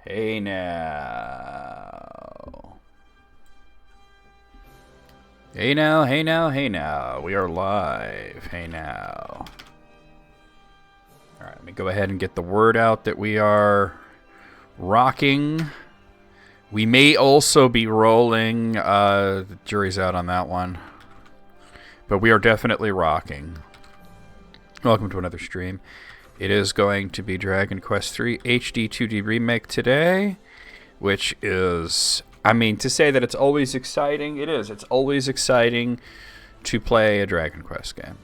Hey now. Hey now, hey now, hey now. We are live. Hey now. Alright, let me go ahead and get the word out that we are rocking. We may also be rolling. The jury's out on that one. But we are definitely rocking. Welcome to another stream. It is going to be Dragon Quest III HD-2D Remake today, which is, I mean, to say that it's always exciting, it is. It's always exciting to play a Dragon Quest game.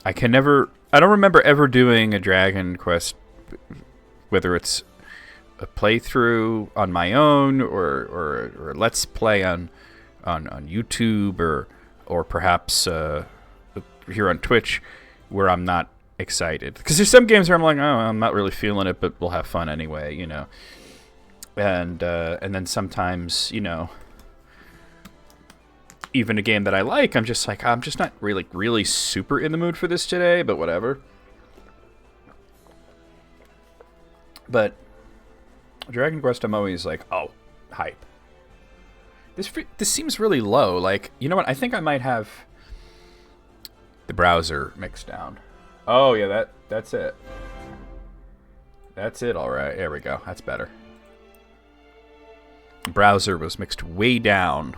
I don't remember ever doing a Dragon Quest, whether it's a playthrough on my own or let's play on YouTube or perhaps here on Twitch, where I'm not excited. Because there's some games where I'm like, oh, I'm not really feeling it, but we'll have fun anyway, you know. And then sometimes, you know, even a game that I like, I'm just like, I'm just not really super in the mood for this today, but whatever. But Dragon Quest, I'm always like, oh, hype. This seems really low. Like, you know what? I think I might have the browser mixed down. Oh yeah, that's it. That's it. All right, there we go. That's better. The browser was mixed way down.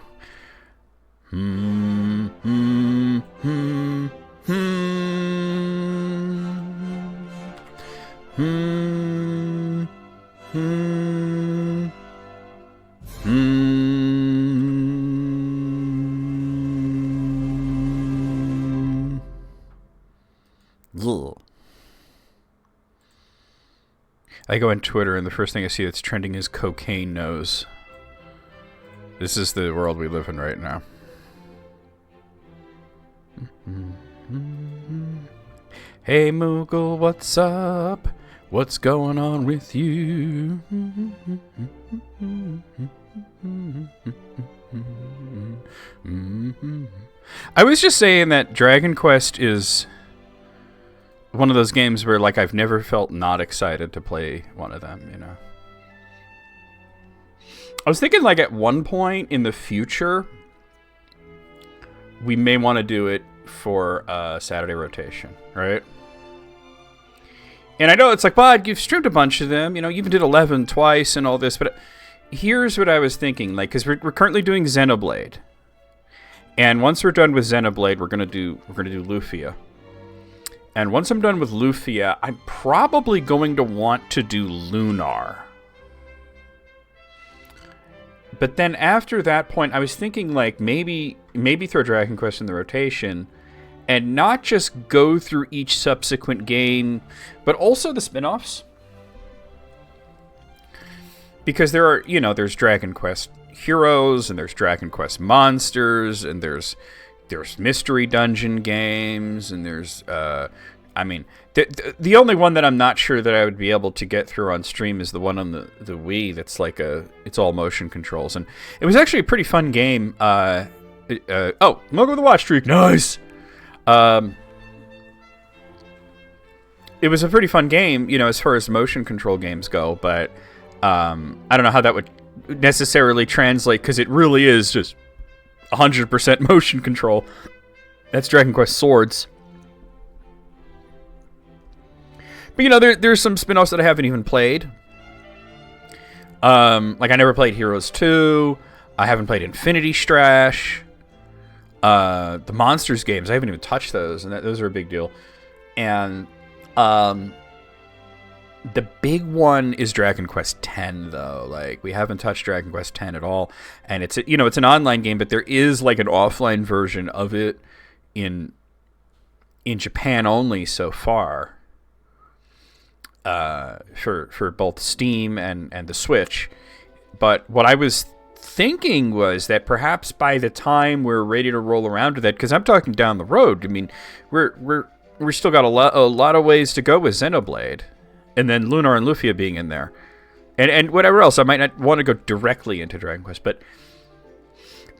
I go on Twitter and the first thing I see that's trending is cocaine nose. This is the world we live in right now. Hey Moogle, what's up? What's going on with you? I was just saying that Dragon Quest is one of those games where, like, I've never felt not excited to play one of them, you know. I was thinking, like, at one point in the future, we may want to do it for Saturday rotation, right? And I know it's like, well, you've streamed a bunch of them, you know, you even did 11 twice and all this, but here's what I was thinking, like, because we're currently doing Xenoblade, and once we're done with Xenoblade, we're gonna do Lufia. And once I'm done with Lufia, I'm probably going to want to do Lunar. But then after that point, I was thinking, like, maybe throw Dragon Quest in the rotation and not just go through each subsequent game, but also the spin-offs. Because there are, you know, there's Dragon Quest Heroes, and there's Dragon Quest Monsters, and there's mystery dungeon games, and there's, I mean, the only one that I'm not sure that I would be able to get through on stream is the one on the Wii that's like it's all motion controls. And it was actually a pretty fun game. Oh, Mogo with the Watch Streak, nice! It was a pretty fun game, you know, as far as motion control games go, but I don't know how that would necessarily translate, because it really is just 100% motion control. That's Dragon Quest Swords. But, you know, there's some spin-offs that I haven't even played. Like, I never played Heroes 2. I haven't played Infinity Strash. The Monsters games, I haven't even touched those, and those are a big deal. And the big one is Dragon Quest X, though. Like, we haven't touched Dragon Quest X at all. And it's, you know, it's an online game, but there is, like, an offline version of it in Japan only so far. For both Steam and the Switch. But what I was thinking was that perhaps by the time we're ready to roll around to that, because I'm talking down the road, I mean, we're still got a lot of ways to go with Xenoblade, and then Lunar and Lufia being in there, and whatever else. I might not want to go directly into Dragon Quest, but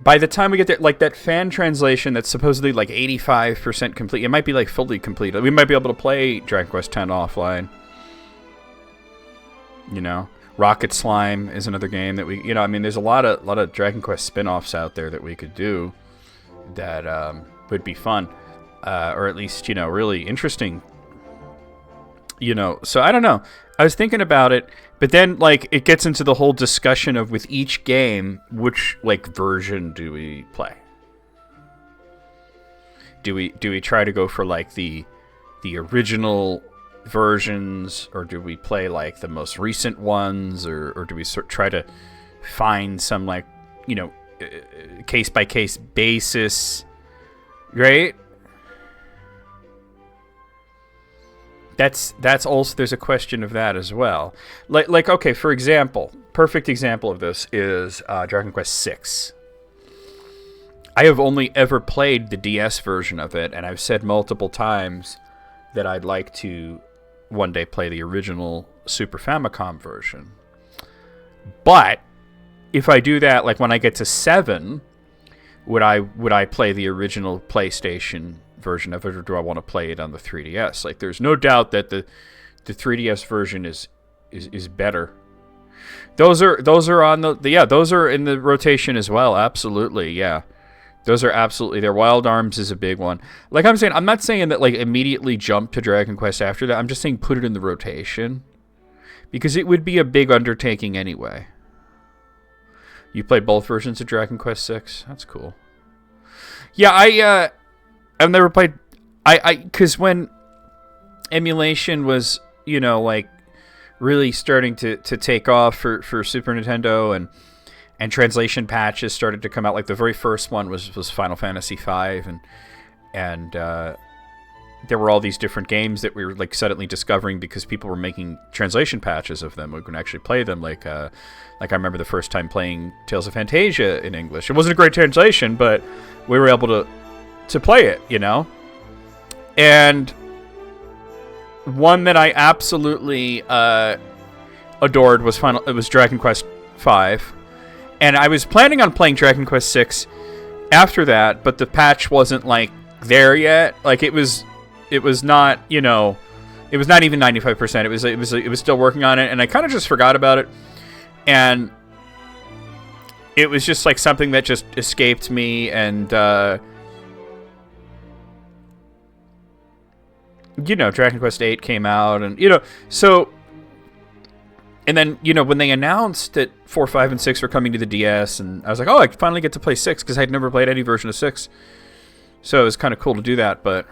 by the time we get there, like that fan translation that's supposedly like 85% complete, it might be like fully complete. We might be able to play Dragon Quest X offline. You know, Rocket Slime is another game that we, you know, I mean, there's a lot of Dragon Quest spin-offs out there that we could do that would be fun, or at least, you know, really interesting. You know, so I don't know. I was thinking about it, but then like it gets into the whole discussion of with each game, which like version do we play? Do we try to go for like the original versions, or do we play like the most recent ones, or do we try to find some like, you know, case by case basis, right? That's also, there's a question of that as well. Like okay, for example, perfect example of this is Dragon Quest VI. I have only ever played the DS version of it, and I've said multiple times that I'd like to one day play the original Super Famicom version. But if I do that, like when I get to 7, would I play the original PlayStation version of it, or do I want to play it on the 3DS? Like, there's no doubt that the 3DS version is better. Those are on the those are in the rotation as well. Absolutely, yeah. Those are absolutely there. Wild Arms is a big one. Like I'm saying, I'm not saying that like immediately jump to Dragon Quest after that. I'm just saying put it in the rotation, because it would be a big undertaking anyway. You played both versions of Dragon Quest VI? That's cool. Yeah, I've never played. Because when emulation was, you know, like really starting to take off for Super Nintendo, and translation patches started to come out. Like the very first one was Final Fantasy V, and there were all these different games that we were like suddenly discovering because people were making translation patches of them. We could actually play them. Like I remember the first time playing Tales of Fantasia in English. It wasn't a great translation, but we were able to play it, you know. And one that I absolutely adored was Dragon Quest V. And I was planning on playing Dragon Quest VI after that, but the patch wasn't like there yet. Like it was not, you know, it was not even 95%. It was still working on it, and I kind of just forgot about it. And it was just like something that just escaped me, and you know, Dragon Quest VIII came out, and you know, so. And then, you know, when they announced that 4, 5, and 6 were coming to the DS, and I was like, oh, I finally get to play 6, because I'd never played any version of 6. So it was kind of cool to do that, but...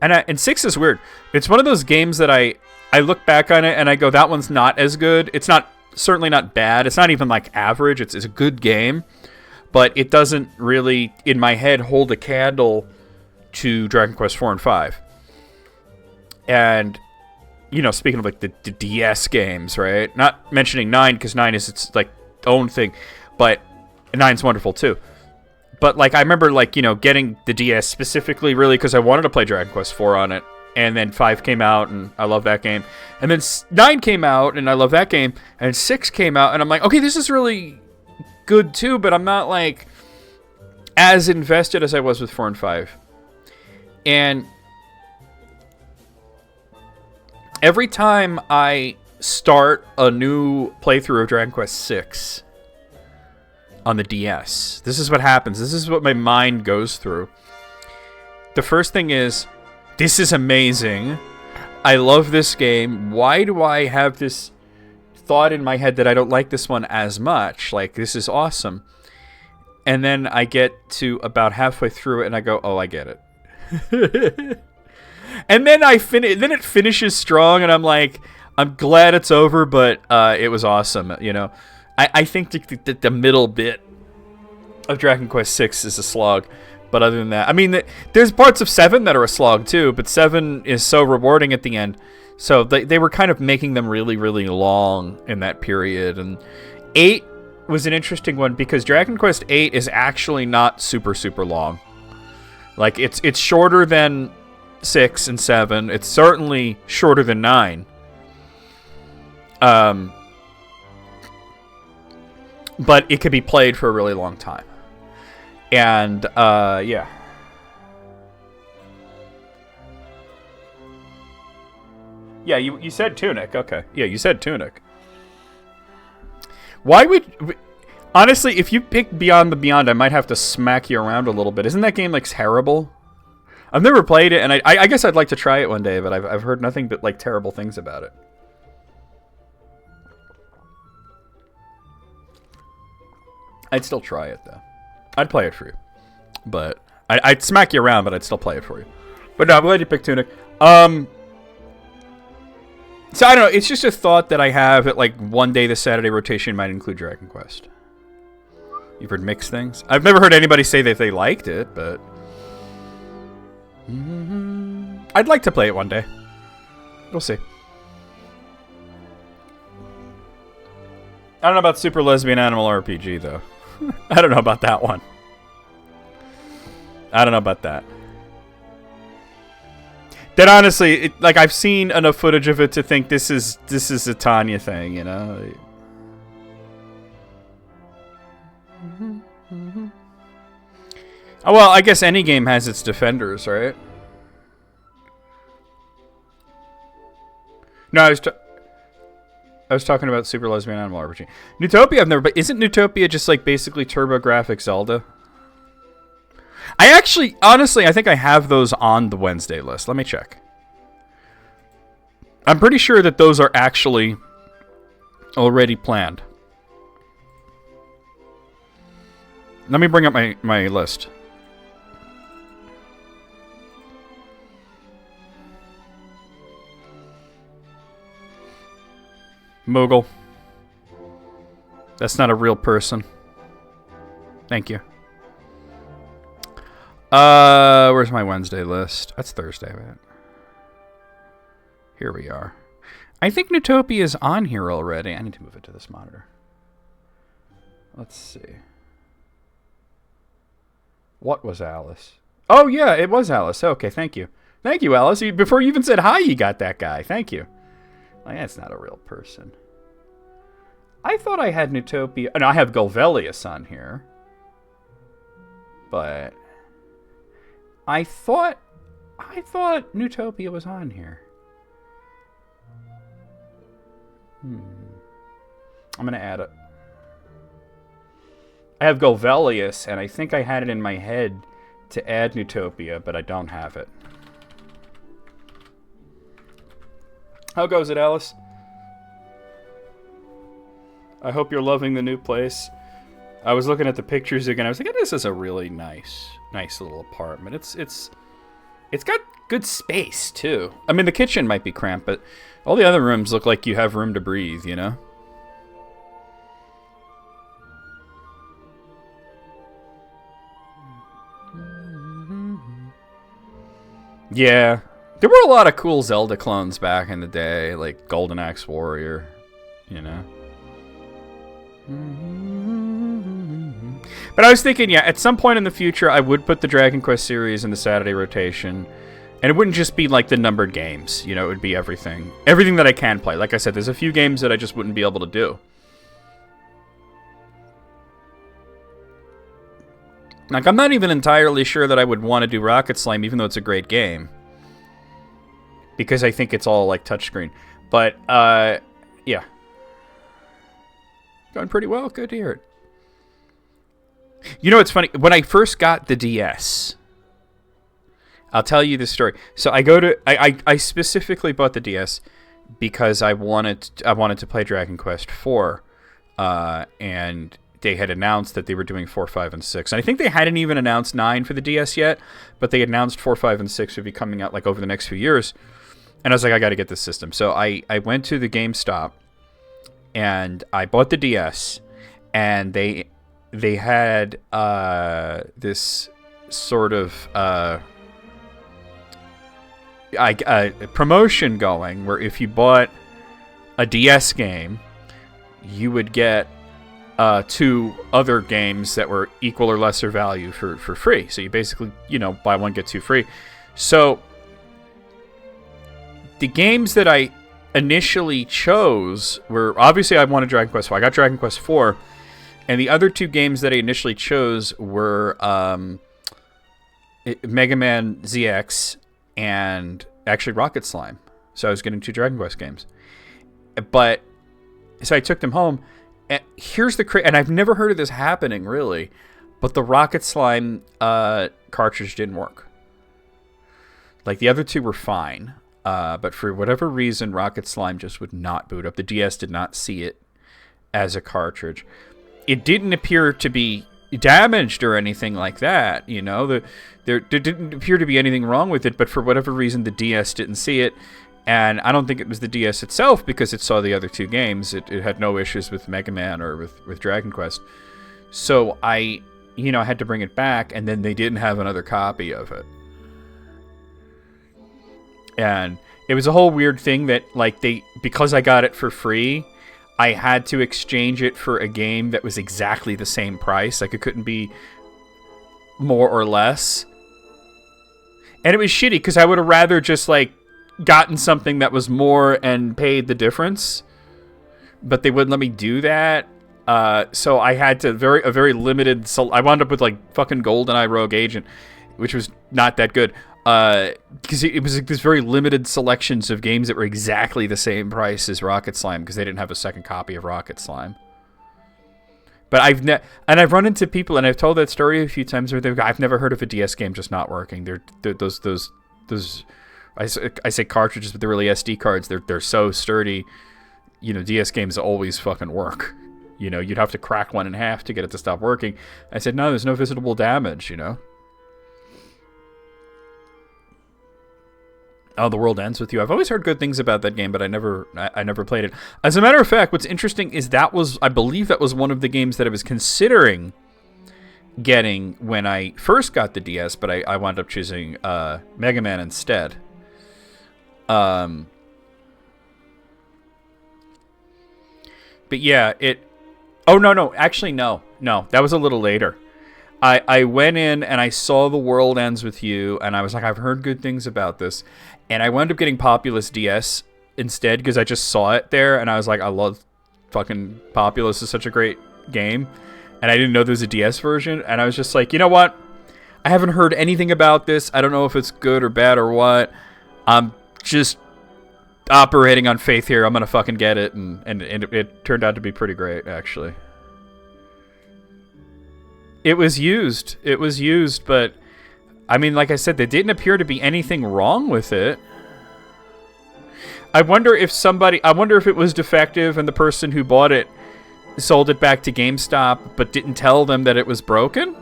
And 6 is weird. It's one of those games that I look back on it, and I go, that one's not as good. It's certainly not bad. It's not even, like, average. It's a good game. But it doesn't really, in my head, hold a candle to Dragon Quest 4 and 5. And... you know, speaking of like the DS games, right? Not mentioning 9, because 9 is its like own thing, but 9's wonderful too. But like I remember like, you know, getting the DS specifically really because I wanted to play Dragon Quest 4 on it, and then 5 came out and I love that game, and then 9 came out and I love that game, and 6 came out and I'm like, okay, this is really good too, but I'm not like as invested as I was with 4 and 5. And every time I start a new playthrough of Dragon Quest VI on the DS, this is what happens. This is what my mind goes through. The first thing is, this is amazing. I love this game. Why do I have this thought in my head that I don't like this one as much? Like, this is awesome. And then I get to about halfway through it and I go, oh, I get it. And then then it finishes strong, and I'm like, I'm glad it's over, but it was awesome, you know. I think the middle bit of Dragon Quest VI is a slog, but other than that, I mean, there's parts of 7 that are a slog too, but 7 is so rewarding at the end. So they were kind of making them really, really long in that period. And 8 was an interesting one, because Dragon Quest 8 is actually not super, super long. Like, it's shorter than 6 and 7. It's certainly shorter than 9. But it could be played for a really long time. And, yeah. Yeah, you said Tunic. Okay. Yeah, you said Tunic. Why would... Honestly, if you pick Beyond the Beyond, I might have to smack you around a little bit. Isn't that game, like, terrible? I've never played it, and I guess I'd like to try it one day, but I've heard nothing but, like, terrible things about it. I'd still try it, though. I'd play it for you. But... I'd smack you around, but I'd still play it for you. But no, I'm glad you picked Tunic. So, I don't know, it's just a thought that I have that, like, one day the Saturday rotation might include Dragon Quest. You've heard mixed things? I've never heard anybody say that they liked it, but... I'd like to play it one day. We'll see. I don't know about Super Lesbian Animal RPG, though. I don't know about that one. I don't know about that. That honestly, like, I've seen enough footage of it to think this is a Tanya thing, you know? Oh, well, I guess any game has its defenders, right? No, I was talking about Super Lesbian Animal RPG. Newtopia, I've never... But isn't Newtopia just, like, basically TurboGrafx Zelda? I actually, honestly, I think I have those on the Wednesday list. Let me check. I'm pretty sure that those are actually already planned. Let me bring up my list. Moogle. That's not a real person. Thank you. Where's my Wednesday list? That's Thursday, right? Here we are. I think Newtopia is on here already. I need to move it to this monitor. Let's see. What was Alice? Oh, yeah, it was Alice. Okay, thank you. Thank you, Alice. Before you even said hi, you got that guy. Thank you. Like, that's not a real person. I thought I had Newtopia. No, I have Golvelius on here. But... I thought Newtopia was on here. I'm gonna add it. I have Golvelius, and I think I had it in my head to add Newtopia, but I don't have it. How goes it, Alice? I hope you're loving the new place. I was looking at the pictures again. I was like, this is a really nice little apartment. It's got good space too. I mean, the kitchen might be cramped, but all the other rooms look like you have room to breathe, you know? Yeah. There were a lot of cool Zelda clones back in the day, like Golden Axe Warrior, you know? But I was thinking, yeah, at some point in the future, I would put the Dragon Quest series in the Saturday rotation. And it wouldn't just be like the numbered games, you know, it would be everything. Everything that I can play. Like I said, there's a few games that I just wouldn't be able to do. Like, I'm not even entirely sure that I would want to do Rocket Slime, even though it's a great game. Because I think it's all, like, touchscreen. But, yeah. Going pretty well. Good to hear it. You know, it's funny. When I first got the DS, I'll tell you the story. So I specifically bought the DS because I wanted to play Dragon Quest 4, and they had announced that they were doing 4, 5, and 6. And I think they hadn't even announced 9 for the DS yet, but they announced 4, 5, and 6 would be coming out like over the next few years. And I was like, I got to get this system. So I went to the GameStop and I bought the DS, and they had this sort of promotion going where if you bought a DS game, you would get 2 other games that were equal or lesser value for free. So you basically, you know, buy one, get 2 free. So the games that I initially chose were, obviously I wanted Dragon Quest 4. I got Dragon Quest 4. And the other 2 games that I initially chose were Mega Man ZX and actually Rocket Slime. So I was getting 2 Dragon Quest games. But, so I took them home. And here's the and I've never heard of this happening, really. But the Rocket Slime cartridge didn't work. Like, the other 2 were fine. But for whatever reason, Rocket Slime just would not boot up. The DS did not see it as a cartridge. It didn't appear to be damaged or anything like that, you know. There didn't appear to be anything wrong with it, but for whatever reason, the DS didn't see it. And I don't think it was the DS itself, because it saw the other 2 games. It had no issues with Mega Man or with Dragon Quest. So I had to bring it back, and then they didn't have another copy of it. And it was a whole weird thing that, like, because I got it for free, I had to exchange it for a game that was exactly the same price. Like, it couldn't be more or less. And it was shitty, because I would have rather just, like, gotten something that was more and paid the difference. But they wouldn't let me do that. So I had to a very limited... I wound up with, like, fucking GoldenEye Rogue Agent, which was not that good. Because it was like this very limited selections of games that were exactly the same price as Rocket Slime, because they didn't have a second copy of Rocket Slime. But I've run into people, and I've told that story a few times, where I've never heard of a DS game just not working. They're those I say cartridges, but they're really SD cards. They're so sturdy. You know, DS games always fucking work. You know, you'd have to crack one in half to get it to stop working. I said, no, there's no visible damage, you know. Oh, The World Ends With You. I've always heard good things about that game, but I never played it. As a matter of fact, what's interesting is I believe that was one of the games that I was considering getting when I first got the DS, but I wound up choosing Mega Man instead. But yeah, oh, no. Actually, no. That was a little later. I went in and I saw The World Ends With You, and I was like, I've heard good things about this. And I wound up getting Populous DS instead, because I just saw it there, and I was like, I love fucking Populous. Is such a great game. And I didn't know there was a DS version, and I was just like, you know what? I haven't heard anything about this. I don't know if it's good or bad or what. I'm just operating on faith here. I'm gonna fucking get it, and it turned out to be pretty great, actually. It was used, but I mean, like I said, there didn't appear to be anything wrong with it. I wonder if it was defective and the person who bought it sold it back to GameStop but didn't tell them that it was broken.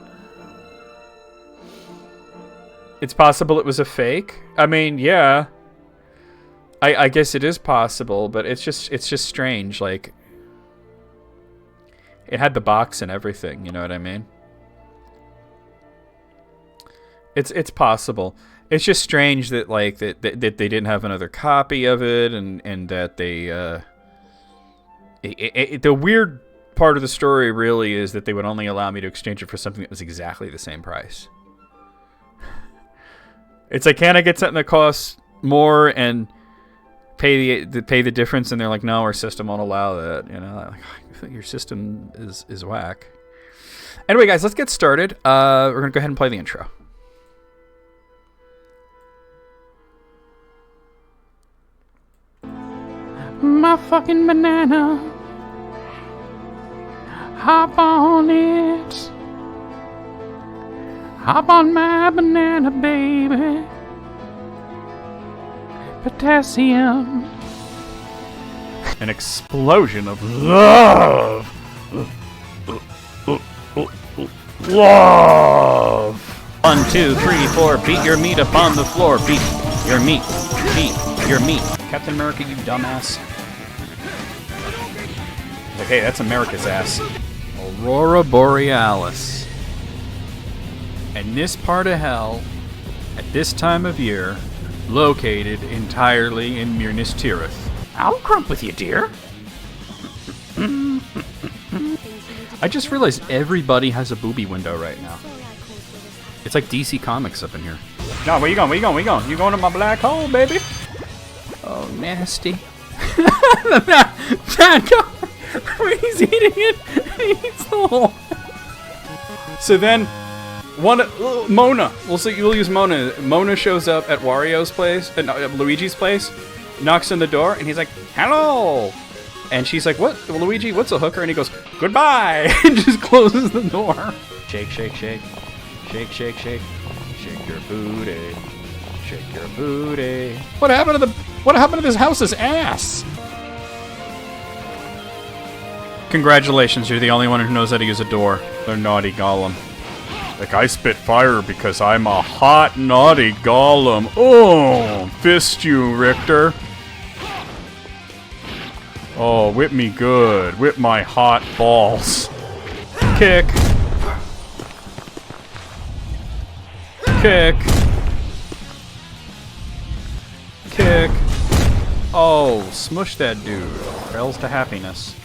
It's possible it was a fake. I mean, yeah. I guess it is possible, but it's just strange. Like, it had the box and everything, you know what I mean? It's possible. It's just strange that that they didn't have another copy of it, and that they the weird part of the story really is that they would only allow me to exchange it for something that was exactly the same price. It's like, can I get something that costs more and pay the difference? And they're like, no, our system won't allow that. You know, like, I think your system is whack. Anyway, guys, let's get started. We're gonna go ahead and play the intro. My fucking banana, hop on it, hop on my banana, baby. Potassium. An explosion of love. Love. 1, 2, 3, 4. Beat your meat upon the floor. Beat your meat. Beat your meat. Captain America, you dumbass. Like, hey, that's America's ass. Aurora Borealis. And this part of hell, at this time of year, located entirely in Minas Tirith. I'll crump with you, dear. I just realized everybody has a booby window right now. It's like DC Comics up in here. No, where you going? Where you going? Where you going? You going to my black hole, baby? Oh, nasty. He's eating it. He eats the hole. So then, Mona. We'll use Mona. Mona shows up at Wario's place, Luigi's place. knocks on the door, and he's like, hello! And she's like, what, Luigi, what's a hooker? And he goes, goodbye! And just closes the door. Shake, shake, shake. Shake, shake, shake. Shake your booty. Shake your booty. What happened to this house's ass? Congratulations, you're the only one who knows how to use a door. They're naughty golem. Like, I spit fire because I'm a hot, naughty golem. Oh, fist you, Richter. Oh, whip me good. Whip my hot balls. Kick. Kick. Kick. Oh, smush that dude. Trails to happiness.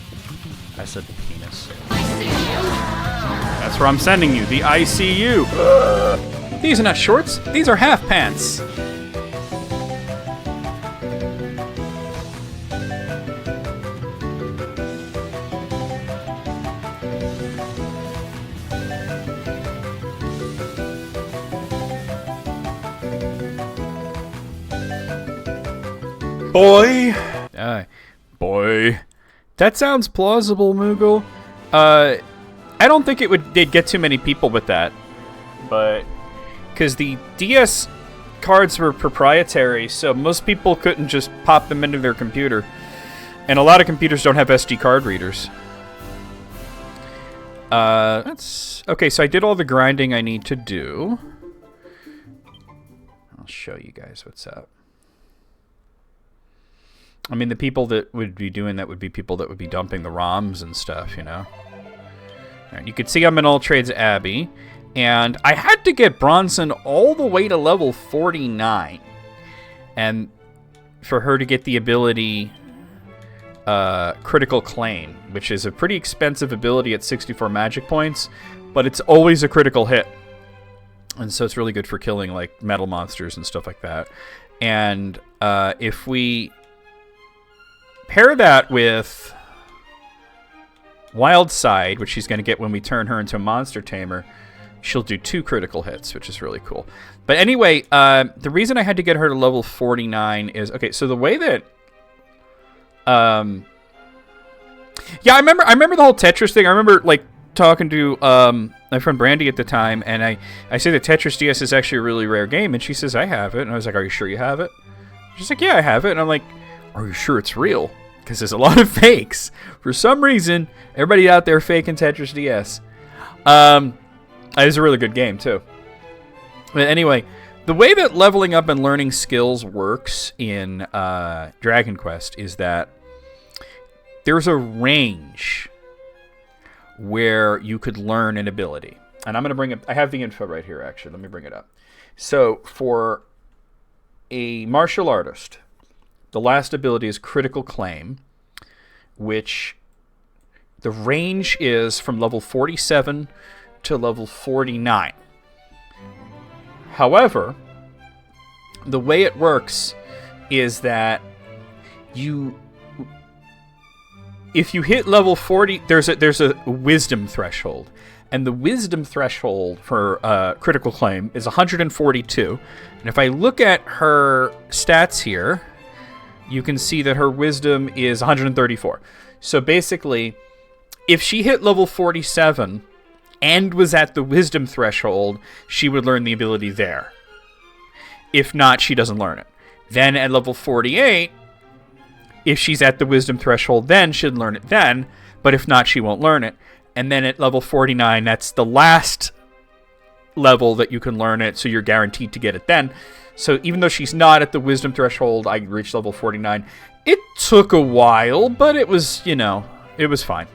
I said penis. That's where I'm sending you, the ICU. These are not shorts, these are half pants. Boy. Boy. That sounds plausible, Moogle. I don't think they'd get too many people with that. But, because the DS cards were proprietary, so most people couldn't just pop them into their computer. And a lot of computers don't have SD card readers. Okay, so I did all the grinding I need to do. I'll show you guys what's up. I mean, the people that would be doing that would be people that would be dumping the ROMs and stuff, you know? All right, you can see I'm in All Trades Abbey, and I had to get Bronson all the way to level 49. And for her to get the ability Critical Claim, which is a pretty expensive ability at 64 magic points, but it's always a critical hit. And so it's really good for killing, like, metal monsters and stuff like that. And if we pair that with Wild Side, which she's going to get when we turn her into a Monster Tamer, she'll do 2 critical hits, which is really cool. But anyway, the reason I had to get her to level 49 is... Okay, so the way that... yeah, I remember the whole Tetris thing. I remember, like, talking to my friend Brandy at the time, and I say that Tetris DS is actually a really rare game, and she says, I have it. And I was like, are you sure you have it? She's like, yeah, I have it. And I'm like, are you sure it's real? Because there's a lot of fakes. For some reason, everybody out there faking Tetris DS. It was a really good game, too. But anyway, the way that leveling up and learning skills works in Dragon Quest is that there's a range where you could learn an ability. And I'm going to bring it... I have the info right here, actually. Let me bring it up. So, for a martial artist... The last ability is Critical Claim, which the range is from level 47 to level 49. However, the way it works is that if you hit level 40, there's a wisdom threshold. And the wisdom threshold for Critical Claim is 142. And if I look at her stats here... you can see that her wisdom is 134. So basically, if she hit level 47 and was at the wisdom threshold, she would learn the ability there. If not, she doesn't learn it. Then at level 48, if she's at the wisdom threshold then, she'd learn it then. But if not, she won't learn it. And then at level 49, that's the last level that you can learn it, so you're guaranteed to get it then. So even though she's not at the wisdom threshold, I reached level 49. It took a while, but it was, you know, it was fine.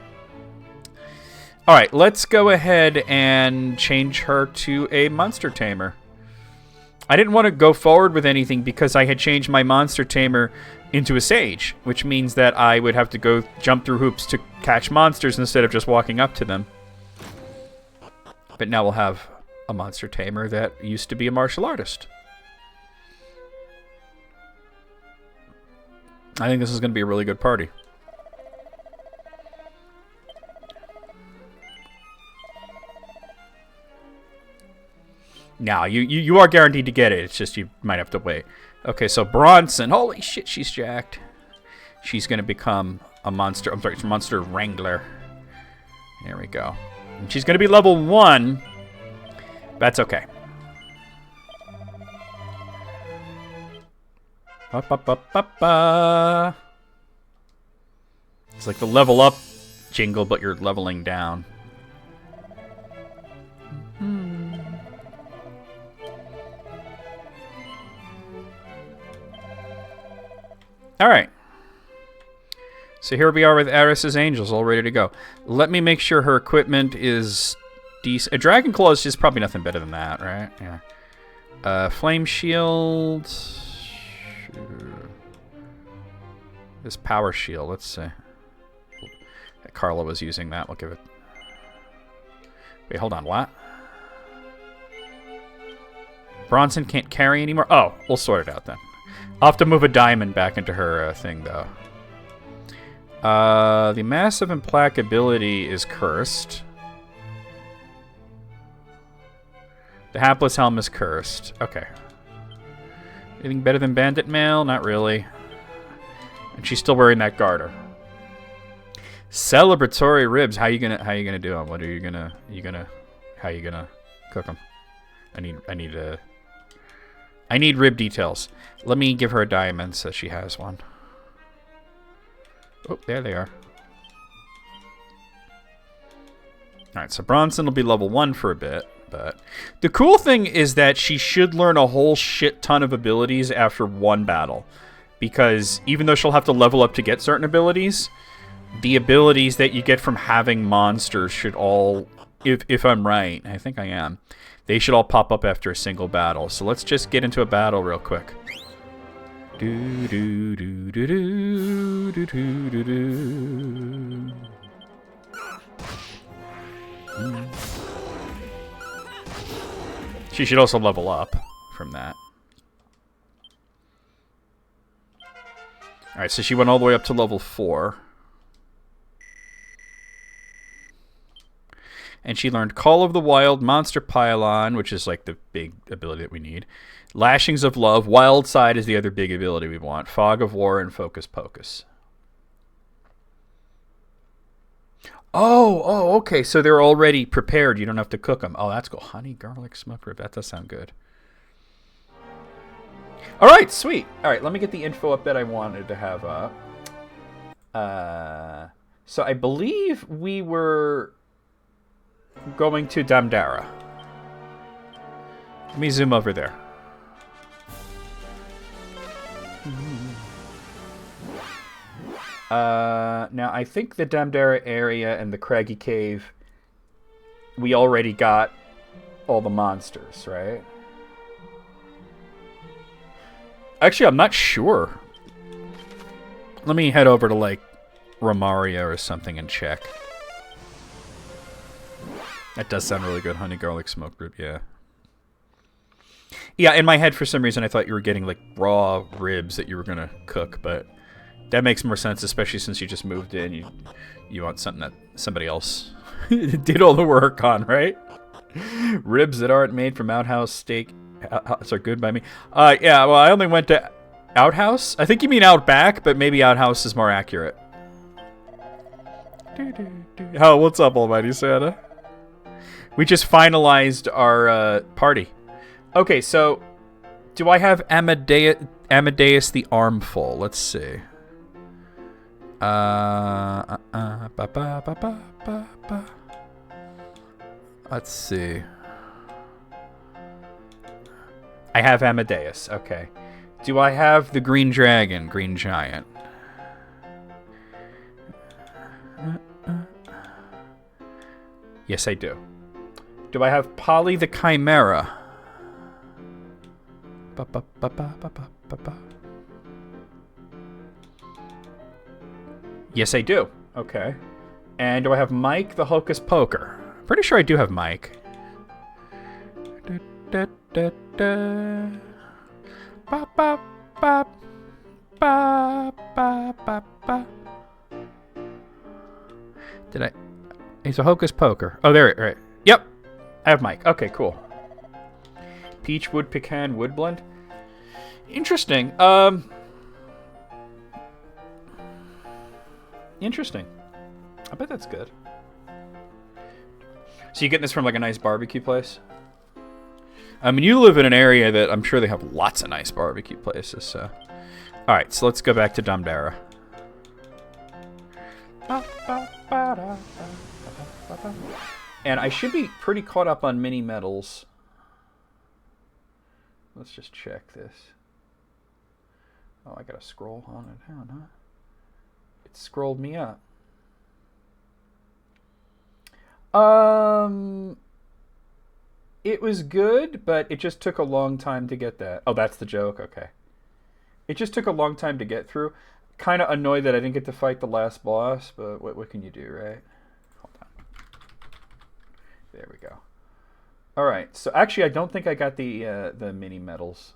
All right, let's go ahead and change her to a Monster Tamer. I didn't want to go forward with anything because I had changed my Monster Tamer into a Sage, which means that I would have to go jump through hoops to catch monsters instead of just walking up to them. But now we'll have a Monster Tamer that used to be a martial artist. I think this is going to be a really good party. No, you are guaranteed to get it. It's just you might have to wait. Okay, so Bronson. Holy shit, she's jacked. She's going to become a monster. I'm sorry, it's a monster wrangler. There we go. And she's going to be level 1. That's okay. Ba-ba-ba-ba-ba. It's like the level up jingle, but you're leveling down. All right. So here we are with Aris's Angels, all ready to go. Let me make sure her equipment is decent. A Dragon Claw is just probably nothing better than that, right? Yeah. Flame Shield. This Power Shield, let's see. Carla was using that. We'll give it... Wait, hold on, what? Bronson can't carry anymore? Oh, we'll sort it out then. I'll have to move a diamond back into her thing, though. The Massive Implacability is cursed. The Hapless Helm is cursed. Okay. Anything better than Bandit Mail? Not really. And she's still wearing that garter. Celebratory ribs. How you gonna do them? What are you gonna how you gonna cook them? I need rib details. Let me give her a diamond so she has one. Oh, there they are. Alright, so Bronson will be level 1 for a bit, but the cool thing is that she should learn a whole shit ton of abilities after one battle. Because even though she'll have to level up to get certain abilities, the abilities that you get from having monsters should all, if I'm right, I think I am, they should all pop up after a single battle. So let's just get into a battle real quick. Do do do do do do do do do. She should also level up from that. Alright, so she went all the way up to level 4. And she learned Call of the Wild, Monster Pylon, which is like the big ability that we need. Lashings of Love. Wild Side is the other big ability we want. Fog of War and Focus Pocus. Oh, okay. So they're already prepared. You don't have to cook them. Oh, that's cool. Honey, garlic, smoke rib. That does sound good. All right, sweet. All right, let me get the info up that I wanted to have up. So I believe we were going to Damdara. Let me zoom over there. Now, I think the Damdara area and the Craggy Cave, we already got all the monsters, right? Actually, I'm not sure. Let me head over to, like, Romaria or something and check. That does sound really good. Honey, garlic, smoked rib, yeah. Yeah, in my head, for some reason, I thought you were getting, like, raw ribs that you were going to cook, but that makes more sense, especially since you just moved in. You want something that somebody else did all the work on, right? Ribs that aren't made from outhouse steak are good by me. Yeah, well, I only went to outhouse. I think you mean outback, but maybe outhouse is more accurate. Oh, what's up, Almighty Santa? We just finalized our party. Okay, so do I have Amadeus the Armful? Let's see. Let's see. I have Amadeus. Okay. Do I have the Green Dragon, Green Giant? Yes, I do. Do I have Polly the Chimera? Yes, I do. Okay. And do I have Mike the Hocus Poker? Pretty sure I do have Mike. Did I? He's a Hocus Poker. Oh, there. Right. Yep. I have Mike. Okay, cool. Peach wood pecan wood blend. Interesting. Interesting. I bet that's good. So you getting this from like a nice barbecue place? I mean, you live in an area that I'm sure they have lots of nice barbecue places. So, all right. So let's go back to Damdara. And I should be pretty caught up on mini medals. Let's just check this. Oh, I gotta scroll on it down, huh? It scrolled me up. It was good, but it just took a long time to get that. Oh, that's the joke? Okay. It just took a long time to get through. Kind of annoyed that I didn't get to fight the last boss, but what can you do, right? Hold on. There we go. All right. So actually, I don't think I got the mini medals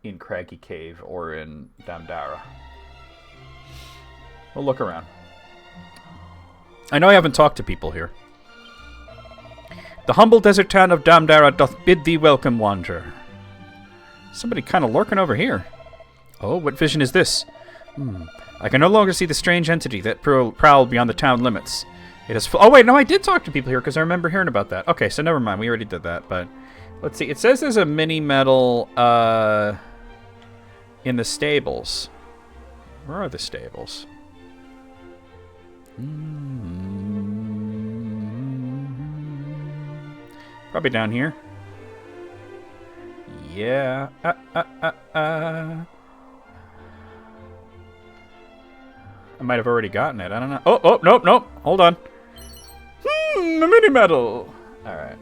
in Craggy Cave or in Damdara. We'll look around. I know I haven't talked to people here. The humble desert town of Damdara doth bid thee welcome, wanderer. Somebody kind of lurking over here. Oh, what vision is this? I can no longer see the strange entity that prowled beyond the town limits. It is oh, wait, no, I did talk to people here because I remember hearing about that. Okay, so never mind. We already did that, but let's see. It says there's a mini medal in the stables. Where are the stables? Probably down here. Yeah. I might have already gotten it. I don't know. Oh, nope. Hold on. A mini medal. All right.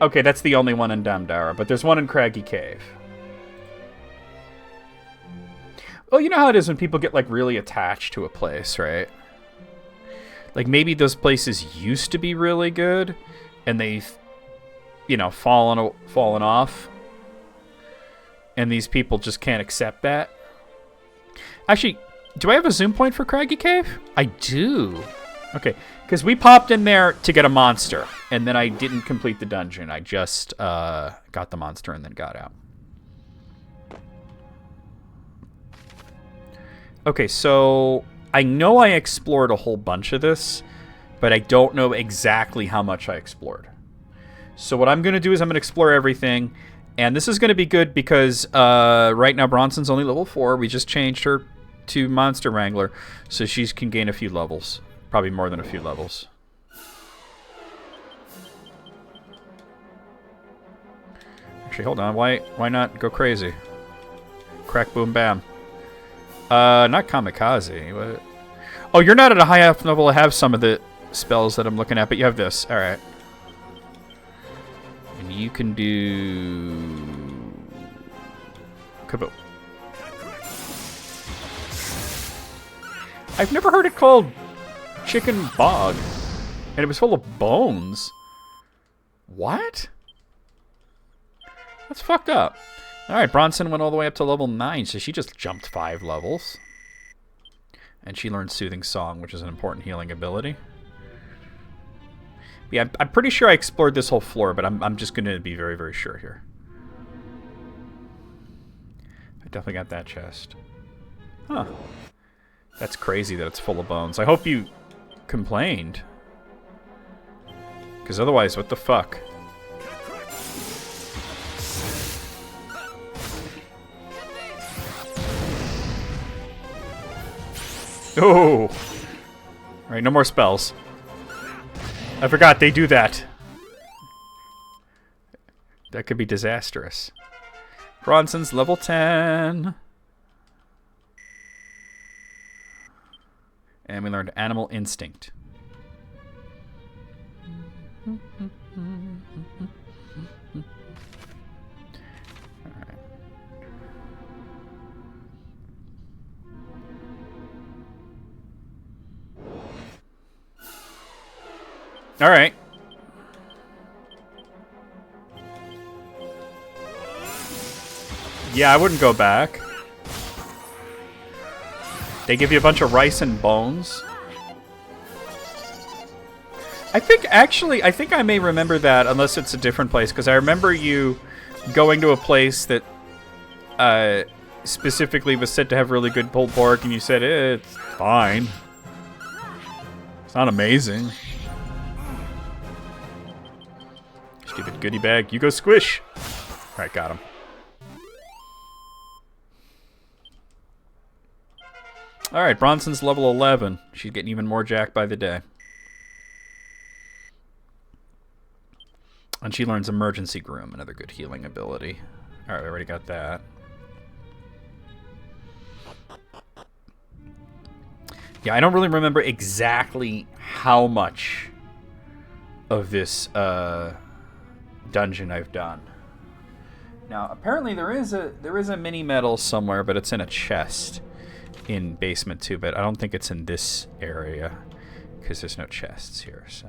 Okay, that's the only one in Damdara, but there's one in Craggy Cave. Well, you know how it is when people get, like, really attached to a place, right? Like, maybe those places used to be really good, and they've, you know, fallen off. And these people just can't accept that. Actually, do I have a zoom point for Craggy Cave? I do. Okay, because we popped in there to get a monster, and then I didn't complete the dungeon. I just got the monster and then got out. Okay, so I know I explored a whole bunch of this, but I don't know exactly how much I explored. So what I'm going to do is I'm going to explore everything, and this is going to be good because right now Bronson's only level 4. We just changed her to Monster Wrangler, so she can gain a few levels. Probably more than a few levels. Actually, hold on. Why not go crazy? Crack, boom, bam. Not kamikaze. What? Oh, you're not at a high enough level to have some of the spells that I'm looking at, but you have this. All right. And you can do kaboom. I've never heard it called Chicken Bog, and it was full of bones. What? That's fucked up. Alright, Bronson went all the way up to level 9, so she just jumped 5 levels. And she learned Soothing Song, which is an important healing ability. Yeah, I'm pretty sure I explored this whole floor, but I'm just going to be very, very sure here. I definitely got that chest. Huh. That's crazy that it's full of bones. I hope you complained. Because otherwise, what the fuck? Oh! Alright, no more spells. I forgot they do that. That could be disastrous. Bronson's level 10. And we learned Animal Instinct. All right. Yeah, I wouldn't go back. They give you a bunch of rice and bones. I think I may remember that, unless it's a different place, because I remember you going to a place that specifically was said to have really good pulled pork, and you said, it's fine. It's not amazing. Stupid goodie bag. You go squish. Alright, got him. Alright, Bronson's level 11. She's getting even more jacked by the day. And she learns Emergency Groom, another good healing ability. Alright, we already got that. Yeah, I don't really remember exactly how much of this dungeon I've done. Now, apparently there is a mini medal somewhere, but it's in a chest in basement 2, but I don't think it's in this area because there's no chests here, so.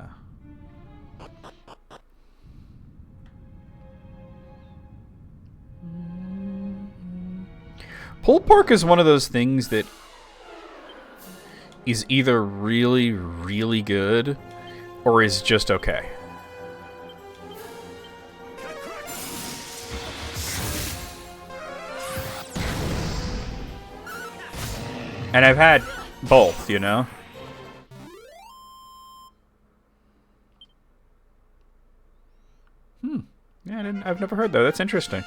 Pulled pork is one of those things that is either really, really good or is just okay. And I've had both, you know? Yeah, I've never heard that. That's interesting.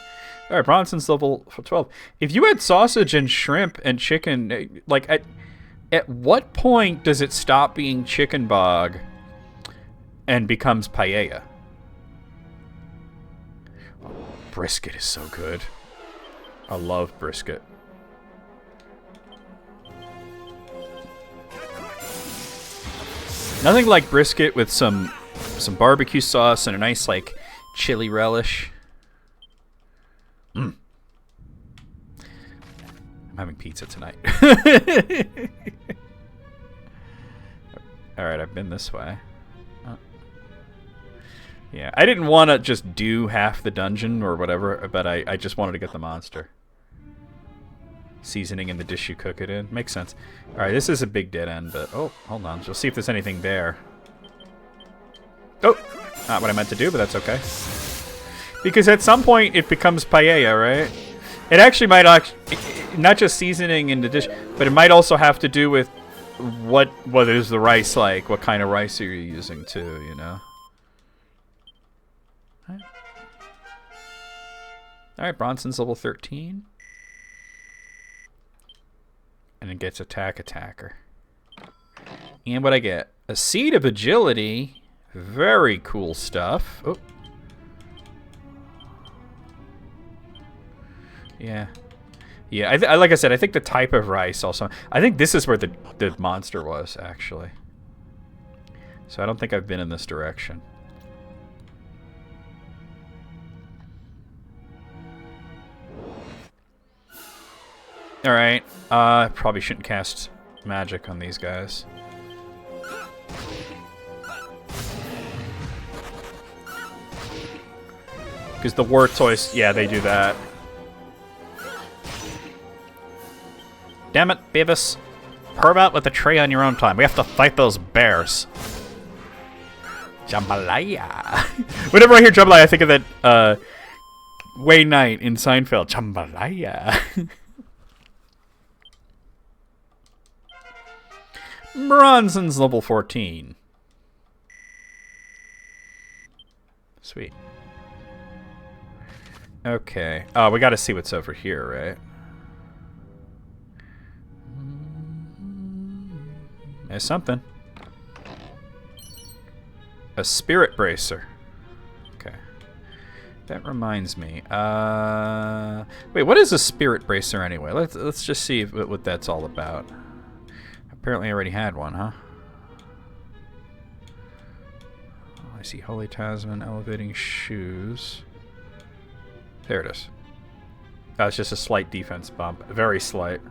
All right, Bronson's level 12. If you had sausage and shrimp and chicken, like, at what point does it stop being chicken bog and becomes paella? Oh, brisket is so good. I love brisket. Nothing like brisket with some barbecue sauce and a nice, like, chili relish. I'm having pizza tonight. Alright, I've been this way. Yeah, I didn't want to just do half the dungeon or whatever, but I just wanted to get the monster. Seasoning in the dish you cook it in. Makes sense. Alright, this is a big dead end, but... Oh, hold on. We'll see if there's anything there. Oh! Not what I meant to do, but that's okay. Because at some point, it becomes paella, right? It actually might... not just seasoning in the dish, but it might also have to do with what is the rice like? What kind of rice are you using, too, you know? Alright, Bronson's level 13. And it gets attacker. And what I get? A Seed of Agility. Very cool stuff. Oh. Yeah. Yeah, like I said, I think the type of rice also... I think this is where the monster was, actually. So I don't think I've been in this direction. Alright, probably shouldn't cast magic on these guys. Because the war toys, yeah, they do that. Damn it, Beavis. Perv out with the tray on your own time. We have to fight those bears. Jambalaya. Whenever I hear jambalaya, I think of that, Wayne Knight in Seinfeld. Jambalaya. Bronson's level 14. Sweet. Okay. Oh, we gotta see what's over here, right? There's something. A spirit bracer. Okay. That reminds me. Wait, what is a spirit bracer anyway? Let's just see what that's all about. Apparently I already had one, huh? Oh, I see Holy Talisman, Elevating Shoes. There it is. Oh, it's just a slight defense bump. Very slight.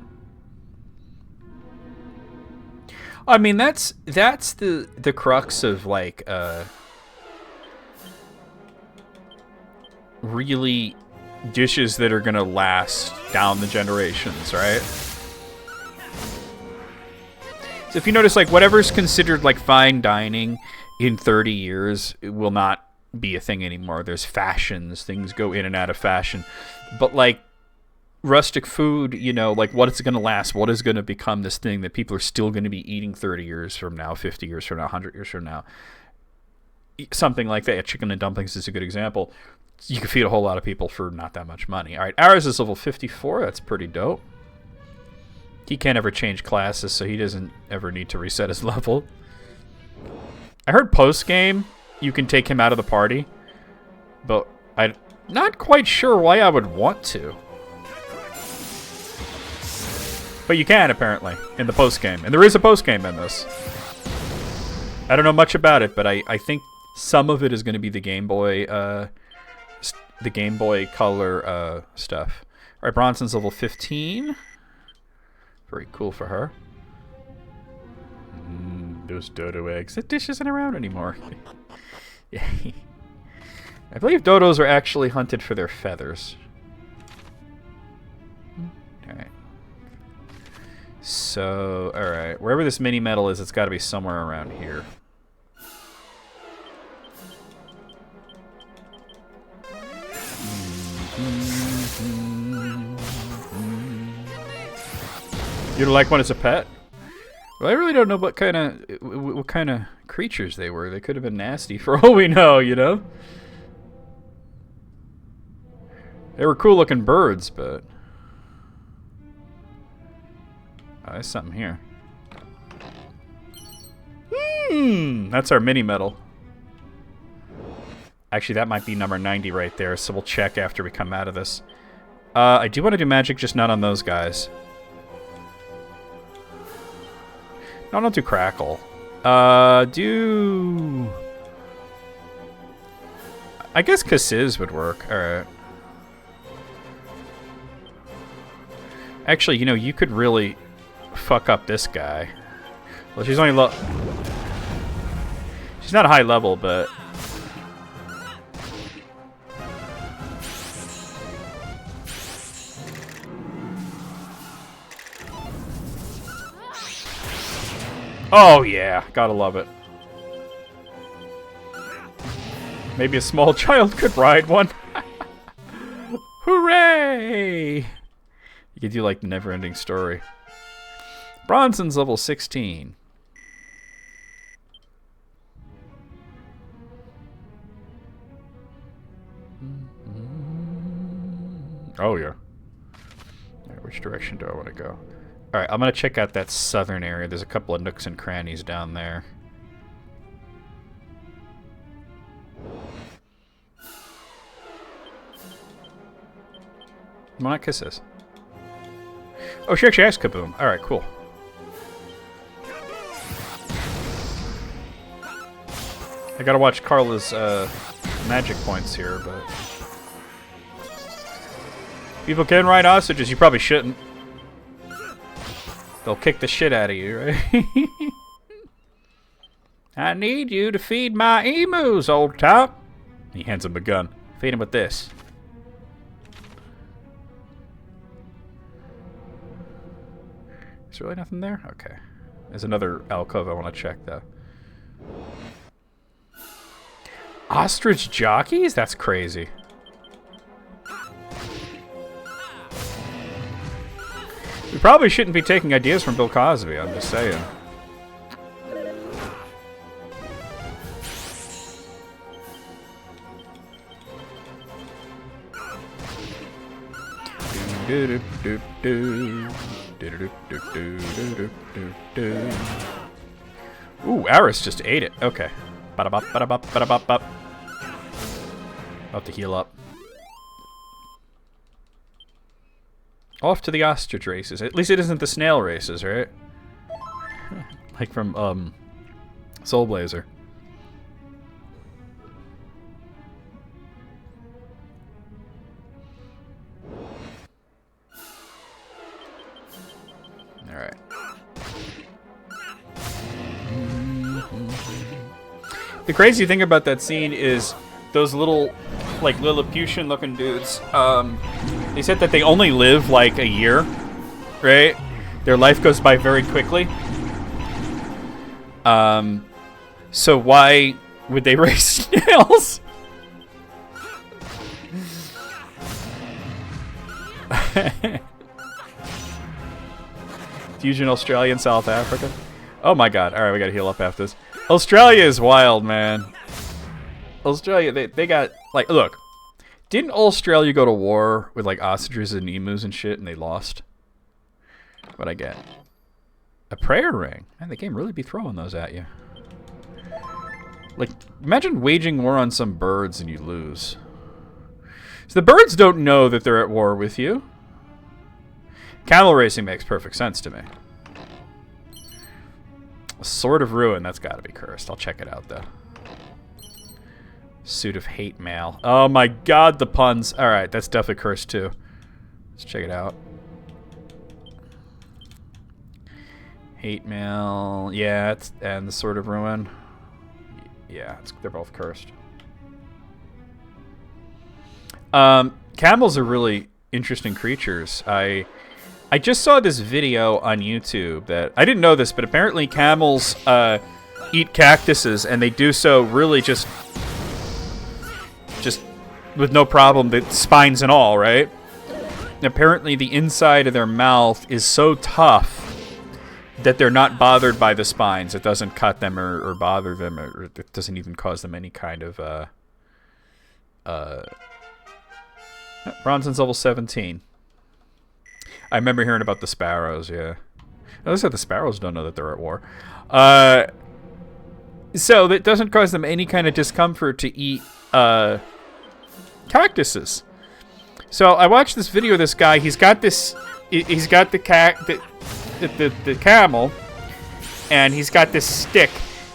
I mean, that's the crux of, like, really dishes that are gonna last down the generations, right? So if you notice, like, whatever's considered, like, fine dining in 30 years it will not be a thing anymore. There's fashions, things go in and out of fashion, but like rustic food, you know, like what is going to last, what is going to become this thing that people are still going to be eating 30 years from now, 50 years from now, 100 years from now, something like that. Chicken and dumplings is a good example. You can feed a whole lot of people for not that much money. All right, ours is level 54. That's pretty dope. He can't ever change classes, so he doesn't ever need to reset his level. I heard post-game you can take him out of the party, but I'm not quite sure why I would want to. But you can, apparently, in the post-game. And there is a post-game in this. I don't know much about it, but I think some of it is going to be the Game Boy Color stuff. All right, Bronson's level 15. Very cool for her. Those dodo eggs. That dish isn't around anymore. I believe dodos are actually hunted for their feathers. Alright. So, alright. Wherever this mini medal is, it's got to be somewhere around here. You don't like one as a pet? Well, I really don't know what kind of creatures they were. They could have been nasty for all we know, you know? They were cool looking birds, but... Oh, there's something here. That's our mini medal. Actually, that might be number 90 right there, so we'll check after we come out of this. I do want to do magic, just not on those guys. No, don't do Crackle. Do... I guess Kazizz would work. Alright. Actually, you know, you could really fuck up this guy. Well, she's only low... She's not a high level, but... Oh yeah, gotta love it. Maybe a small child could ride one. Hooray! You could do like the never-ending story. Bronson's level 16. Oh yeah. Alright, which direction do I want to go? Alright, I'm going to check out that southern area. There's a couple of nooks and crannies down there. Why not kiss this? Oh, she actually has Kaboom. Alright, cool. I gotta watch Carla's magic points here, but... People can ride ostriches, you probably shouldn't. They'll kick the shit out of you, right? I need you to feed my emus, old top. He hands him a gun. Feed him with this. Is there really nothing there? Okay. There's another alcove I want to check, though. Ostrich jockeys? That's crazy. We probably shouldn't be taking ideas from Bill Cosby, I'm just saying. Ooh, Aris just ate it. Okay. Ba-da-bop, ba-da-bop, ba-da-bop, bop. About to heal up. Off to the ostrich races. At least it isn't the snail races, right? Like from, Soul Blazer. Alright. The crazy thing about that scene is those little, like, Lilliputian-looking dudes, they said that they only live, like, a year, right? Their life goes by very quickly. So why would they raise snails? Fusion Australia and South Africa. Oh my god. Alright, we gotta heal up after this. Australia is wild, man. Australia, they got, like, look. Didn't Australia go to war with, like, ostriches and emus and shit, and they lost? What'd I get? A prayer ring. Man, the game really be throwing those at you. Like, imagine waging war on some birds and you lose. So the birds don't know that they're at war with you. Camel racing makes perfect sense to me. A Sword of Ruin, that's gotta be cursed. I'll check it out, though. Suit of Hate Mail. Oh my god, the puns. Alright, that's definitely cursed, too. Let's check it out. Hate Mail. Yeah, it's, and the Sword of Ruin. Yeah, they're both cursed. Camels are really interesting creatures. I just saw this video on YouTube that I didn't know this, but apparently camels eat cactuses, and they do so really just with no problem, the spines and all, right? And apparently the inside of their mouth is so tough that they're not bothered by the spines. It doesn't cut them or bother them, or it doesn't even cause them any kind of Bronson's level 17. I remember hearing about the sparrows, yeah. Notice that the sparrows don't know that they're at war. So that doesn't cause them any kind of discomfort to eat cactuses. So I watched this video of this guy. He's got this. He's got the camel, and he's got this stick,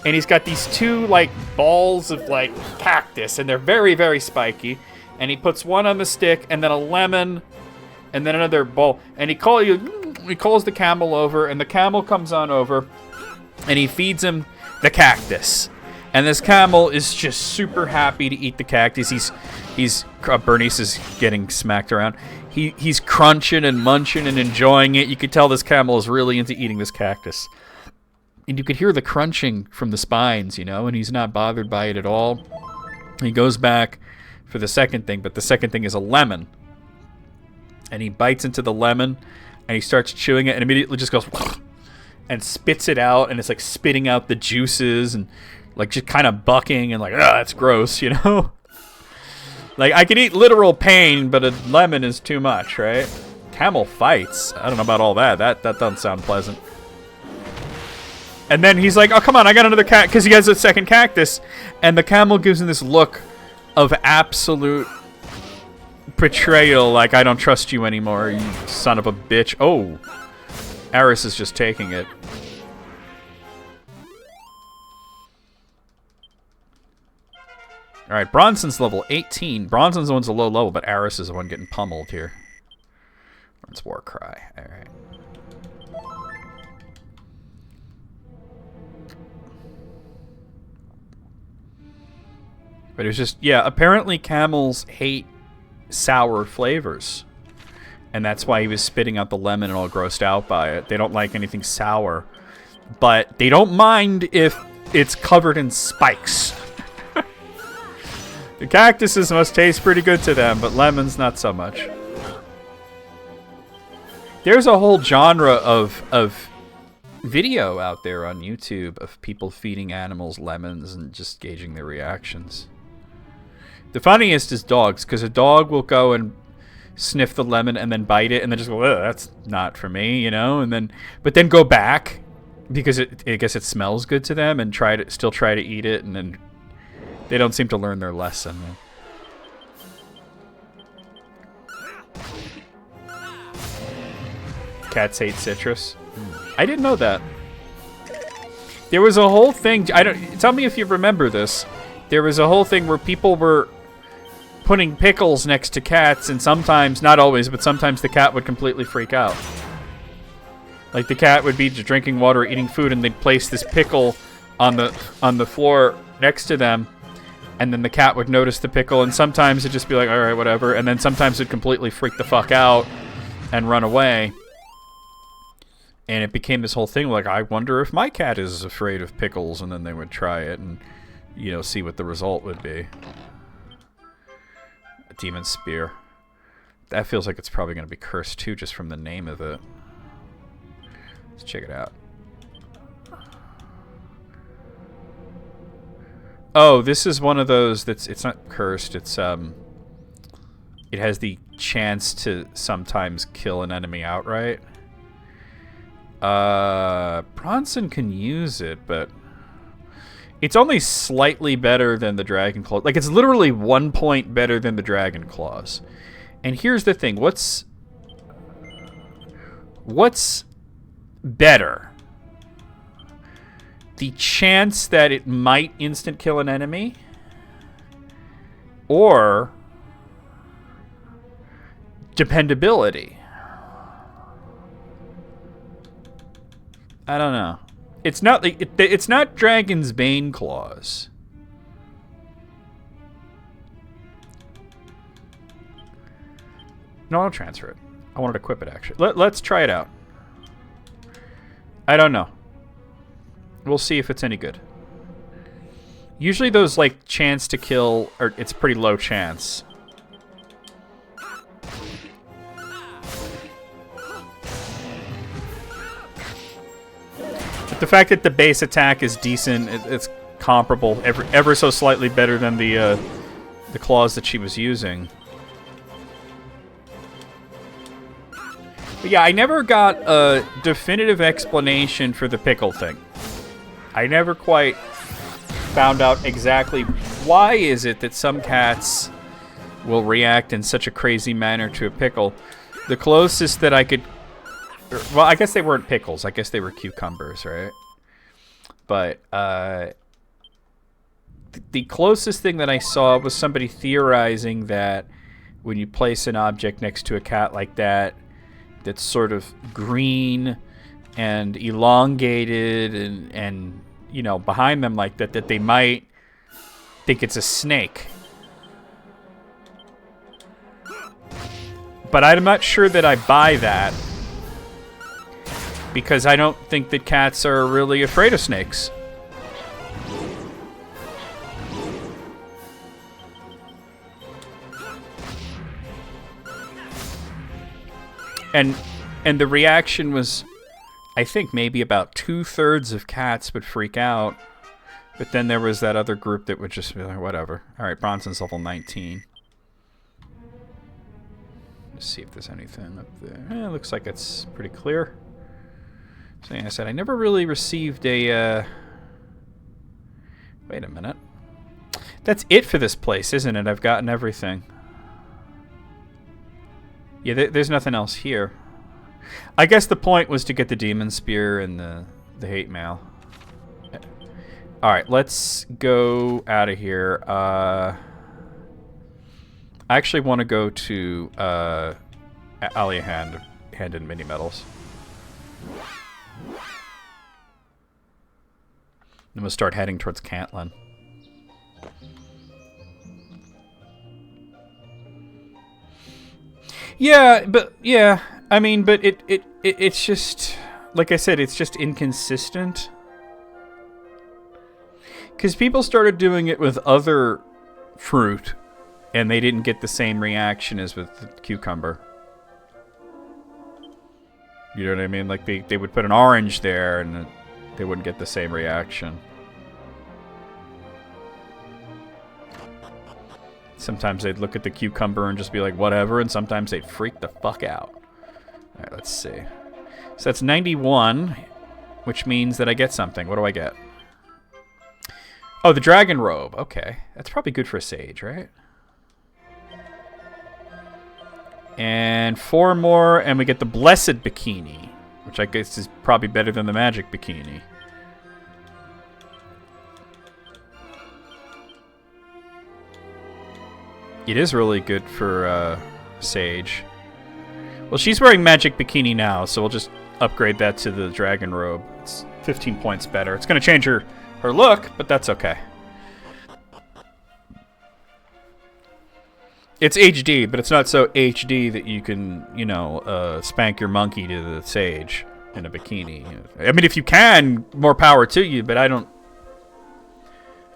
and he's got these two like balls of like cactus, and they're very, very spiky. And he puts one on the stick, and then a lemon, and then another ball. And he calls the camel over, and the camel comes on over, and he feeds him the cactus. And this camel is just super happy to eat the cactus. Bernice is getting smacked around. He's crunching and munching and enjoying it. You could tell this camel is really into eating this cactus. And you could hear the crunching from the spines, you know, and he's not bothered by it at all. He goes back for the second thing, but the second thing is a lemon. And he bites into the lemon, and he starts chewing it, and immediately just goes and spits it out, and it's like spitting out the juices, and like just kind of bucking, and like, that's gross, you know? Like, I can eat literal pain, but a lemon is too much, right? Camel fights. I don't know about all that. That doesn't sound pleasant. And then he's like, oh, come on, I got another cat, because he has a second cactus. And the camel gives him this look of absolute betrayal, like, I don't trust you anymore, you son of a bitch. Oh, Aris is just taking it. Alright, Bronson's level 18. Bronson's the one's a low level, but Aris is the one getting pummeled here. It's Warcry. Alright. But it was just, yeah, apparently camels hate sour flavors. And that's why he was spitting out the lemon and all grossed out by it. They don't like anything sour. But they don't mind if it's covered in spikes. The cactuses must taste pretty good to them, but lemons not so much. There's a whole genre of video out there on YouTube of people feeding animals lemons and just gauging their reactions. The funniest is dogs, because a dog will go and sniff the lemon and then bite it and then just go, ugh, that's not for me, you know? And then, but then go back because I guess it smells good to them and still try to eat it, and then they don't seem to learn their lesson. Cats hate citrus. I didn't know that. There was a whole thing. Tell me if you remember this. There was a whole thing where people were putting pickles next to cats, and sometimes, not always, but sometimes the cat would completely freak out. Like the cat would be drinking water, eating food, and they'd place this pickle on the floor next to them, and then the cat would notice the pickle, and sometimes it'd just be like, all right, whatever, and then sometimes it'd completely freak the fuck out and run away. And it became this whole thing, like, I wonder if my cat is afraid of pickles, and then they would try it and, you know, see what the result would be. A demon spear. That feels like it's probably going to be cursed, too, just from the name of it. Let's check it out. Oh, this is one of those that's, it's not cursed, it's, it has the chance to sometimes kill an enemy outright. Bronson can use it, but it's only slightly better than the Dragon Claw. Like, it's literally 1 point better than the Dragon Claws. And here's the thing, what's better? The chance that it might instant kill an enemy, or dependability? I don't know. It's not like it's not Dragon's Bane Claws. No, I'll transfer it. I wanted to equip it, actually. Let's try it out. I don't know. We'll see if it's any good. Usually those, like, chance to kill, or it's pretty low chance. But the fact that the base attack is decent, it's comparable, ever so slightly better than the claws that she was using. But yeah, I never got a definitive explanation for the pickle thing. I never quite found out exactly why is it that some cats will react in such a crazy manner to a pickle. The closest that I could... Well, I guess they weren't pickles. I guess they were cucumbers, right? But the closest thing that I saw was somebody theorizing that when you place an object next to a cat like that, that's sort of green and elongated and you know, behind them like that, that they might think it's a snake. But I'm not sure that I buy that, because I don't think that cats are really afraid of snakes. And the reaction was, I think maybe about 2/3 of cats would freak out, but then there was that other group that would just be like, whatever. All right, Bronson's level 19. Let's see if there's anything up there. It looks like it's pretty clear. So like I said, I never really received a... Wait a minute. That's it for this place, isn't it? I've gotten everything. Yeah, there's nothing else here. I guess the point was to get the Demon Spear and the Hate Mail. Alright, let's go out of here. I actually want to go to Alia Hand in Mini Metals. I'm gonna start heading towards Cantlin. Yeah, but yeah, I mean, but it's just, like I said, it's just inconsistent. Because people started doing it with other fruit, and they didn't get the same reaction as with the cucumber. You know what I mean? Like, they would put an orange there, and they wouldn't get the same reaction. Sometimes they'd look at the cucumber and just be like, whatever, and sometimes they'd freak the fuck out. Alright, let's see. So that's 91, which means that I get something. What do I get? Oh, the Dragon Robe. Okay. That's probably good for a sage, right? And 4 more, and we get the Blessed Bikini, which I guess is probably better than the Magic Bikini. It is really good for Sage. Well, she's wearing Magic Bikini now, so we'll just upgrade that to the Dragon Robe. It's 15 points better. It's going to change her look, but that's okay. It's HD, but it's not so HD that you can, you know, spank your monkey to the Sage. in a bikini. I mean, if you can, more power to you, but I don't...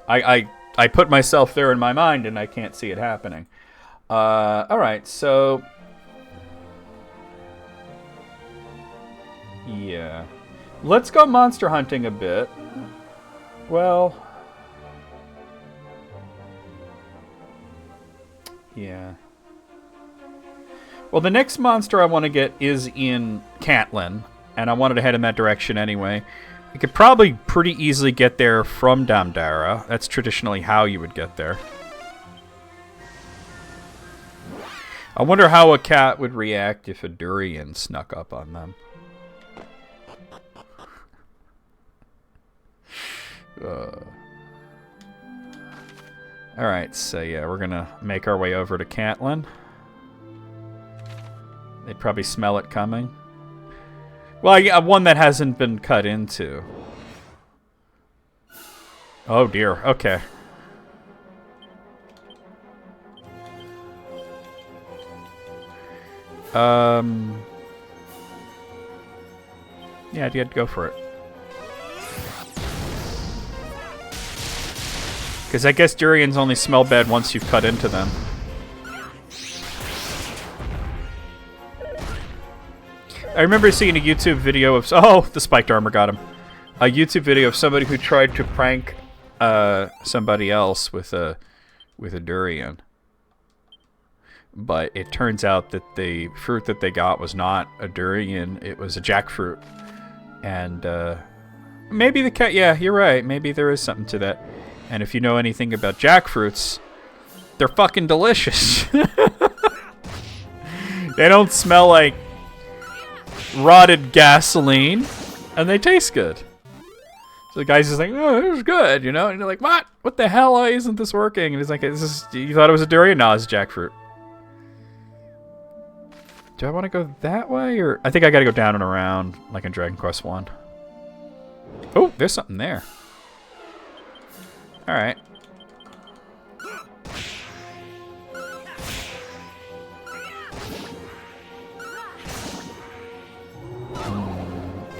I put myself there in my mind, and I can't see it happening. Alright, so... Yeah. Let's go monster hunting a bit. Well... Yeah. Well, the next monster I want to get is in Catlin, and I wanted to head in that direction anyway. You could probably pretty easily get there from Damdara. That's traditionally how you would get there. I wonder how a cat would react if a durian snuck up on them. Alright, so yeah, we're gonna make our way over to Catlin. They'd probably smell it coming. Well, yeah, one that hasn't been cut into. Oh dear, okay. Yeah, I'd go for it. Because I guess durians only smell bad once you've cut into them. I remember seeing a YouTube video of... Oh, the spiked armor got him. A YouTube video of somebody who tried to prank somebody else with a durian. But it turns out that the fruit that they got was not a durian. It was a jackfruit. And maybe the cat... Yeah, you're right. Maybe there is something to that. And if you know anything about jackfruits, they're fucking delicious. They don't smell like rotted gasoline, and they taste good. So the guy's just like, oh, this is good, you know? And you're like, what? What the hell? Why isn't this working? And he's like, this is, you thought it was a durian? No, it's jackfruit. Do I want to go that way? Or I think I got to go down and around, like in Dragon Quest 1. Oh, there's something there. Alright.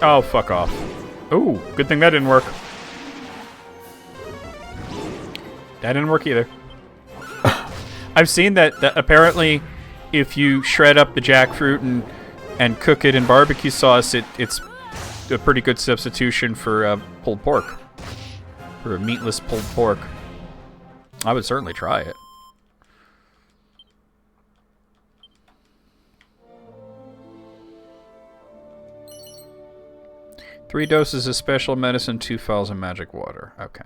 Oh, fuck off. Ooh, good thing that didn't work. That didn't work either. I've seen that apparently if you shred up the jackfruit and cook it in barbecue sauce, it's a pretty good substitution for pulled pork. For a meatless pulled pork. I would certainly try it. Three doses of special medicine, 2 vials of magic water. Okay.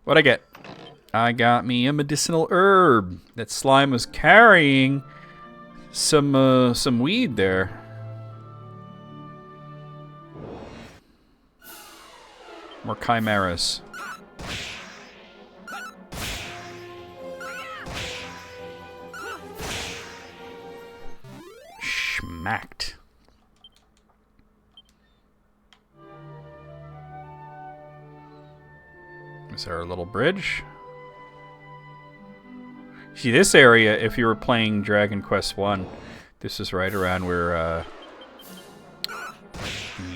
What'd I get? I got me a medicinal herb. That slime was carrying some weed there. More chimeras. Schmacked. Is there a little bridge? See, this area, if you were playing Dragon Quest 1, this is right around where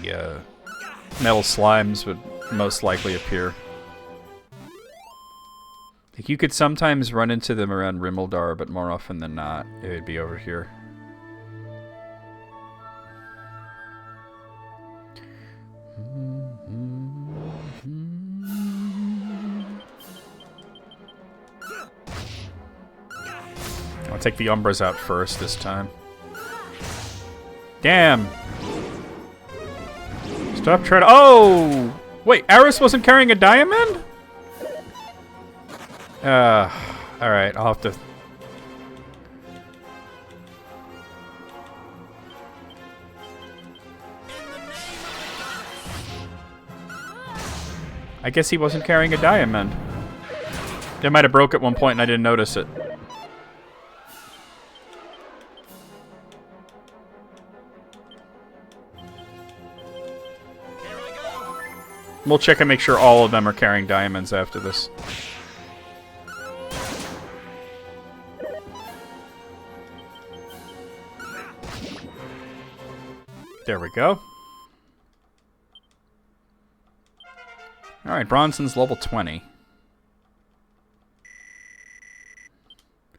the metal slimes would most likely appear. Like, you could sometimes run into them around Rimmeldar, but more often than not, it would be over here. I'll take the Umbras out first this time. Damn! Stop trying to... Oh! Wait, Aris wasn't carrying a diamond? Alright, I'll have to... I guess he wasn't carrying a diamond. They might have broke at one point and I didn't notice it. We'll check and make sure all of them are carrying diamonds after this. There we go. Alright, Bronson's level 20.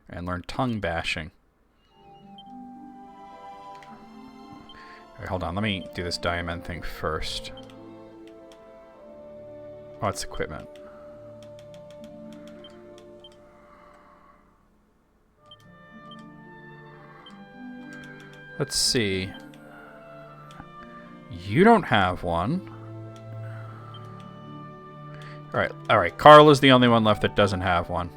And learn tongue bashing. Alright, hold on. Let me do this diamond thing first. Oh, it's equipment. Let's see. You don't have one. Alright. Carla's the only one left that doesn't have one.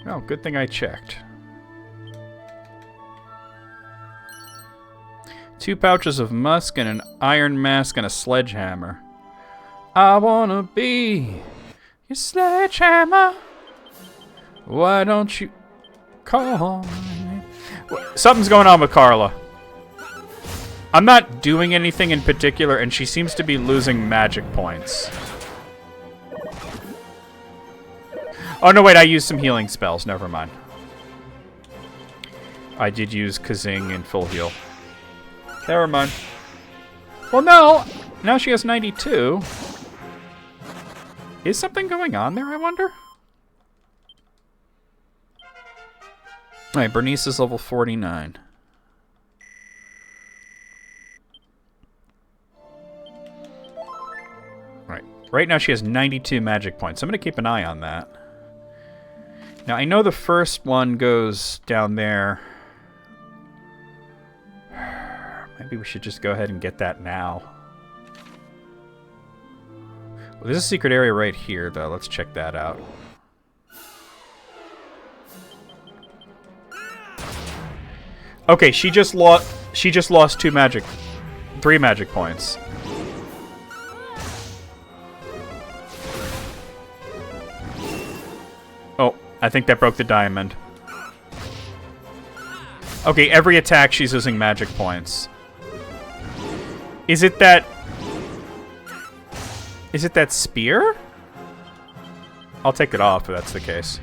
Oh, good thing I checked. 2 pouches of musk and an iron mask and a sledgehammer. I wanna be your sledgehammer. Why don't you call me? Something's going on with Carla. I'm not doing anything in particular, and she seems to be losing magic points. Oh, no, wait, I used some healing spells. Never mind. I did use Kazing in full heal. Never mind. Well, no. Now she has 92. Is something going on there, I wonder? Alright, Bernice is level 49. Right now she has 92 magic points. I'm going to keep an eye on that. Now, I know the first one goes down there. Maybe we should just go ahead and get that now. Well, there's a secret area right here, though. Let's check that out. Okay, she just lost 3 magic points. Oh, I think that broke the diamond. Okay, every attack she's losing magic points. Is it that spear? I'll take it off if that's the case.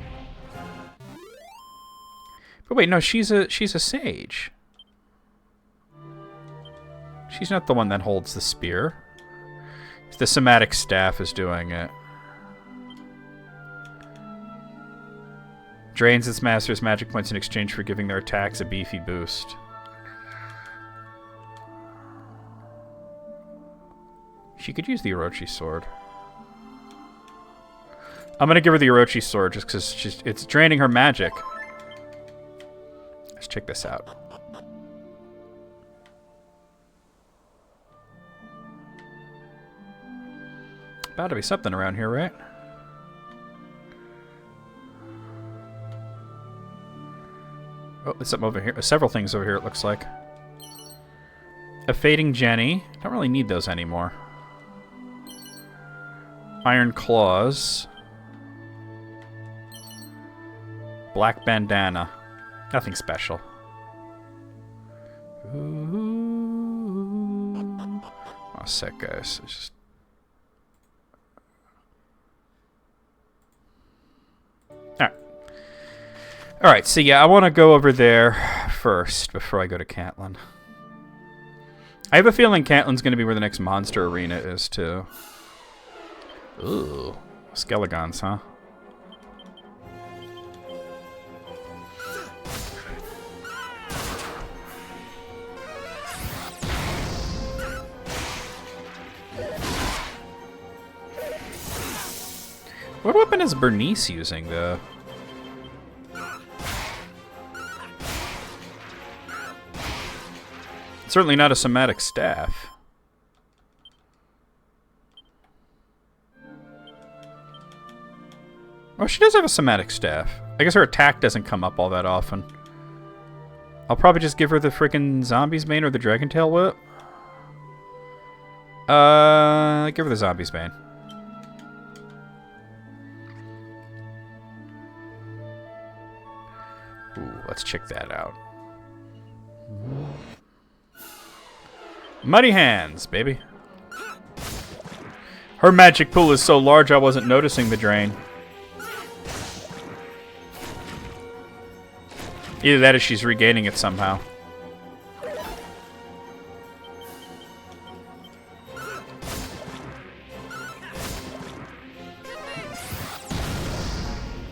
But wait, no, she's a sage. She's not the one that holds the spear. The somatic staff is doing it. Drains its master's magic points in exchange for giving their attacks a beefy boost. She could use the Orochi sword. I'm gonna give her the Orochi sword just because it's draining her magic. Let's check this out. About to be something around here, right? Oh, there's something over here. Several things over here, it looks like. A fading Jenny. Don't really need those anymore. Iron claws. Black bandana. Nothing special. Ooh. Oh, sick, guys. It's just... Alright, so yeah, I want to go over there first before I go to Catlin. I have a feeling Catlin's going to be where the next monster arena is, too. Ooh. Skelegons, huh? What weapon is Bernice using, though? Certainly not a somatic staff. Oh, she does have a somatic staff. I guess her attack doesn't come up all that often. I'll probably just give her the frickin' Zombie's Bane or the Dragon Tail Whip. Give her the Zombie's Bane. Ooh, let's check that out. Muddy hands, baby. Her magic pool is so large I wasn't noticing the drain. Either that or she's regaining it somehow.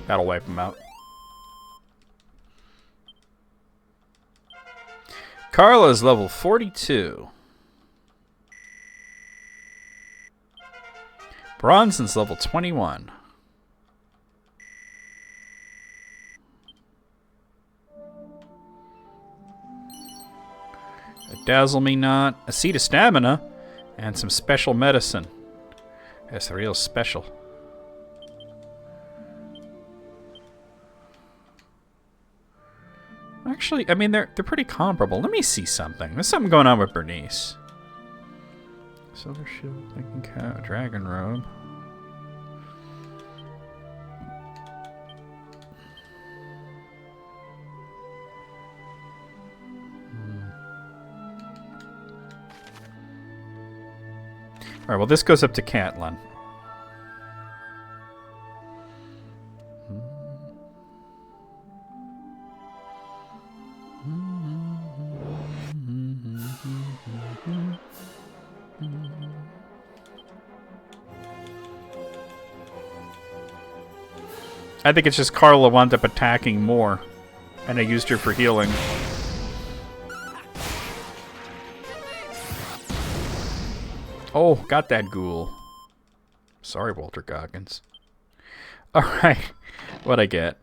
That'll wipe him out. Carla's level 42. Bronson's level 21. A dazzle me not, a seed of stamina, and some special medicine. That's real special. Actually, I mean, they're pretty comparable. Let me see something. There's something going on with Bernice. Silver shield, thinking cow, dragon robe. Alright, well this goes up to Catelyn. I think it's just Carla wound up attacking more, and I used her for healing. Oh, got that ghoul. Sorry, Walter Goggins. Alright, what'd I get?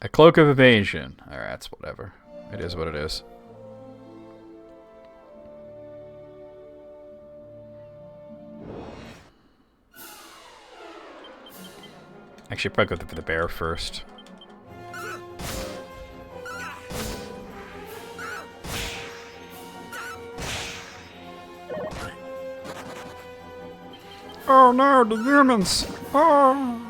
A cloak of evasion. Alright, that's whatever. It is what it is. Actually, probably go for the bear first. Oh no, the humans! Oh!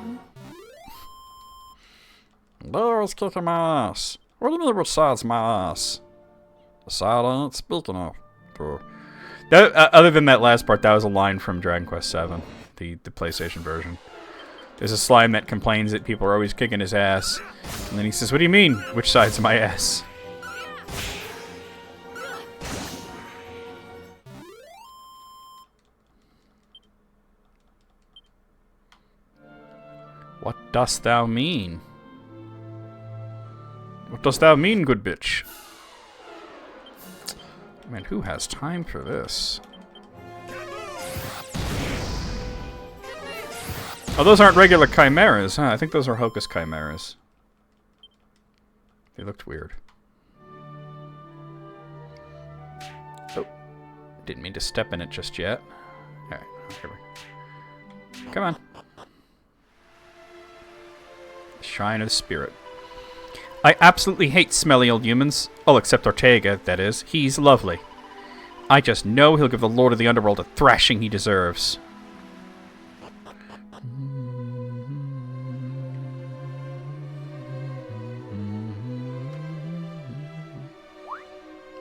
Bear's kicking my ass. What do you mean besides my ass? The side I ain't speaking of. That, other than that last part, that was a line from Dragon Quest VII, the PlayStation version. There's a slime that complains that people are always kicking his ass. And then he says, what do you mean? Which side's my ass? What dost thou mean? What dost thou mean, good bitch? Man, who has time for this? Oh, those aren't regular chimeras, huh? I think those are Hocus chimeras. They looked weird. Oh. Didn't mean to step in it just yet. Alright, here we go. Come on. Shrine of the Spirit. I absolutely hate smelly old humans. Oh, except Ortega, that is. He's lovely. I just know he'll give the Lord of the Underworld a thrashing he deserves.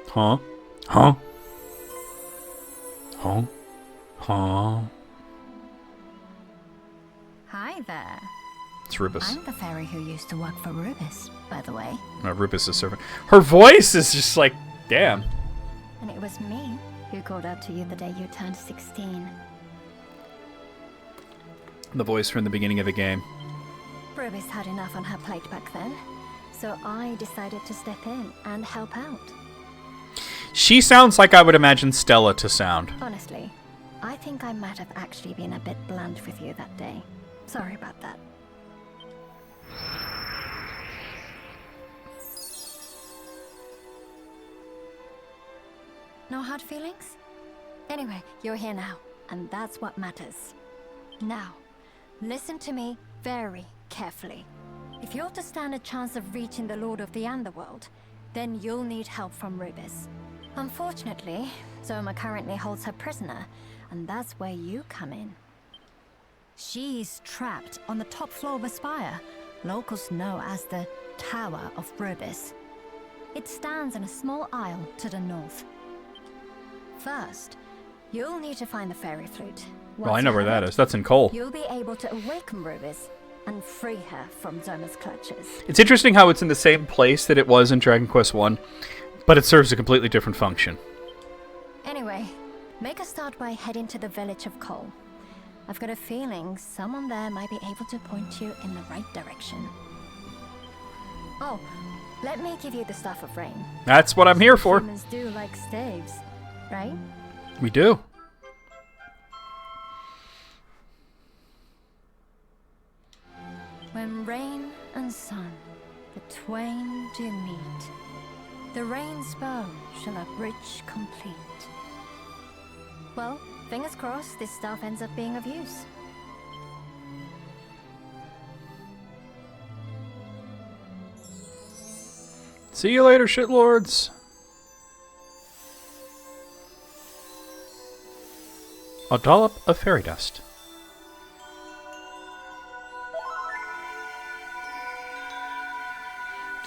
Huh? Huh? Huh? Huh? Hi there. It's Rubus. I'm the fairy who used to work for Rubus, by the way. Rubus is servant. Her voice is just like, damn. And it was me who called out to you the day you turned 16. The voice from the beginning of the game. Rubus had enough on her plate back then, so I decided to step in and help out. She sounds like I would imagine Stella to sound. Honestly, I think I might have actually been a bit blunt with you that day. Sorry about that. No hard feelings? Anyway, you're here now, and that's what matters. Now, listen to me very carefully. If you're to stand a chance of reaching the Lord of the Underworld, then you'll need help from Rubus. Unfortunately, Zoma currently holds her prisoner, and that's where you come in. She's trapped on the top floor of a spire, locals know as the Tower of Rubus. It stands in a small isle to the north. First, you'll need to find the fairy flute. Well, I know where that is. That's in Cole. You'll be able to awaken Rubis and free her from Zoma's clutches. It's interesting how it's in the same place that it was in Dragon Quest 1, but it serves a completely different function. Anyway, make a start by heading to the village of Cole. I've got a feeling someone there might be able to point you in the right direction. Oh, let me give you the Staff of Rain. That's what I'm here for. Humans do like staves, right? We do. When rain and sun, the twain do meet, the rain's bow shall a bridge complete. Well, fingers crossed this staff ends up being of use. See you later, shitlords. A dollop of fairy dust.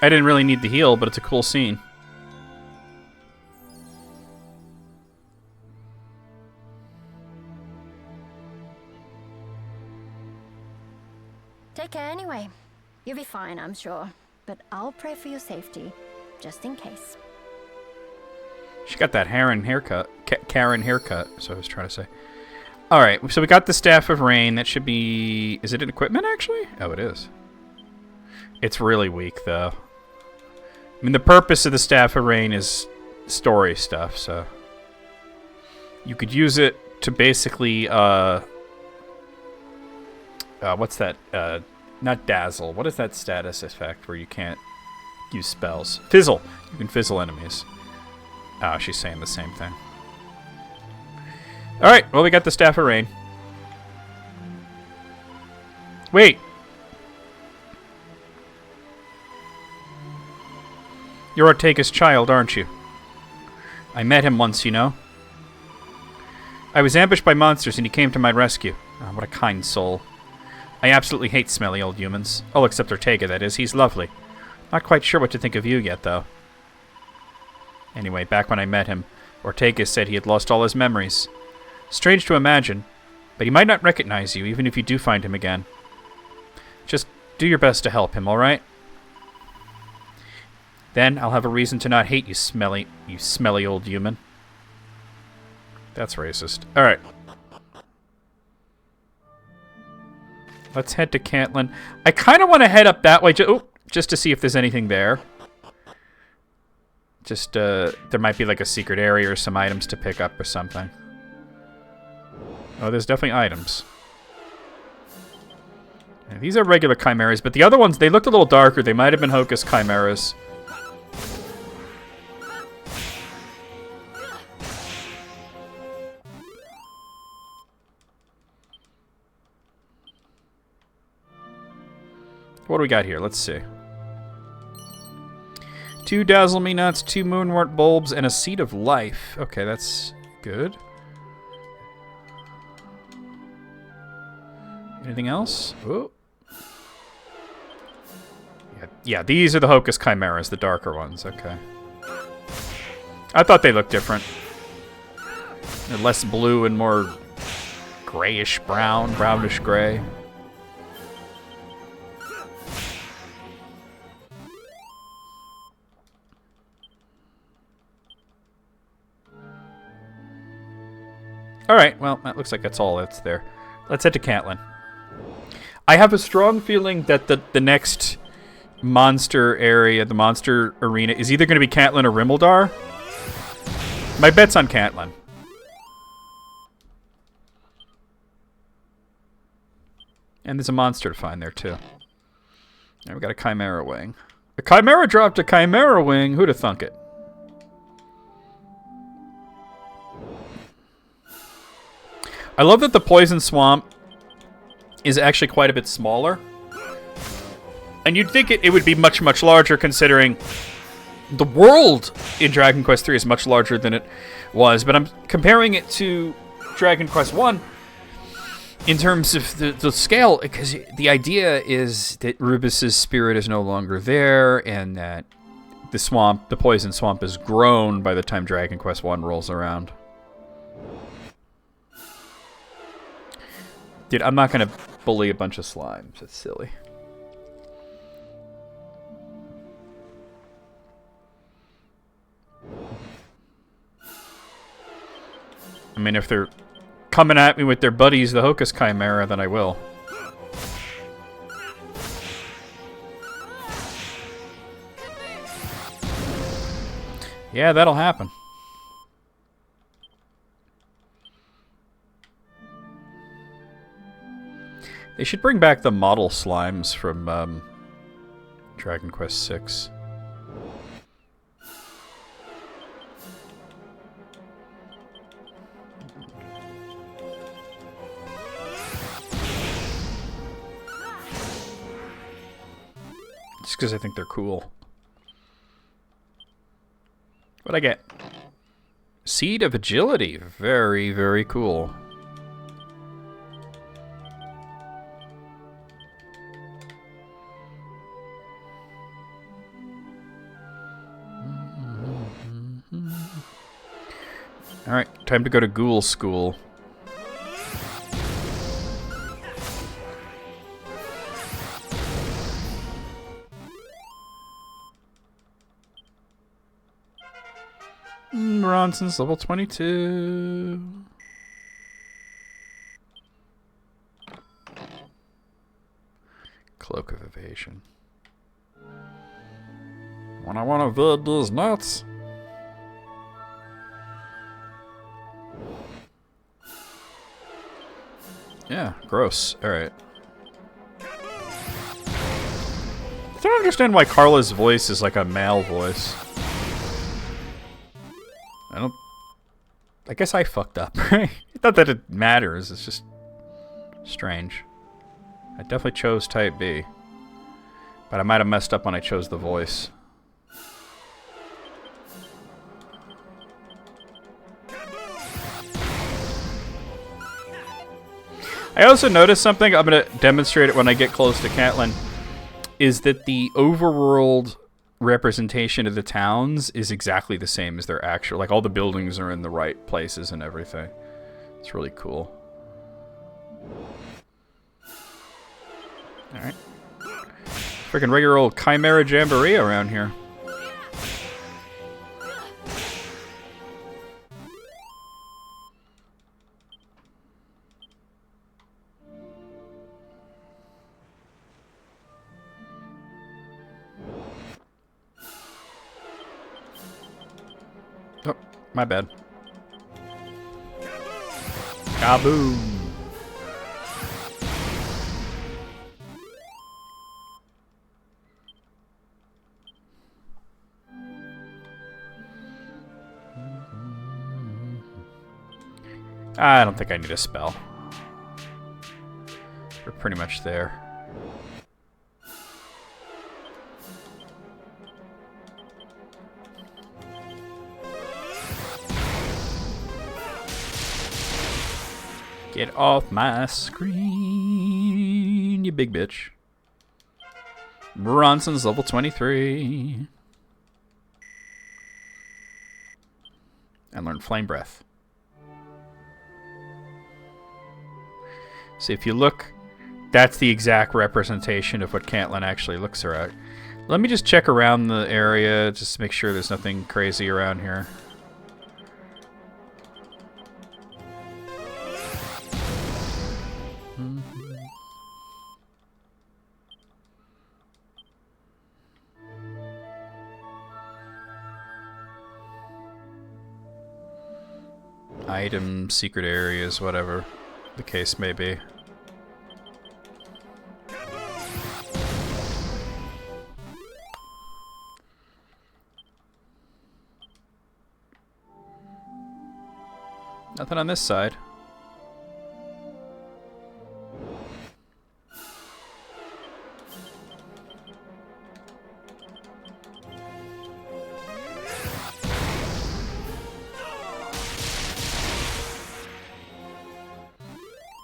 I didn't really need the heal, but it's a cool scene. Take care anyway. You'll be fine, I'm sure. But I'll pray for your safety, just in case. She got that Karen haircut. Karen haircut, so I was trying to say. Alright, so we got the Staff of Rain. That should be... Is it an equipment, actually? Oh, it is. It's really weak, though. I mean, the purpose of the Staff of Rain is story stuff, so... You could use it to basically, what's that? Not dazzle. What is that status effect where you can't use spells? Fizzle. You can fizzle enemies. Oh, she's saying the same thing. Alright, well, we got the Staff of Rain. Wait. You're Ortega's child, aren't you? I met him once, you know. I was ambushed by monsters and he came to my rescue. Oh, what a kind soul. I absolutely hate smelly old humans. All except Ortega, that is. He's lovely. Not quite sure what to think of you yet, though. Anyway, back when I met him, Ortega said he had lost all his memories. Strange to imagine, but he might not recognize you, even if you do find him again. Just do your best to help him, alright? Then I'll have a reason to not hate you, smelly old human. That's racist. Alright. Let's head to Cantlin. I kind of want to head up that way just to see if there's anything there. Just, there might be like a secret area or some items to pick up or something. Oh, there's definitely items. Yeah, these are regular chimeras, but the other ones, they looked a little darker. They might have been Hocus chimeras. What do we got here? Let's see. 2 Dazzle Me Nuts, 2 Moonwort Bulbs, and a Seed of Life. Okay, that's good. Anything else? Oh. Yeah, these are the Hocus Chimeras, the darker ones. Okay. I thought they looked different. They're less blue and more grayish brown, brownish gray. Alright, well, that looks like that's all that's there. Let's head to Cantlin. I have a strong feeling that the next monster area, the monster arena, is either going to be Cantlin or Rimmildar. My bet's on Cantlin. And there's a monster to find there, too. And we got a Chimera Wing. A Chimera dropped a Chimera Wing. Who'd have thunk it? I love that the Poison Swamp is actually quite a bit smaller. And you'd think it would be much, much larger considering the world in Dragon Quest III is much larger than it was. But I'm comparing it to Dragon Quest I in terms of the scale, because the idea is that Rubis's spirit is no longer there and that the swamp, the poison swamp, is grown by the time Dragon Quest 1 rolls around. Dude, I'm not gonna bully a bunch of slimes. It's silly. I mean, if they're coming at me with their buddies, the Hocus Chimera, then I will. Yeah, that'll happen. They should bring back the model slimes from Dragon Quest 6. Just because I think they're cool. What'd I get? Seed of Agility. Very, very cool. Alright, time to go to Ghoul School. Bronson's level 22. Cloak of Evasion. When I want to evade these nuts. Yeah, gross. Alright. I don't understand why Carla's voice is like a male voice. I guess I fucked up, right? Not that it matters, it's just strange. I definitely chose Type B. But I might have messed up when I chose the voice. I also noticed something, I'm going to demonstrate it when I get close to Catelyn, is that the overworld representation of the towns is exactly the same as their actual, like all the buildings are in the right places and everything. It's really cool. Alright. Freaking regular old Chimera Jamboree around here. Oh, my bad. Kaboom! I don't think I need a spell. We're pretty much there. Get off my screen, you big bitch. Bronson's level 23. And learn Flame Breath. See, if you look, that's the exact representation of what Catelyn actually looks like. Let me just check around the area, just to make sure there's nothing crazy around here. Item, secret areas, whatever the case may be. Nothing on this side.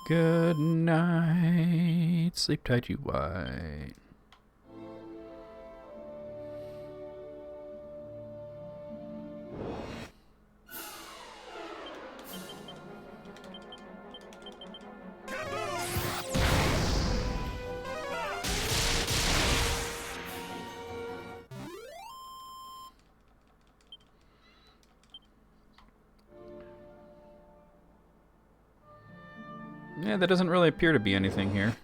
Good night. Sleep tight, you white. Yeah, there doesn't really appear to be anything here.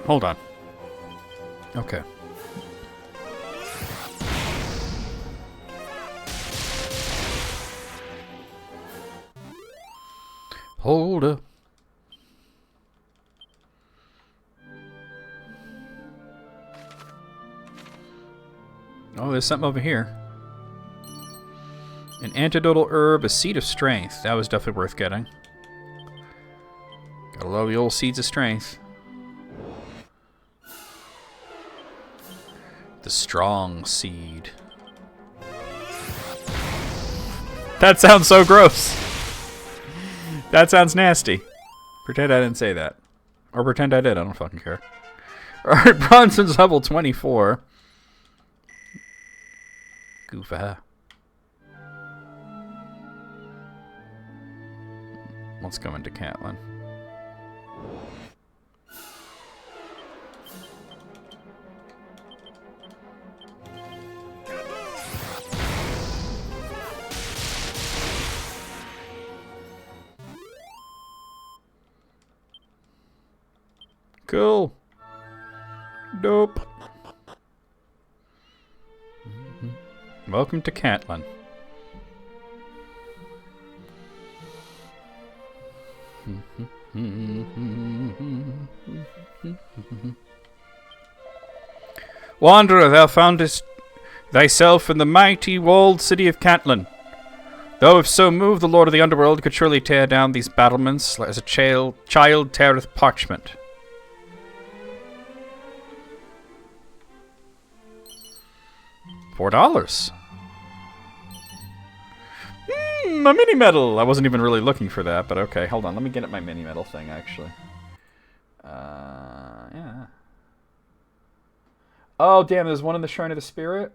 Hold on. Okay. Hold up. Oh, there's something over here. An antidotal herb, a seed of strength. That was definitely worth getting. Gotta love the old seeds of strength. The strong seed. That sounds so gross. That sounds nasty. Pretend I didn't say that. Or pretend I did, I don't fucking care. Alright, Bronson's level 24. Goofa. Let's go into Catlin. Cool. Dope. Welcome to Catlin. Wanderer, thou foundest thyself in the mighty walled city of Catlin. Though if so moved, the lord of the underworld could surely tear down these battlements as a child teareth parchment. $4. A mini medal. I wasn't even really looking for that, but okay. Hold on. Let me get at my mini medal thing, actually. Yeah. Oh, damn. There's one in the Shrine of the Spirit.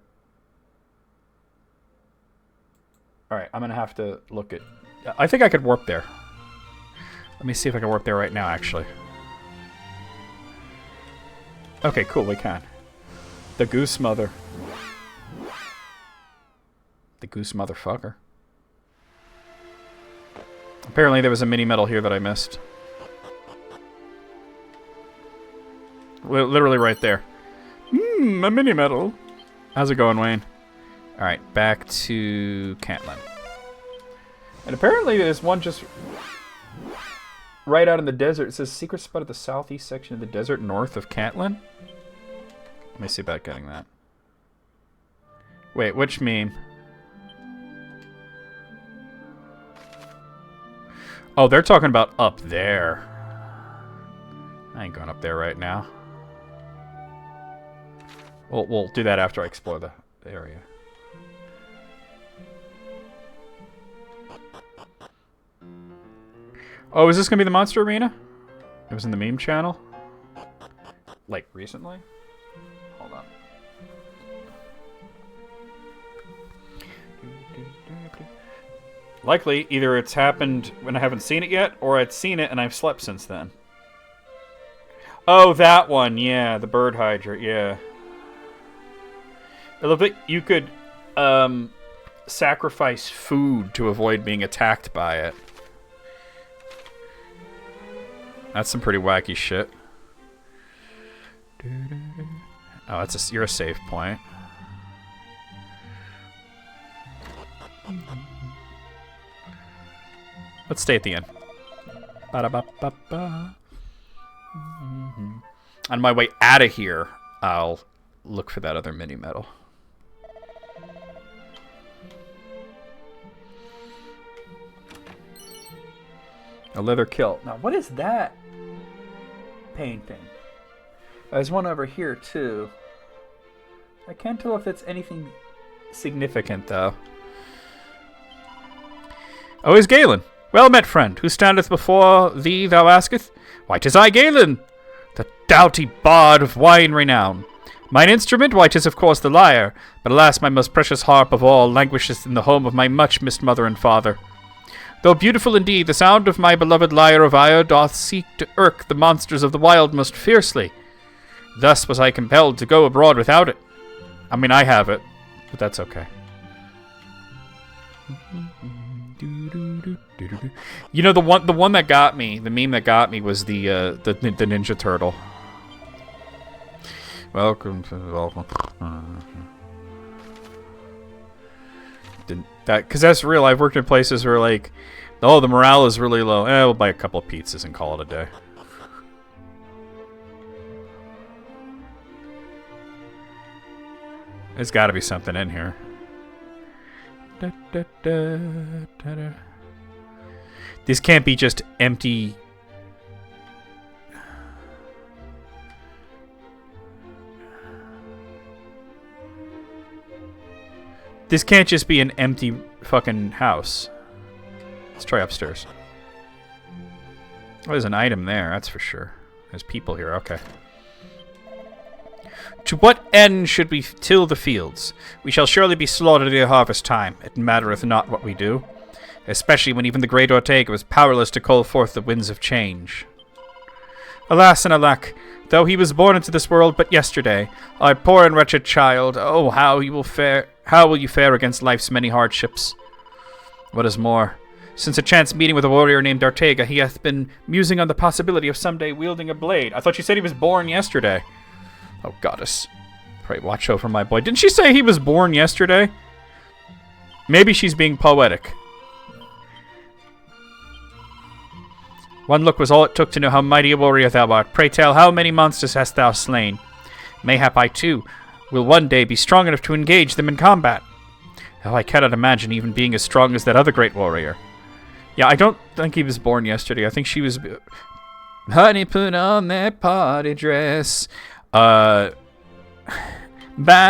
Alright. I'm going to have to look at... I think I could warp there. Let me see if I can warp there right now, actually. Okay, cool. We can. The Goose Mother. The Goose Motherfucker. Apparently there was a mini medal here that I missed. Literally right there. A mini medal. How's it going, Wayne? Alright, back to Catlin. And apparently there's one just right out in the desert. It says secret spot at the southeast section of the desert north of Catlin. Let me see about getting that. Wait, which meme? Oh, they're talking about up there. I ain't going up there right now. We'll do that after I explore the area. Oh, is this going to be the monster arena? It was in the meme channel? Like, recently? Hold on. Likely, either it's happened when I haven't seen it yet, or I'd seen it and I've slept since then. Oh, that one, yeah, the bird hydrant, yeah. I love that you could sacrifice food to avoid being attacked by it. That's some pretty wacky shit. Oh, you're a save point. Let's stay at the end. Ba-da-ba-ba-ba. On my way out of here, I'll look for that other mini medal. A leather kilt. Now, what is that painting? There's one over here, too. I can't tell if it's anything significant, though. Oh, is Galen. Well met, friend. Who standeth before thee, thou asketh? Why, 'tis I, Galen, the doughty bard of wine renown. Mine instrument, why, 'tis of course the lyre, but alas, my most precious harp of all languisheth in the home of my much-missed mother and father. Though beautiful indeed, the sound of my beloved lyre of ire doth seek to irk the monsters of the wild most fiercely. Thus was I compelled to go abroad without it. I mean, I have it, but that's okay. You know, the one that got me, the meme that got me was the Ninja Turtle. Welcome. Because that's real. I've worked in places where like, oh, the morale is really low. We'll buy a couple of pizzas and call it a day. There's got to be something in here. This can't be just empty. This can't just be an empty fucking house. Let's try upstairs. Oh, there's an item there, that's for sure. There's people here, okay. To what end should we till the fields? We shall surely be slaughtered ere harvest time. It mattereth not what we do. Especially when even the great Ortega was powerless to call forth the winds of change. Alas and alack, though he was born into this world but yesterday, our poor and wretched child, oh, how will you fare against life's many hardships? What is more, since a chance meeting with a warrior named Ortega, he hath been musing on the possibility of someday wielding a blade. I thought you said he was born yesterday. Oh, goddess. Pray watch over my boy. Didn't she say he was born yesterday? Maybe she's being poetic. One look was all it took to know how mighty a warrior thou art. Pray tell, how many monsters hast thou slain? Mayhap I, too, will one day be strong enough to engage them in combat. Oh, I cannot imagine even being as strong as that other great warrior. Yeah, I don't think he was born yesterday. I think she was... Honey, put on that party dress. Buy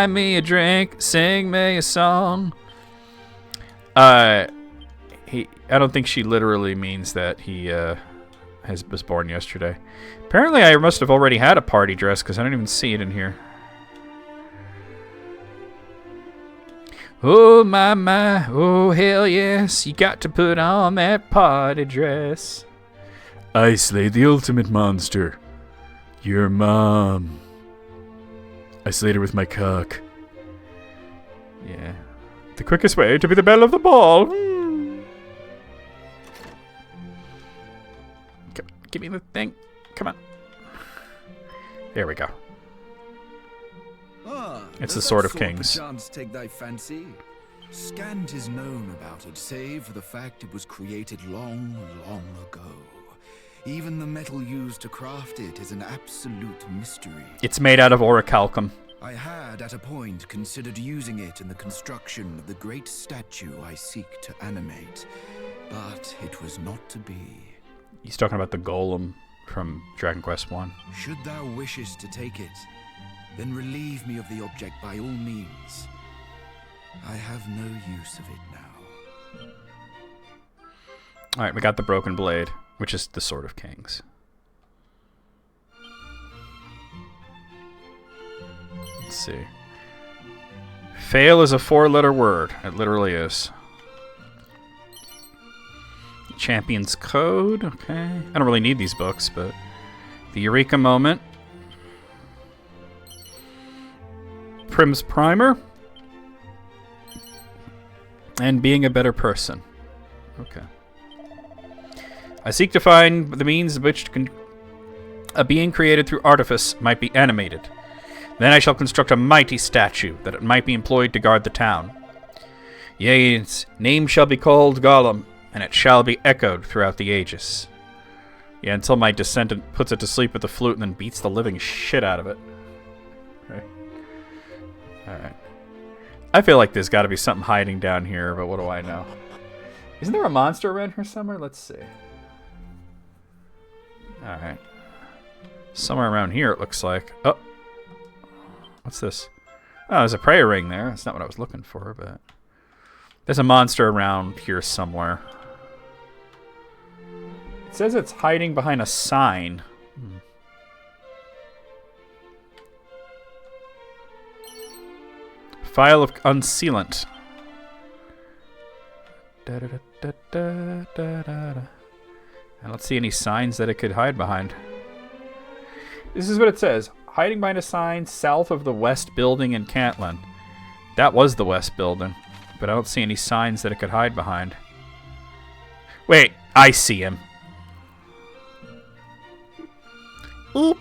me a drink, sing me a song. I don't think she literally means that he was born yesterday. Apparently, I must have already had a party dress because I don't even see it in here. Oh my, oh hell yes, you got to put on that party dress. I slayed the ultimate monster. Your mom. I slayed her with my cock. Yeah. The quickest way to be the belle of the ball. Give me the thing. Come on. There we go. It's the Sword of Kings. Chance take thy fancy. Scant is known about it, save for the fact it was created long, long ago. Even the metal used to craft it is an absolute mystery. It's made out of orichalcum. I had, at a point, considered using it in the construction of the great statue I seek to animate, but it was not to be. He's talking about the golem from Dragon Quest I. Should thou wishes to take it, then relieve me of the object by all means. I have no use of it now. Alright, we got the broken blade, which is the Sword of Kings. Let's see. Fail is a 4-letter word. It literally is. Champion's Code. Okay. I don't really need these books, but... The Eureka Moment. Prim's Primer. And Being a Better Person. Okay. I seek to find the means of which a being created through artifice might be animated. Then I shall construct a mighty statue, that it might be employed to guard the town. Yea, its name shall be called Gollum, and it shall be echoed throughout the ages. Yeah, until my descendant puts it to sleep with the flute and then beats the living shit out of it. Right. Alright. I feel like there's got to be something hiding down here, but what do I know? Isn't there a monster around here somewhere? Let's see. Alright. Somewhere around here, it looks like. Oh. What's this? Oh, there's a prayer ring there. That's not what I was looking for, but... There's a monster around here somewhere. It says it's hiding behind a sign. File of Unsealant. I don't see any signs that it could hide behind. This is what it says. Hiding behind a sign south of the West Building in Cantlin. That was the West Building. But I don't see any signs that it could hide behind. Wait, I see him. Oop.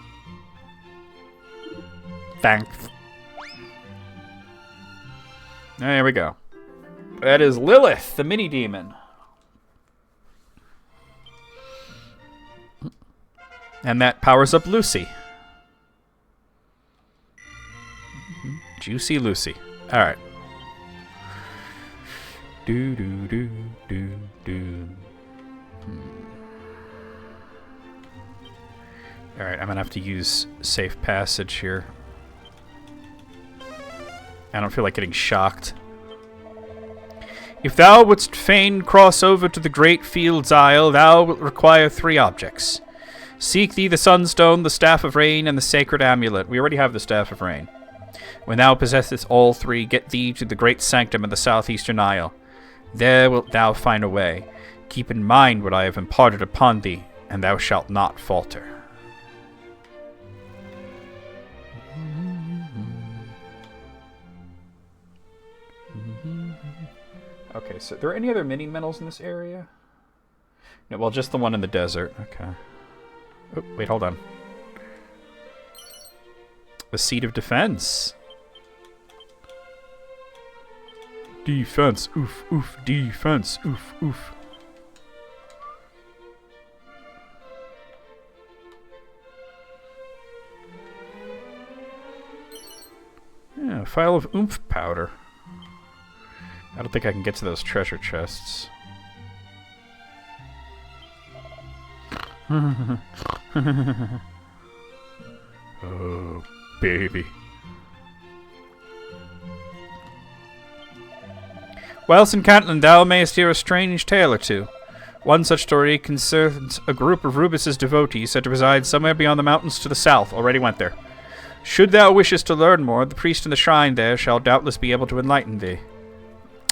Thanks. There we go. That is Lilith, the mini demon. And that powers up Lucy. Juicy Lucy. Alright. Do do do do do. Alright, I'm gonna have to use safe passage here. I don't feel like getting shocked. If thou wouldst fain cross over to the great field's isle, thou wilt require 3 objects. Seek thee the Sunstone, the Staff of Rain, and the Sacred Amulet. We already have the Staff of Rain. When thou possessest all 3, get thee to the great sanctum of the southeastern isle. There wilt thou find a way. Keep in mind what I have imparted upon thee, and thou shalt not falter. Okay, so are there any other mini medals in this area? No, well, just the one in the desert. Okay. Oh, wait, hold on. The Seat of Defense. Defense, oof, oof, defense, oof, oof. Yeah, a vial of oomph powder. I don't think I can get to those treasure chests. Oh, baby. Whilst in Cantland, thou mayest hear a strange tale or two. One such story concerns a group of Rubus's devotees said to reside somewhere beyond the mountains to the south. Already went there. Should thou wishes to learn more, the priest in the shrine there shall doubtless be able to enlighten thee.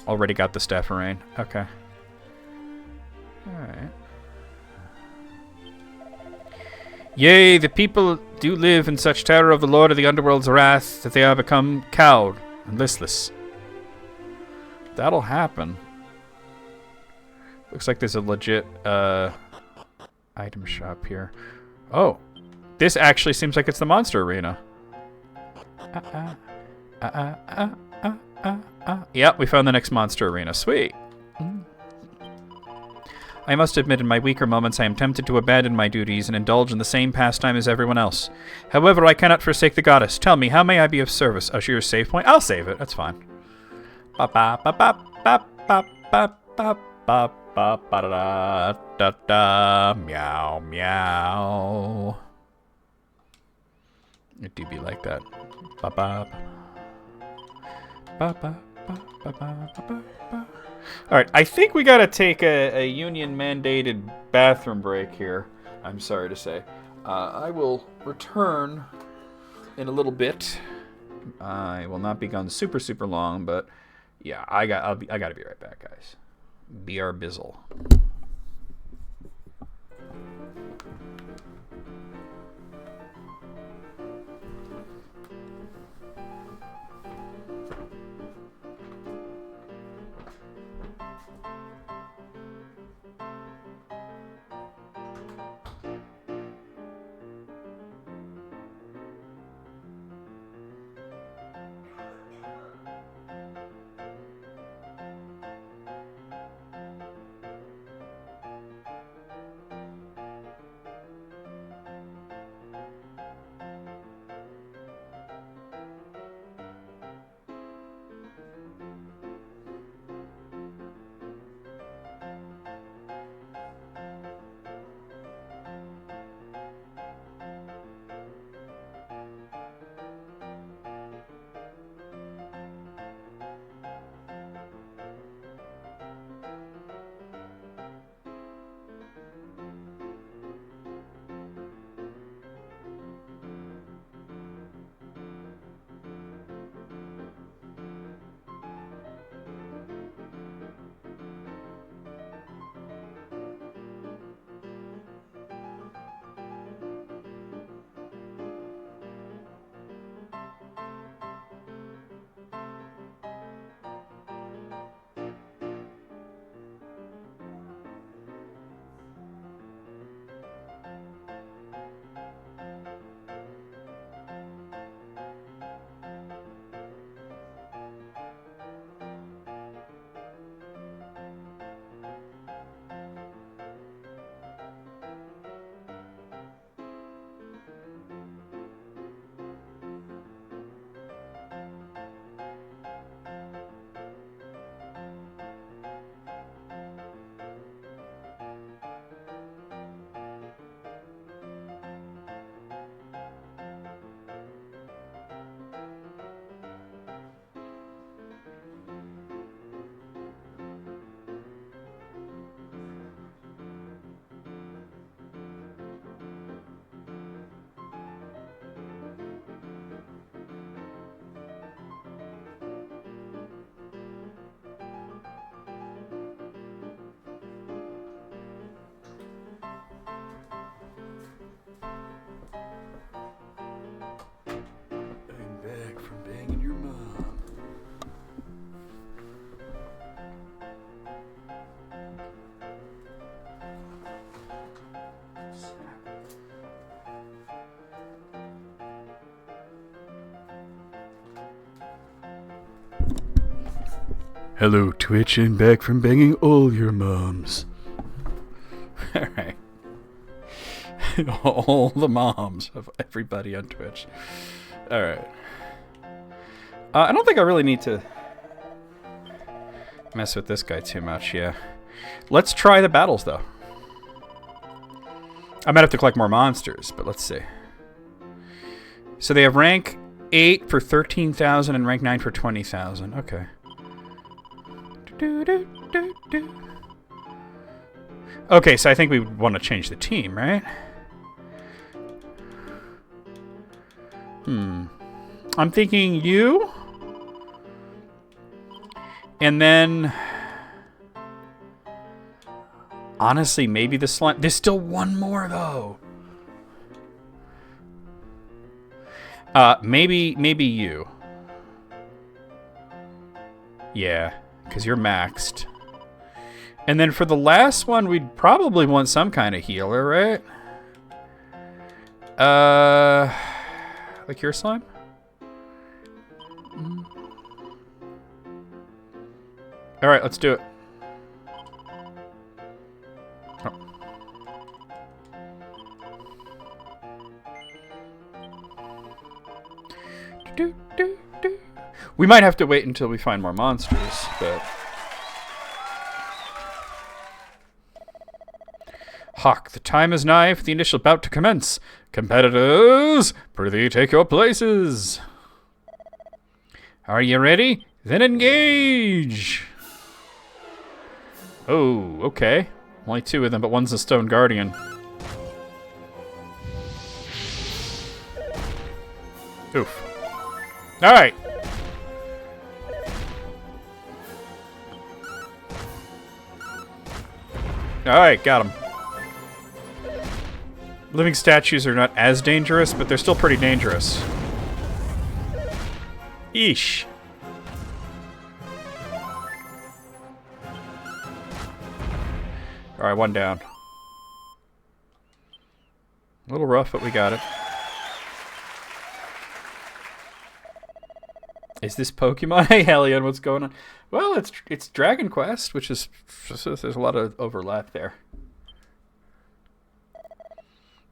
Already got the Staff of Rain. Okay. Alright. Yea, the people do live in such terror of the Lord of the Underworld's wrath that they are become cowed and listless. That'll happen. Looks like there's a legit item shop here. Oh, this actually seems like it's the monster arena. Yep, we found the next monster arena. Sweet. I must admit, in my weaker moments, I am tempted to abandon my duties and indulge in the same pastime as everyone else. However, I cannot forsake the goddess. Tell me, how may I be of service? Oh, your save point? I'll save it. That's fine. Ba ba ba ba ba ba ba ba ba ba ba da da da meow meow. It do be like that. Ba ba ba ba ba ba ba ba ba. All right, I think we gotta take a union-mandated bathroom break here. I'm sorry to say. I will return in a little bit. I will not be gone super long, but yeah, I gotta be right back, guys. Be our bizzle. Hello, Twitch, and back from banging all your moms. Alright. All the moms of everybody on Twitch. Alright. I don't think I really need to mess with this guy too much, yeah. Let's try the battles, though. I might have to collect more monsters, but let's see. So they have rank 8 for 13,000 and rank 9 for 20,000. Okay. Okay, so I think we want to change the team, right? I'm thinking you. And then... honestly, maybe the slime... There's still one more, though. Maybe you. Yeah, because you're maxed. And then for the last one, we'd probably want some kind of healer, right? Like your slime? Alright, let's do it. We might have to wait until we find more monsters, but... Hawk, the time is nigh for the initial bout to commence. Competitors, prithee take your places. Are you ready? Then engage! Oh, okay. Only 2 of them, but one's a stone guardian. Oof. Alright. Alright, got him. Living statues are not as dangerous, but they're still pretty dangerous. Eesh. Alright, one down. A little rough, but we got it. Is this Pokemon? Hey, Hellion, what's going on? Well, it's Dragon Quest, which is... there's a lot of overlap there.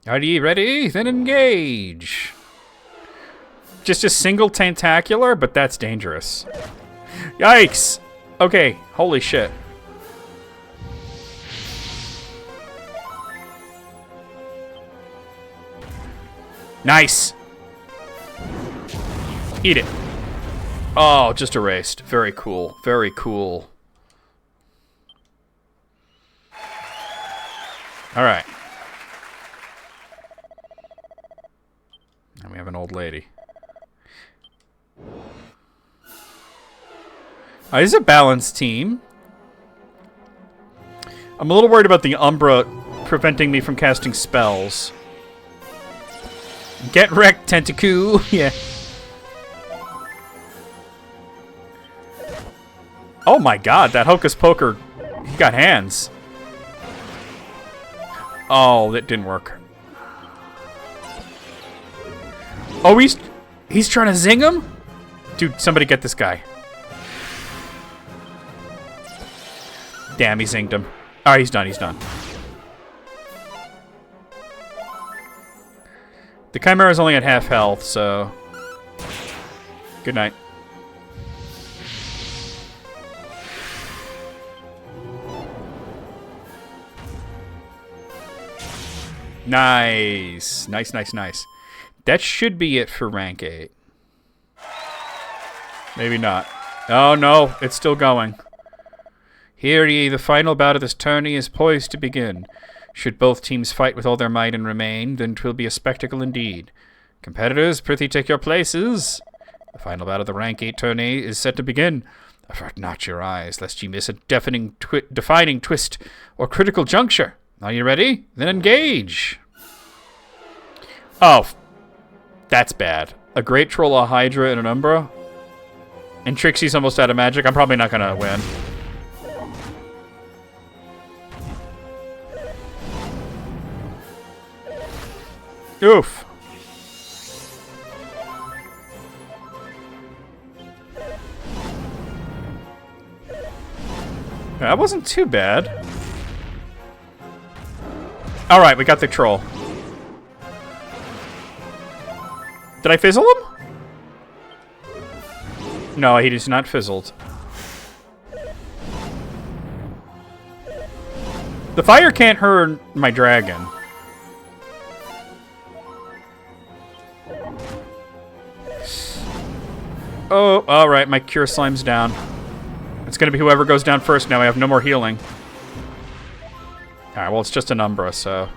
Are ye ready? Then engage! Just a single tentacular, but that's dangerous. Yikes! Okay, holy shit. Nice! Eat it. Oh, just erased. Very cool. Very cool. Alright. And we have an old lady. This is a balanced team. I'm a little worried about the Umbra preventing me from casting spells. Get wrecked, Tentaku! Yeah. Oh my god, that Hocus Poker, he got hands. Oh, that didn't work. Oh, he's trying to zing him? Dude, somebody get this guy. Damn, he zinged him. Alright, he's done, he's done. The Chimera's only at half health, so... good night. Nice. Nice, nice, nice. That should be it for rank 8. Maybe not. Oh no, it's still going. Hear ye, the final bout of this tourney is poised to begin. Should both teams fight with all their might and remain, then 'twill be a spectacle indeed. Competitors, prithee take your places. The final bout of the rank 8 tourney is set to begin. Avert not your eyes, lest ye miss a defining defining twist or critical juncture. Are you ready? Then engage! Oh, that's bad. A Great Troll, a Hydra, and an Umbra? And Trixie's almost out of magic. I'm probably not gonna win. Oof. That wasn't too bad. Alright, we got the troll. Did I fizzle him? No, he is not fizzled. The fire can't hurt my dragon. Oh, alright, my cure slime's down. It's gonna be whoever goes down first now. I have no more healing. Alright, well, it's just an Umbra, so...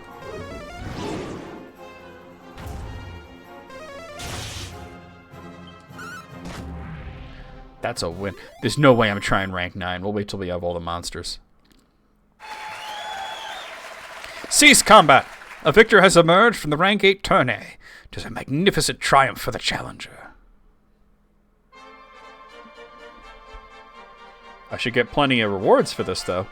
That's a win. There's no way I'm trying rank 9. We'll wait till we have all the monsters. Cease combat! A victor has emerged from the rank 8 tourney. It is a magnificent triumph for the challenger. I should get plenty of rewards for this, though.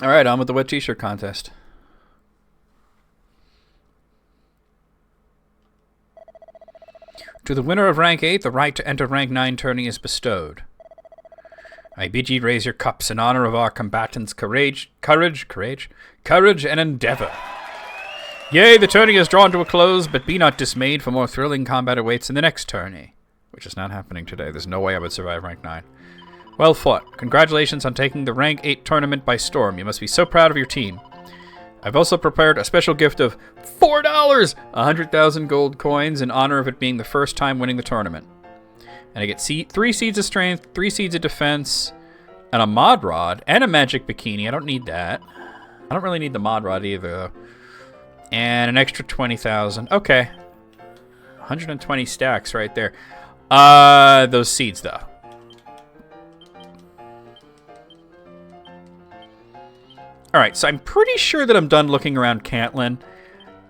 Alright, on with the wet t-shirt contest. To the winner of rank 8, the right to enter rank 9 tourney is bestowed. I bid ye raise your cups in honor of our combatants' courage, and endeavor. Yea, the tourney is drawn to a close, but be not dismayed, for more thrilling combat awaits in the next tourney. Which is not happening today. There's no way I would survive rank 9. Well fought. Congratulations on taking the rank 8 tournament by storm. You must be so proud of your team. I've also prepared a special gift of $4! 100,000 gold coins in honor of it being the first time winning the tournament. And I get 3 seeds of strength, 3 seeds of defense, and a mod rod, and a magic bikini. I don't need that. I don't really need the mod rod either, though. And an extra 20,000. Okay. 120 stacks right there. Those seeds, though. Alright, so I'm pretty sure that I'm done looking around Cantlin.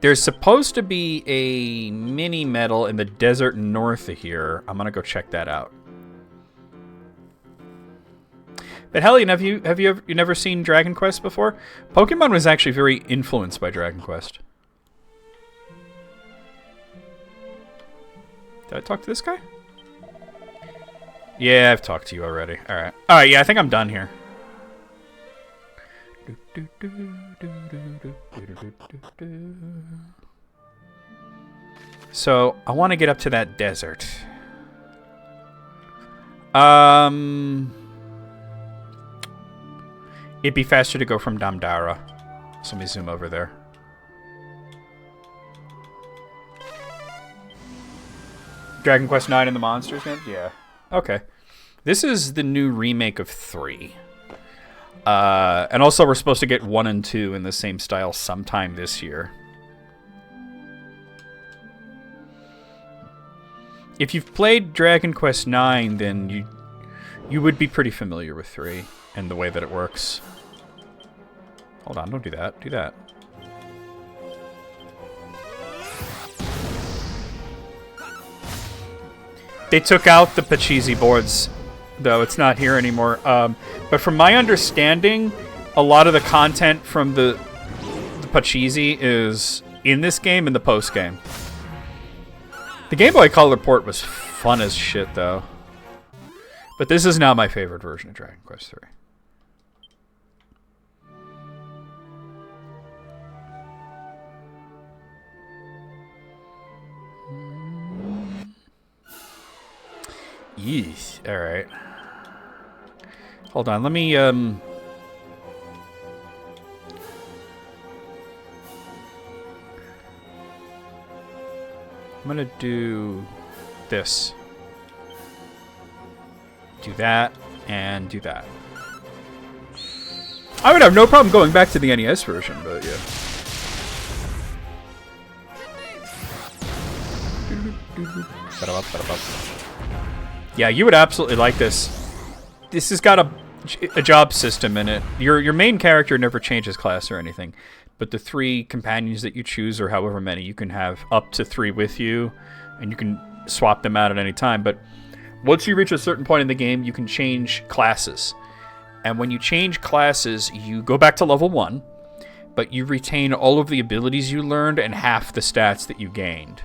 There's supposed to be a mini medal in the desert north of here. I'm gonna go check that out. But Hellion, have you never seen Dragon Quest before? Pokemon was actually very influenced by Dragon Quest. Did I talk to this guy? Yeah, I've talked to you already. Alright. Alright, yeah, I think I'm done here. So, I want to get up to that desert. It'd be faster to go from Damdara. So let me zoom over there. Dragon Quest 9 and the Monsters game? Yeah. Okay. This is the new remake of 3. And also we're supposed to get 1 and 2 in the same style sometime this year. If you've played Dragon Quest 9, then you would be pretty familiar with 3 and the way that it works. Hold on, don't do that. Do that. They took out the Pachisi boards, though. It's not here anymore. But from my understanding, a lot of the content from the Pachisi is in this game and the post-game. The Game Boy Color port was fun as shit, though. But this is now my favorite version of Dragon Quest 3. Yeesh. Alright. Hold on, let me, I'm gonna do this. Do that, and do that. I would have no problem going back to the NES version, but yeah. Yeah, you would absolutely like this. This has got a job system in it. Your main character never changes class or anything, but the 3 companions that you choose, or however many, you can have up to 3 with you, and you can swap them out at any time. But once you reach a certain point in the game, you can change classes. And when you change classes, you go back to level 1, but you retain all of the abilities you learned and half the stats that you gained.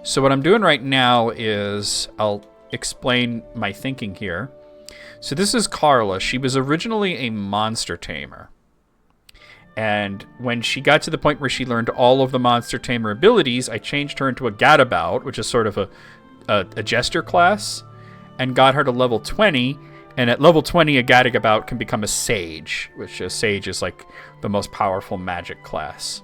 So what I'm doing right now is I'll explain my thinking here. So this is Carla. She was originally a monster tamer. And when she got to the point where she learned all of the monster tamer abilities, I changed her into a gadabout, which is sort of a jester class, and got her to level 20. And at level 20, a gadabout can become a sage, which a sage is like the most powerful magic class.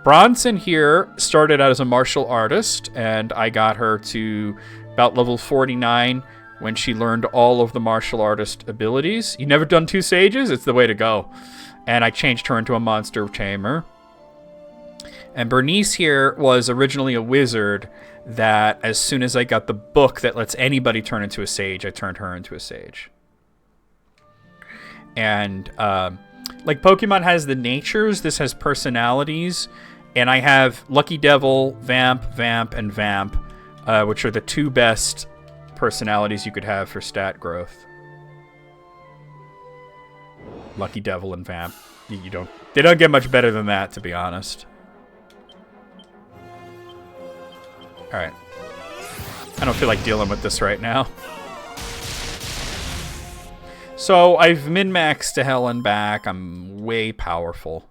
Bronson here started out as a martial artist, and I got her to about level 49 when she learned all of the martial artist abilities. You never done 2 sages? It's the way to go. And I changed her into a monster tamer. And Bernice here was originally a wizard that as soon as I got the book that lets anybody turn into a sage, I turned her into a sage. And like Pokemon has the natures, this has personalities. And I have Lucky Devil, Vamp, and Vamp, which are the 2 best personalities you could have for stat growth. Lucky Devil and Vamp. They don't get much better than that, to be honest. Alright. I don't feel like dealing with this right now. So, I've min-maxed to hell and back. I'm way powerful.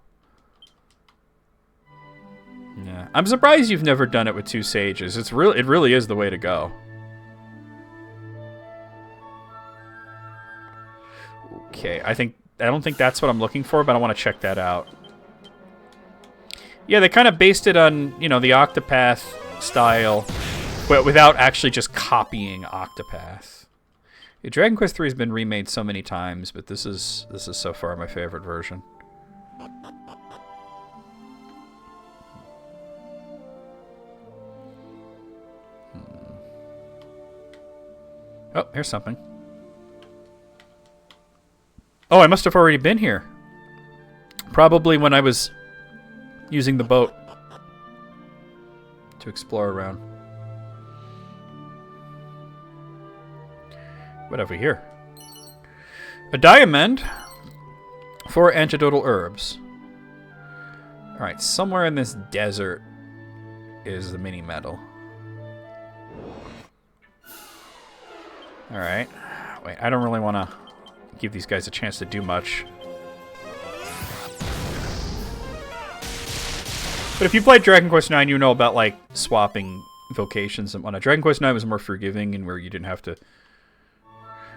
Yeah. I'm surprised you've never done it with 2 sages. It really is the way to go. Okay, I don't think that's what I'm looking for, but I want to check that out. Yeah, they kind of based it on, the Octopath style, but without actually just copying Octopath. Yeah, Dragon Quest III has been remade so many times, but this is so far my favorite version. Oh, here's something. Oh, I must have already been here. Probably when I was using the boat to explore around. What have we here? A diamond for antidotal herbs. Alright, somewhere in this desert is the mini medal. Alright. Wait, I don't really want to give these guys a chance to do much. But if you played Dragon Quest IX, you know about, like, swapping vocations and whatnot. Dragon Quest IX was more forgiving and where you didn't have to...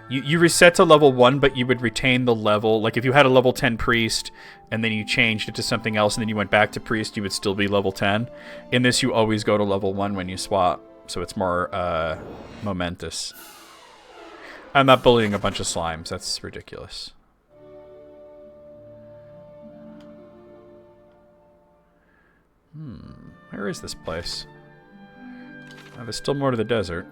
You reset to level 1, but you would retain the level. Like, if you had a level 10 priest, and then you changed it to something else, and then you went back to priest, you would still be level 10. In this, you always go to level 1 when you swap, so it's more momentous. I'm not bullying a bunch of slimes. That's ridiculous. Where is this place? Oh, there's still more to the desert.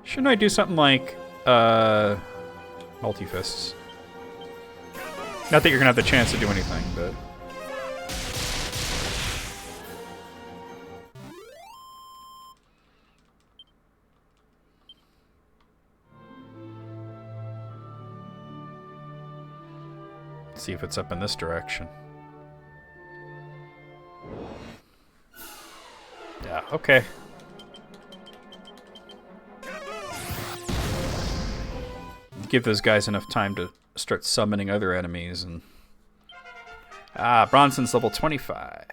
Shouldn't I do something like, multi-fists? Not that you're gonna have the chance to do anything, but... see if it's up in this direction. Yeah, okay. Give those guys enough time to start summoning other enemies and... Ah, Bronson's level 25.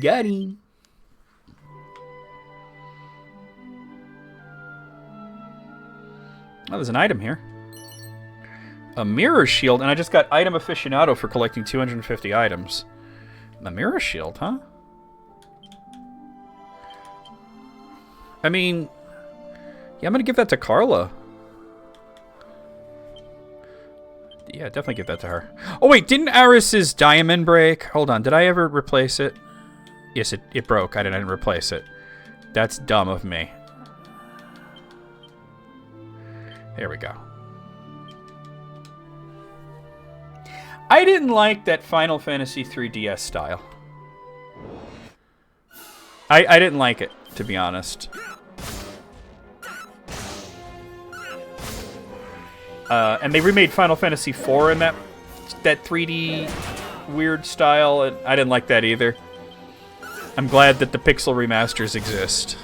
Got him. Oh, there's an item here. A mirror shield, and I just got item aficionado for collecting 250 items. A mirror shield, huh? I mean, yeah, I'm gonna give that to Carla. Yeah, definitely give that to her. Oh wait, didn't Aris's diamond break? Hold on, did I ever replace it? Yes, it broke. I didn't replace it. That's dumb of me. There we go. I didn't like that Final Fantasy 3DS style. I didn't like it, to be honest. And they remade Final Fantasy 4 in that that 3D weird style, and I didn't like that either. I'm glad that the pixel remasters exist.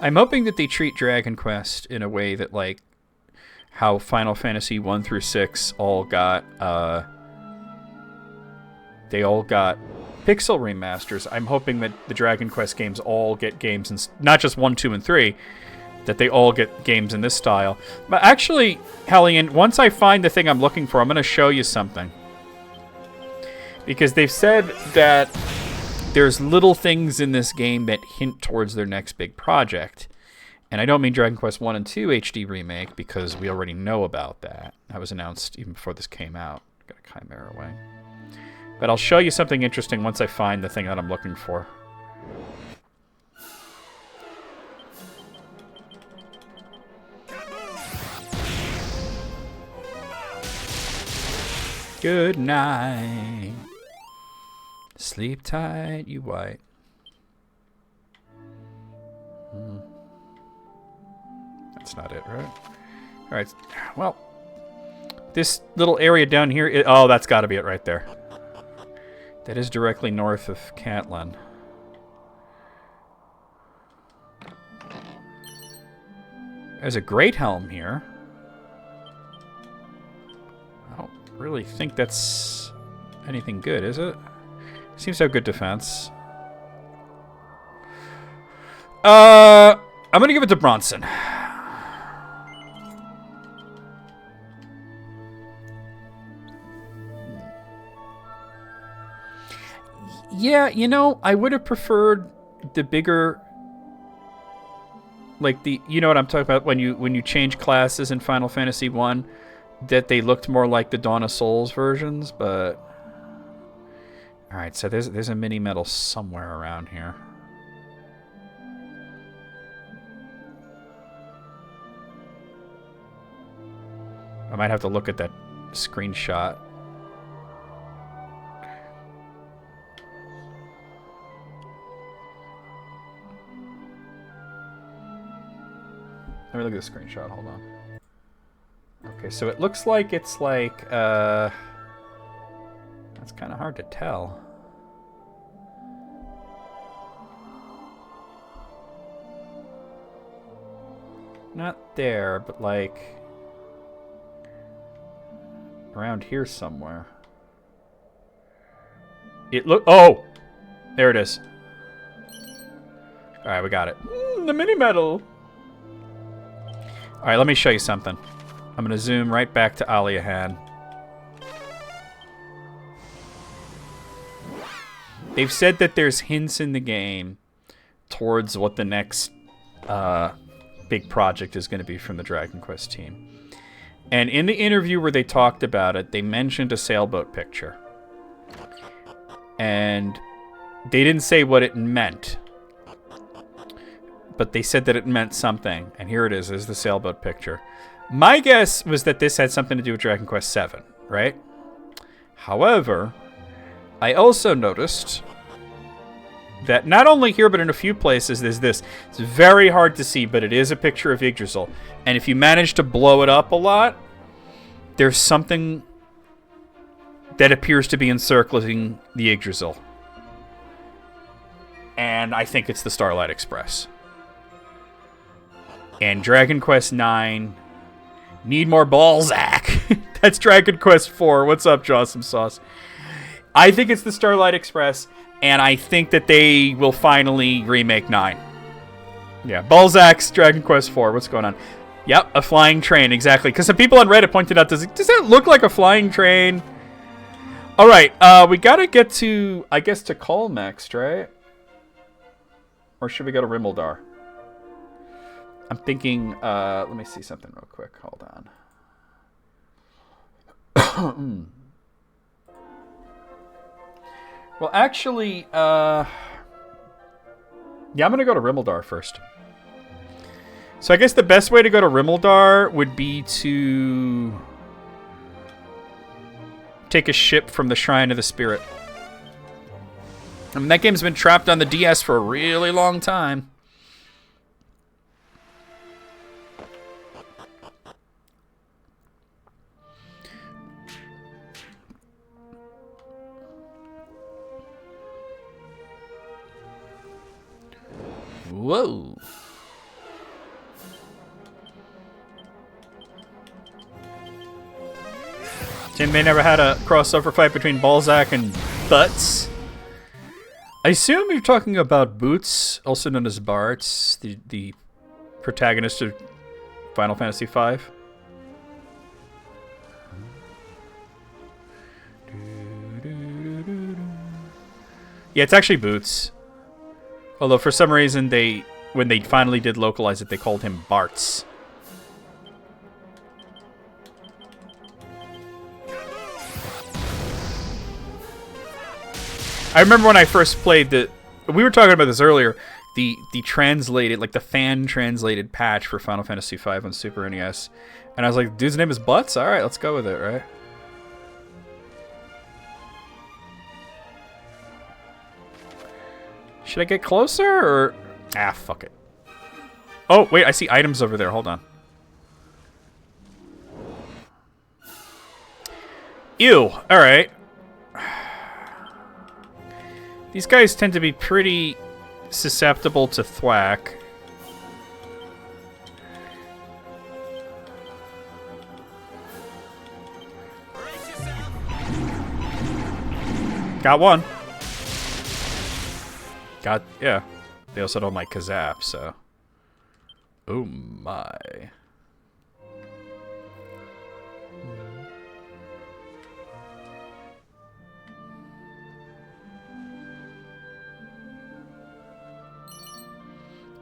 I'm hoping that they treat Dragon Quest in a way that, like, how Final Fantasy 1 through 6 all got, they all got pixel remasters. I'm hoping that the Dragon Quest games all get games, in, not just 1, 2, and 3, that they all get games in this style. But actually, Hellion, once I find the thing I'm looking for, I'm going to show you something. Because they've said that there's little things in this game that hint towards their next big project. And I don't mean Dragon Quest 1 and 2 HD Remake, because we already know about that. That was announced even before this came out. Got a Chimera away. But I'll show you something interesting once I find the thing that I'm looking for. Good night. Sleep tight, you white. That's not it, right? All right. Well, this little area down here. Oh, that's got to be it right there. That is directly north of Catlin. There's a Great Helm here. I don't really think that's anything good, is it? Seems to have good defense. I'm gonna give it to Bronson. Yeah, you know, I would have preferred the bigger, like the, you know what I'm talking about when you change classes in Final Fantasy 1, that they looked more like the Dawn of Souls versions, but all right, so there's a mini medal somewhere around here. I might have to look at that screenshot. Let me look at the screenshot, hold on. Okay, so it looks like it's like, that's kind of hard to tell. Not there, but like around here somewhere. Oh! There it is. Alright, we got it. The mini medal! Alright, let me show you something. I'm gonna zoom right back to Aliahan. They've said that there's hints in the game towards what the next big project is going to be from the Dragon Quest team. And in the interview where they talked about it, they mentioned a sailboat picture. And they didn't say what it meant. But they said that it meant something. And here it is. There's the sailboat picture. My guess was that this had something to do with Dragon Quest VII, right? However, I also noticed that not only here, but in a few places, there's this. It's very hard to see, but it is a picture of Yggdrasil. And if you manage to blow it up a lot, there's something that appears to be encircling the Yggdrasil. And I think it's the Starlight Express. And Dragon Quest IX, need more Balzac. That's Dragon Quest IV. What's up, Jawsome Sauce? I think it's the Starlight Express. And I think that they will finally remake 9. Yeah, Balzac's Dragon Quest IV. What's going on? Yep, a flying train, exactly. Because some people on Reddit pointed out, does that look like a flying train? All right, we got to get to, I guess, to Call next, right? Or should we go to Rimmildar? I'm thinking, let me see something real quick. Hold on. Well, actually, yeah, I'm going to go to Rimmildar first. So I guess the best way to go to Rimmildar would be to take a ship from the Shrine of the Spirit. I mean, that game's been trapped on the DS for a really long time. Whoa. Tim, they never had a crossover fight between Balzac and Butts. I assume you're talking about Boots, also known as Bartz, the protagonist of Final Fantasy V. Yeah, it's actually Boots. Although for some reason when they finally did localize it, they called him Bartz. I remember when I first played we were talking about this earlier, the translated, like the fan translated patch for Final Fantasy V on Super NES. And I was like, dude's name is Butts? Alright, let's go with it, right? Should I get closer, or... Ah, fuck it. Oh, wait, I see items over there. Hold on. Ew. Alright. These guys tend to be pretty susceptible to thwack. Got one. Yeah. They also don't like Kazap, so. Oh my.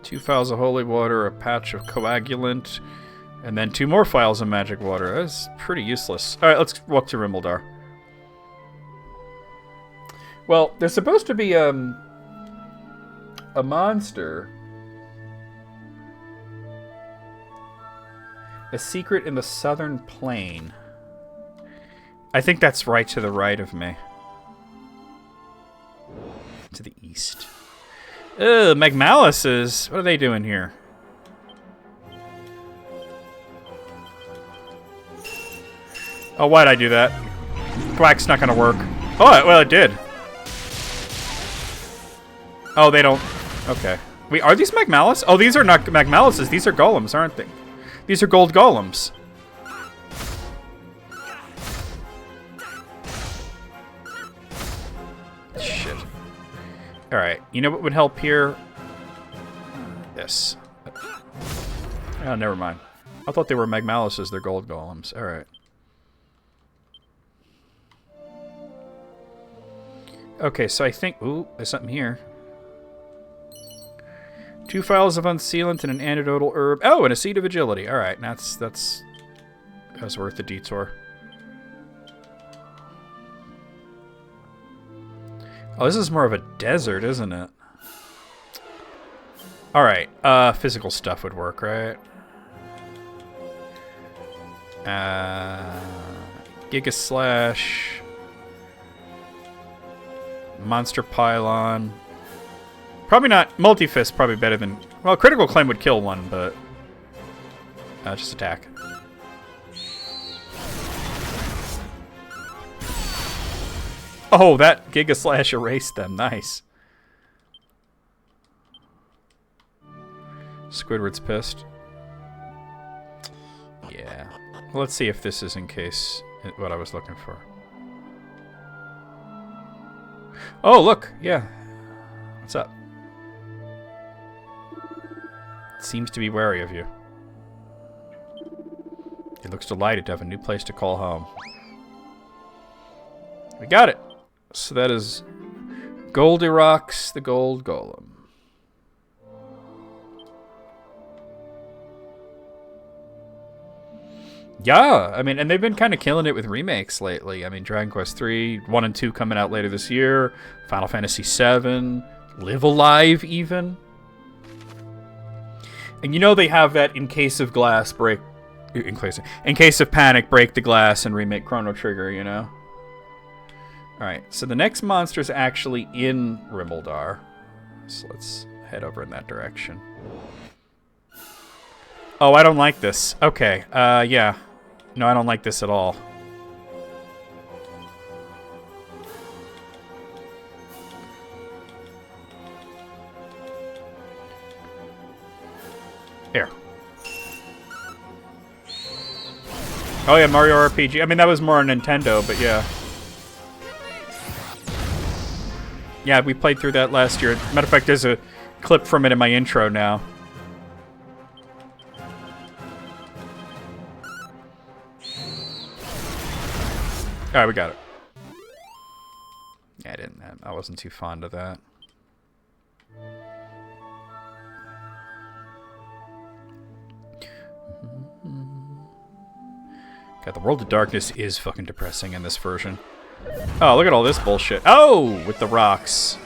Two vials of holy water, a patch of coagulant, and then 2 more vials of magic water. That's pretty useless. Alright, let's walk to Rimmildar. Well, there's supposed to be a monster. A secret in the southern plain. I think that's right to the right of me. To the east. Ugh, Magmalises. What are they doing here? Oh, why'd I do that? Quack's not gonna work. Oh, well, it did. Oh, they don't... Okay. Wait, are these Magmalis? Oh, these are not Magmalises. These are golems, aren't they? These are gold golems. Shit. Alright, you know what would help here? This. Oh, never mind. I thought they were Magmalises. They're gold golems. Alright. Okay, so I think... Ooh, there's something here. 2 vials of unsealant and an antidotal herb. Oh, and a seed of agility. Alright, that's worth the detour. Oh, this is more of a desert, isn't it? Alright, physical stuff would work, right? Giga Slash. Monster Pylon. Probably not. Multi-Fist probably better than... Well, Critical Claim would kill one, but... just attack. Oh, that Giga Slash erased them. Nice. Squidward's pissed. Yeah. Well, let's see if this is in case... what I was looking for. Oh, look! Yeah. What's up? Seems to be wary of you. He looks delighted to have a new place to call home. We got it! So that is Goldirox, the Gold Golem. Yeah, I mean, and they've been kind of killing it with remakes lately. I mean, Dragon Quest 3, 1 and 2 coming out later this year, Final Fantasy 7, Live Alive even. And you know they have that in case of glass break, in case of panic, break the glass and remake Chrono Trigger, you know? Alright, so the next monster is actually in Rimmildar. So let's head over in that direction. Oh, I don't like this. Okay, yeah. No, I don't like this at all. Here. Oh yeah, Mario RPG. I mean, that was more on Nintendo, but yeah. Yeah, we played through that last year. Matter of fact, there's a clip from it in my intro now. Alright, we got it. Yeah, I wasn't too fond of that. God, the World of Darkness is fucking depressing in this version. Oh, look at all this bullshit. Oh, with the rocks.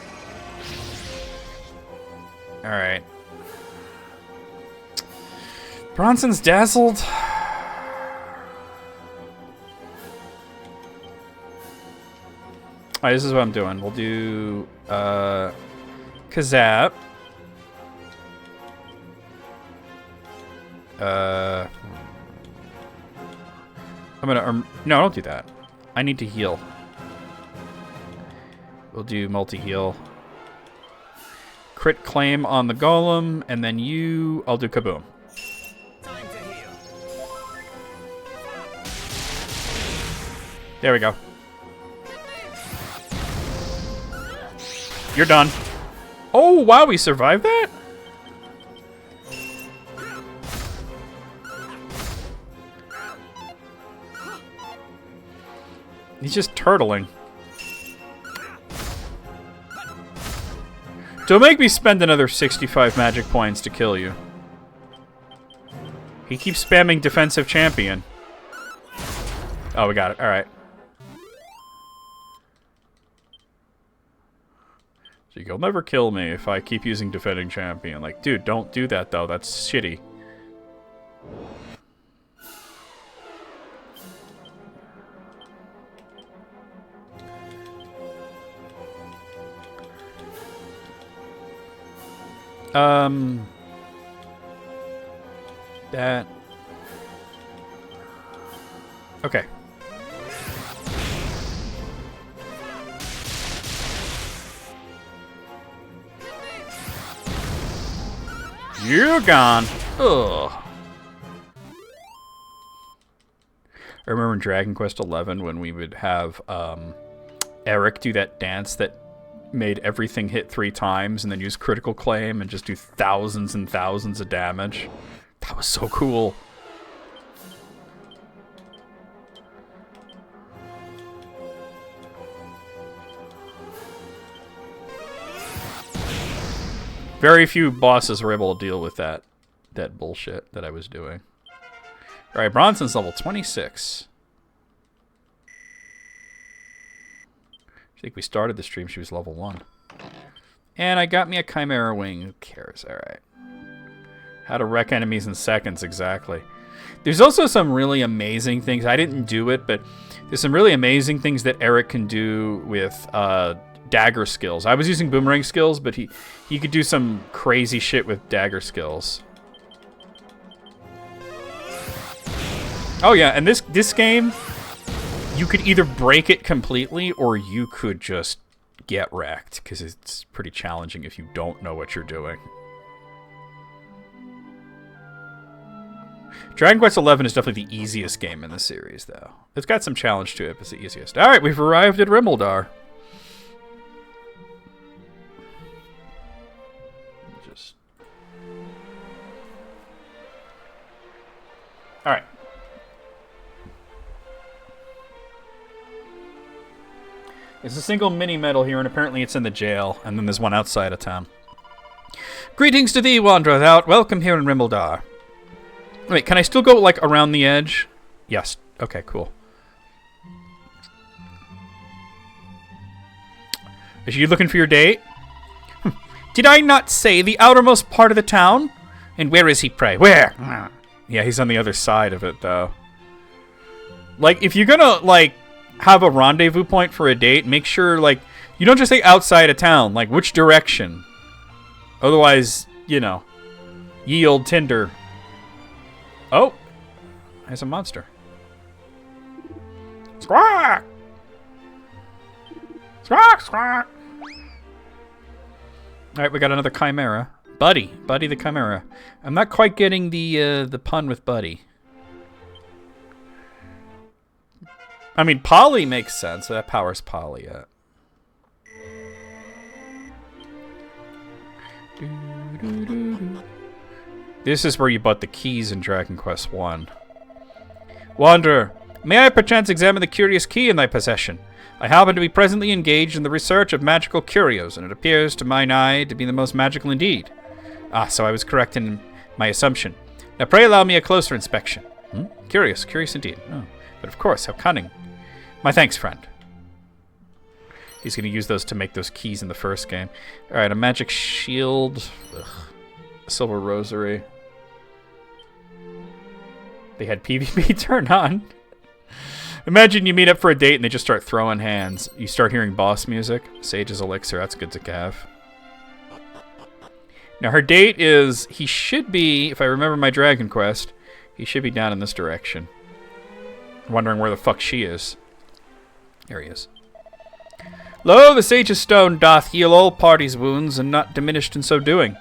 Alright. Bronson's dazzled. Alright, this is what I'm doing. We'll do Kazap. I'm gonna no, don't do that. I need to heal. We'll do multi-heal. Crit claim on the golem, and then you I'll do kaboom. Time to heal. There we go. You're done. Oh wow, we survived that? He's just turtling. Don't make me spend another 65 magic points to kill you. He keeps spamming defensive champion. Oh, we got it. Alright. So you'll never kill me if I keep using defending champion. Like, dude, don't do that, though. That's shitty. That. Okay. You're gone. Ugh. I remember in Dragon Quest XI when we would have Eric do that dance that made everything hit 3 times and then use critical claim and just do thousands and thousands of damage. That was so cool. Very few bosses were able to deal with that bullshit that I was doing. Alright, Bronson's level 26. I think we started the stream, she was level 1. And I got me a Chimera Wing. Who cares? Alright. How to wreck enemies in seconds, exactly. There's also some really amazing things. I didn't do it, but there's some really amazing things that Eric can do with dagger skills. I was using boomerang skills, but he could do some crazy shit with dagger skills. Oh yeah, and this game, you could either break it completely or you could just get wrecked, because it's pretty challenging if you don't know what you're doing. Dragon Quest XI is definitely the easiest game in the series, though. It's got some challenge to it, but it's the easiest. Alright, we've arrived at Rimeldar. Just... Alright. There's a single mini-medal here, and apparently it's in the jail, and then there's one outside of town. Greetings to thee, Wanderer Thou. Welcome here in Rimeldar. Wait, can I still go, like, around the edge? Yes. Okay, cool. Is you looking for your date? Did I not say the outermost part of the town? And where is he, pray? Where? Yeah, he's on the other side of it, though. Like, if you're gonna, like, have a rendezvous point for a date, make sure, like, you don't just say outside of town. Like, which direction? Otherwise, you know, ye old Tinder. Oh, there's a monster. Squawk! Squawk, squawk! Alright, we got another Chimera. Buddy the Chimera. I'm not quite getting the pun with Buddy. I mean, Polly makes sense. That powers Polly up. This is where you bought the keys in Dragon Quest 1. Wanderer, may I perchance examine the curious key in thy possession? I happen to be presently engaged in the research of magical curios, and it appears to mine eye to be the most magical indeed. Ah, so I was correct in my assumption. Now pray allow me a closer inspection. Curious indeed. Oh, but of course, how cunning. My thanks, friend. He's going to use those to make those keys in the first game. Alright, a magic shield. Ugh. A silver rosary. They had PvP turn on. Imagine you meet up for a date and they just start throwing hands. You start hearing boss music. Sage's Elixir, that's good to have. Now her date is, he should be, if I remember my Dragon Quest, he should be down in this direction. Wondering where the fuck she is. There he is. Lo, the Sage's stone doth heal all parties' wounds, and not diminished in so doing.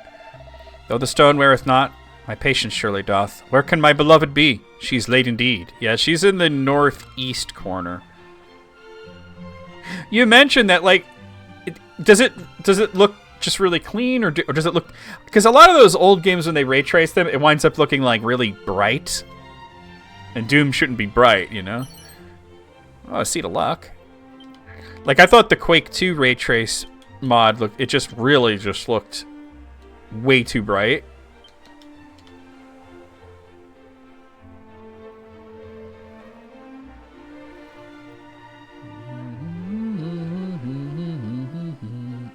Though the stone weareth not, my patience surely doth. Where can my beloved be? She's late indeed. Yeah, she's in the northeast corner. You mentioned that, like, does it look just really clean, or does it look... Because a lot of those old games, when they ray trace them, it winds up looking, like, really bright. And Doom shouldn't be bright, you know? Oh, a seed of luck. Like, I thought the Quake 2 ray trace mod, it just really just looked way too bright.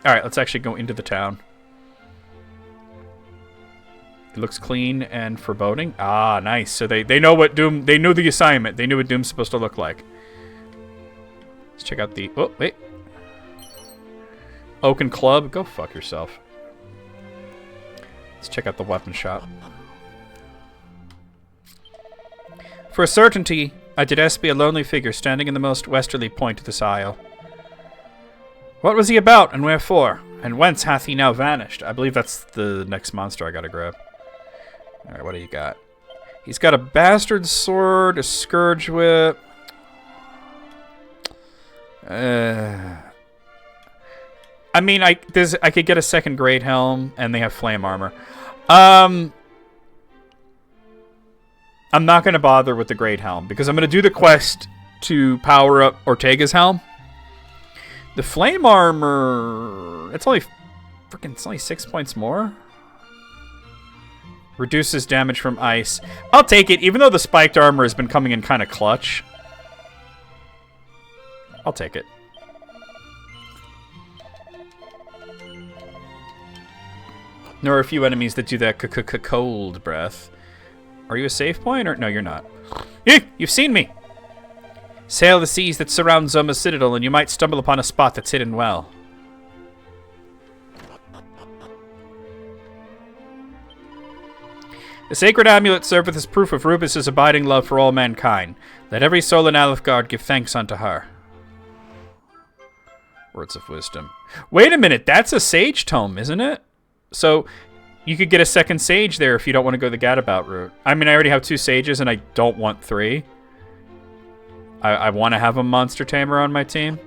Alright, let's actually go into the town. It looks clean and foreboding. Ah, nice. So they know what Doom... They knew the assignment. They knew what Doom's supposed to look like. Let's check out the... Oh, wait. Oaken Club. Go fuck yourself. Let's check out the weapon shop. For a certainty, I did espy a lonely figure standing in the most westerly point of this isle. What was he about, and wherefore? And whence hath he now vanished? I believe that's the next monster I gotta grab. Alright, what do you got? He's got a bastard sword, a scourge whip. I mean, I could get a second great helm, and they have flame armor. I'm not gonna bother with the great helm because I'm gonna do the quest to power up Ortega's helm. The flame armor, it's only 6 points more. Reduces damage from ice. I'll take it, even though the spiked armor has been coming in kind of clutch. I'll take it. There are a few enemies that do that cold breath. Are you a save point or no? You're not. You've seen me. Sail the seas that surround Zoma's citadel, and you might stumble upon a spot that's hidden well. The sacred amulet serveth as proof of Rubus's abiding love for all mankind. Let every soul in Alefgard give thanks unto her. Words of wisdom. Wait a minute, that's a sage tome, isn't it? So you could get a second sage there if you don't want to go the gadabout route. I mean, I already have 2 sages, and I don't want 3. I want to have a monster tamer on my team.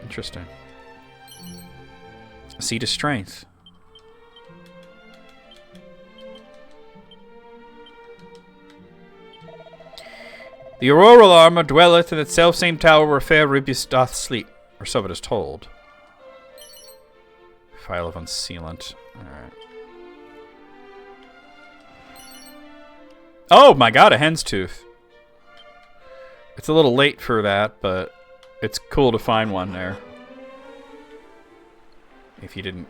Interesting. Seed of Strength. The auroral armor dwelleth in that self-same tower where fair Rubus doth sleep, or so it is told. File of Unsealant. Alright. Oh my god, a hen's tooth. It's a little late for that, but it's cool to find one there. If you didn't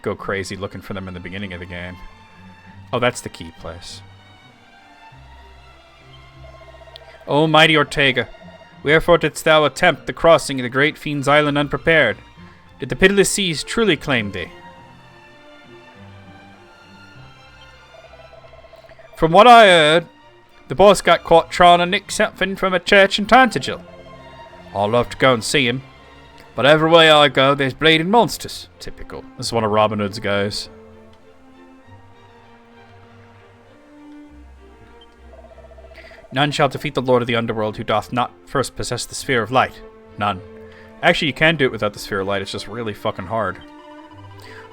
go crazy looking for them in the beginning of the game. Oh, that's the key place. O mighty Ortega, wherefore didst thou attempt the crossing of the great fiend's island unprepared? Did the pitiless seas truly claim thee? From what I heard, the boss got caught trying to nick something from a church in Tantagel. I'd love to go and see him. But everywhere I go, there's bleeding monsters. Typical. This is one of Robin Hood's guys. None shall defeat the Lord of the Underworld who doth not first possess the Sphere of Light. None. Actually, you can do it without the Sphere of Light. It's just really fucking hard.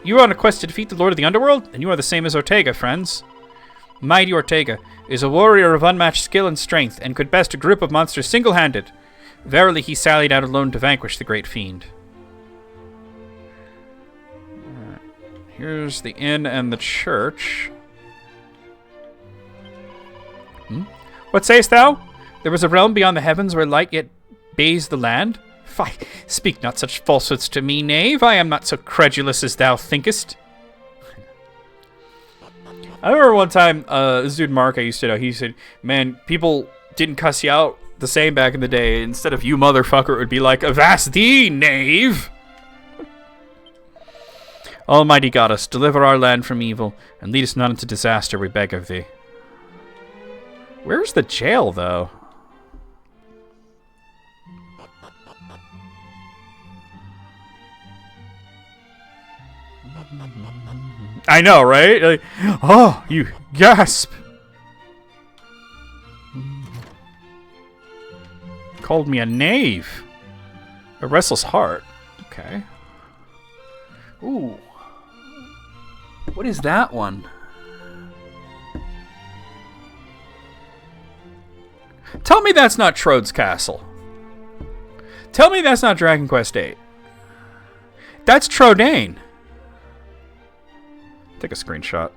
You are on a quest to defeat the Lord of the Underworld? And you are the same as Ortega, friends. Mighty Ortega is a warrior of unmatched skill and strength, and could best a group of monsters single-handed. Verily, he sallied out alone to vanquish the great fiend. Right. Here's the inn and the church. What sayest thou? There was a realm beyond the heavens where light yet bathes the land? Fie, speak not such falsehoods to me, knave. I am not so credulous as thou thinkest. I remember one time, this dude Mark I used to know, he said, man, people didn't cuss you out the same back in the day. Instead of you motherfucker, it would be like, avast thee, knave! Almighty Goddess, deliver our land from evil, and lead us not into disaster, we beg of thee. Where's the jail, though? I know, right? Like, oh, you gasp! Called me a knave. A restless heart. Okay. Ooh. What is that one? Tell me that's not Trode's Castle. Tell me that's not Dragon Quest VIII. That's Trodain. Take a screenshot.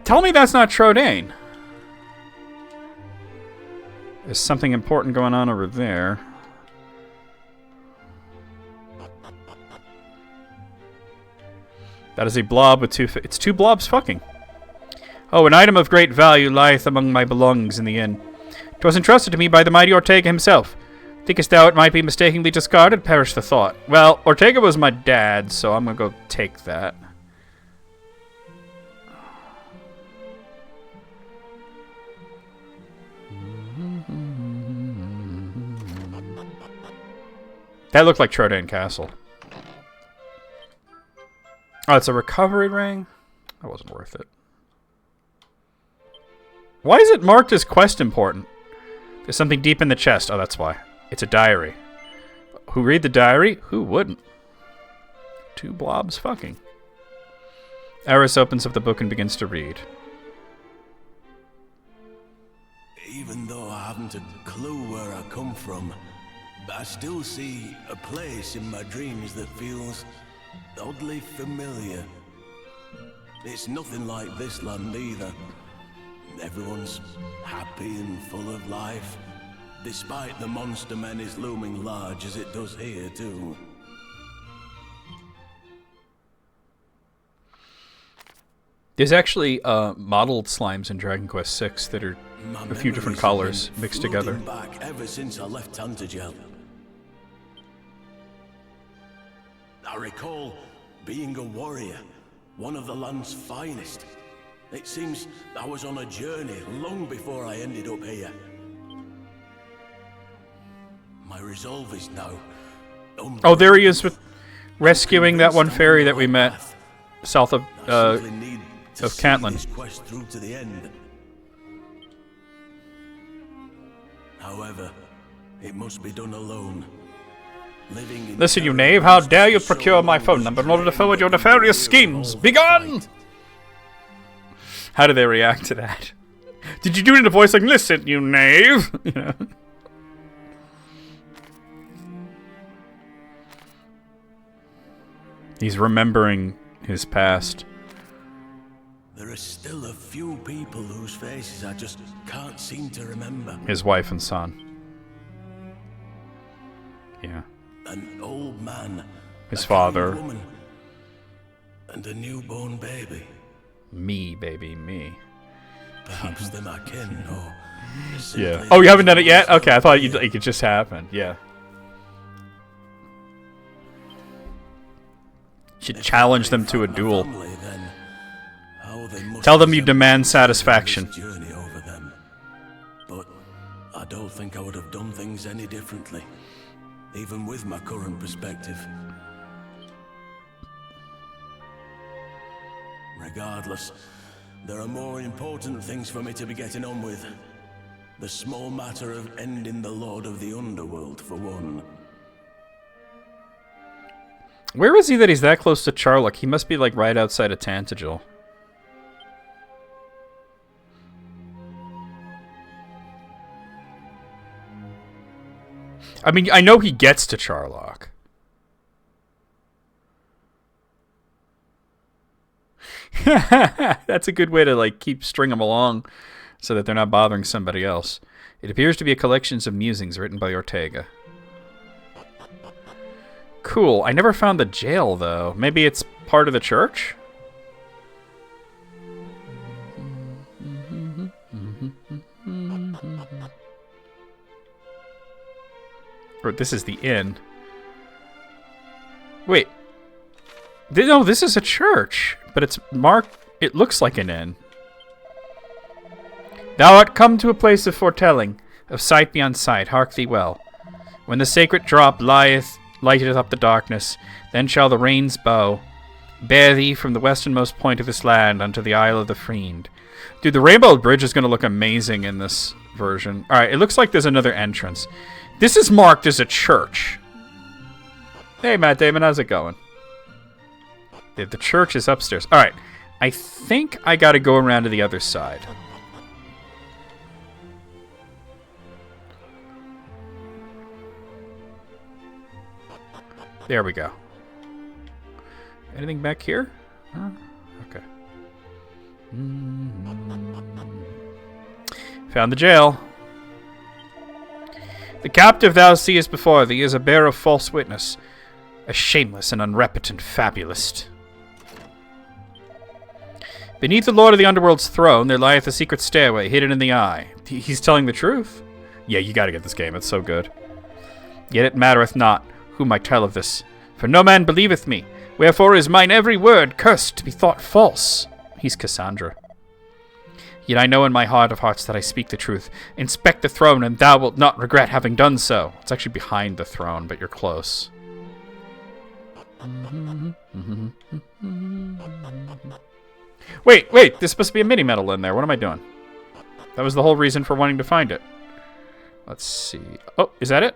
Tell me that's not Trodain. There's something important going on over there. That is a blob with it's two blobs fucking. Oh, an item of great value lieth among my belongings in the inn. 'Twas entrusted to me by the mighty Ortega himself. Thinkest thou it might be mistakenly discarded? Perish the thought. Well, Ortega was my dad, so I'm gonna go take that. That looked like Trodain Castle. Oh, it's a recovery ring? That wasn't worth it. Why is it marked as quest important? There's something deep in the chest. Oh, that's why. It's a diary. Who read the diary? Who wouldn't? Two blobs fucking. Eris opens up the book and begins to read. Even though I haven't a clue where I come from, I still see a place in my dreams that feels oddly familiar. It's nothing like this land either. Everyone's happy and full of life, despite the monster menace looming large as it does here too. There's actually modeled slimes in Dragon Quest VI that are a few different colors mixed together. Back ever since I left Tantagel. I recall being a warrior, one of the land's finest. It seems I was on a journey long before I ended up here. My resolve is now... Oh, there he is with rescuing that one fairy that we met south of Cantlin. Quest through to the end. However, it must be done alone. Listen, you knave, how dare you procure my phone number in order to forward your nefarious schemes? Begone! How do they react to that? Did you do it in a voice like, listen, you knave? You know? He's remembering his past. There are still a few people whose faces I just can't seem to remember. His wife and son. Yeah. An old man. His father. Woman, and a newborn baby. Me, baby, me. Perhaps they're my kin, or... Yeah. Oh, you haven't done it yet? Okay, I thought it just happened. Yeah. Should challenge them to a duel. Tell them you demand satisfaction. Journey over them. But I don't don't think I would have done things any differently, even with my current perspective. Regardless, there are more important things for me to be getting on with. The small matter of ending the Lord of the Underworld, for one. Where is he that he's that close to Charlock? He must be like right outside of Tantagel. I mean, I know he gets to Charlock. That's a good way to like string them along so that they're not bothering somebody else. It appears to be a collection of musings written by Ortega. Cool. I never found the jail, though. Maybe it's part of the church? Or this is the inn. Wait. No, this is a church. But it's marked... It looks like an inn. Thou art come to a place of foretelling, of sight beyond sight. Hark thee well. When the sacred drop lighteth up the darkness, then shall the rains bow, bear thee from the westernmost point of this land unto the Isle of the Fiend. Dude, the Rainbow Bridge is going to look amazing in this version. Alright, it looks like there's another entrance. This is marked as a church. Hey, Matt Damon, how's it going? The church is upstairs. Alright, I think I got to go around to the other side. There we go. Anything back here? Huh? Okay. Found the jail. The captive thou seest before thee is a bearer of false witness, a shameless and unrepentant fabulist. Beneath the Lord of the Underworld's throne there lieth a secret stairway hidden in the eye. He's telling the truth? Yeah, you gotta get this game. It's so good. Yet it mattereth not whom I tell of this, for no man believeth me. Wherefore is mine every word cursed to be thought false. He's Cassandra. Yet I know in my heart of hearts that I speak the truth. Inspect the throne, and thou wilt not regret having done so. It's actually behind the throne, but you're close. Wait, there's supposed to be a mini-medal in there. What am I doing? That was the whole reason for wanting to find it. Let's see. Oh, is that it?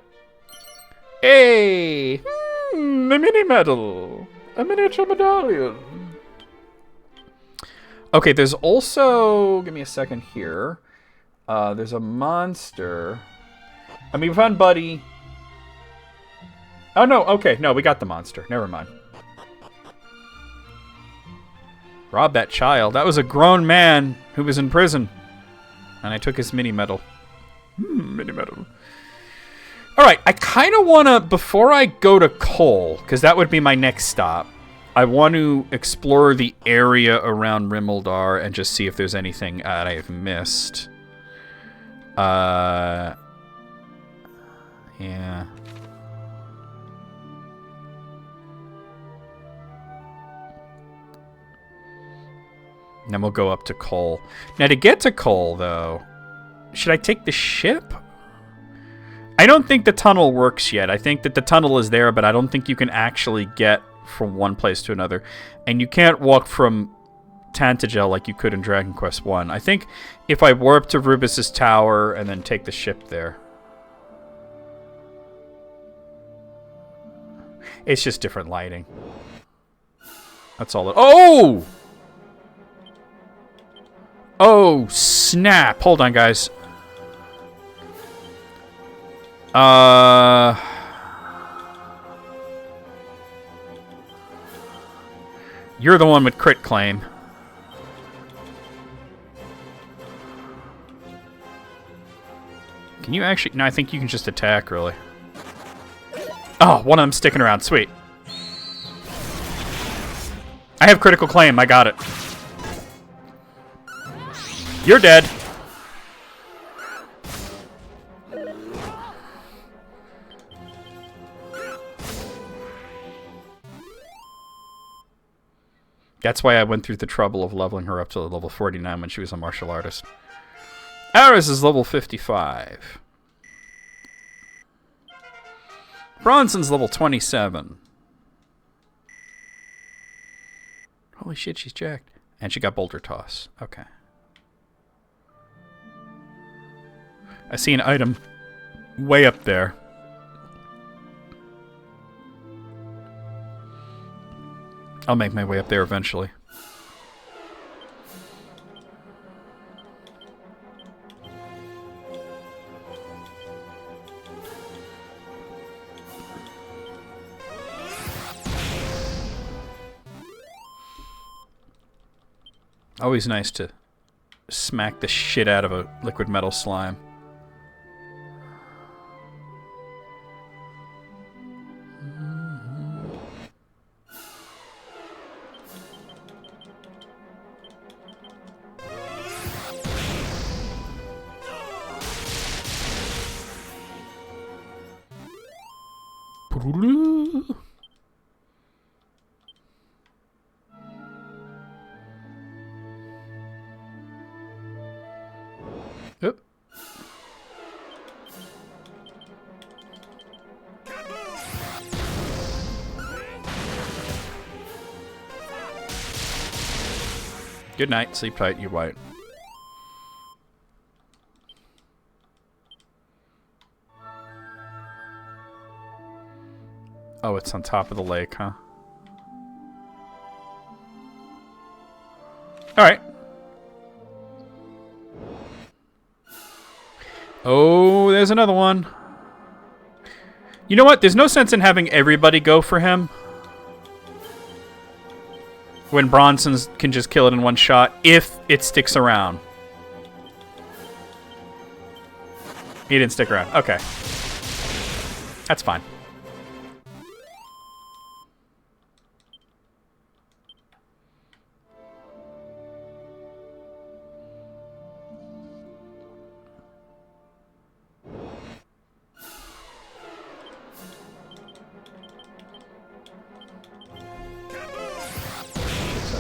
Hey! A mini-medal! A miniature medallion! Okay, there's also... Give me a second here. There's a monster. I mean, we found Buddy. Oh, no. Okay, no, we got the monster. Never mind. Rob that child. That was a grown man who was in prison. And I took his mini-medal. Mini-medal. Alright, I kind of want to, before I go to Cole, because that would be my next stop, I want to explore the area around Rimmildar and just see if there's anything that I have missed. Yeah. And then we'll go up to Cole. Now, to get to Cole, though, should I take the ship? I don't think the tunnel works yet. I think that the tunnel is there, but I don't think you can actually get from one place to another. And you can't walk from Tantagel like you could in Dragon Quest 1. I think if I warp to Rubus's tower and then take the ship there. It's just different lighting. That's all it... Oh! Oh, snap. Hold on, guys. You're the one with crit claim. Can you actually... No, I think you can just attack, really. Oh, one of them sticking around. Sweet. I have critical claim. I got it. You're dead. That's why I went through the trouble of leveling her up to level 49 when she was a martial artist. Aris is level 55. Bronson's level 27. Holy shit, she's jacked. And she got Boulder Toss. Okay. I see an item way up there. I'll make my way up there eventually. Always nice to smack the shit out of a liquid metal slime. Yep. Good night. Sleep tight, you white. Oh, it's on top of the lake, huh? Alright. Oh, there's another one. You know what? There's no sense in having everybody go for him when Bronson's can just kill it in one shot if it sticks around. He didn't stick around. Okay. That's fine.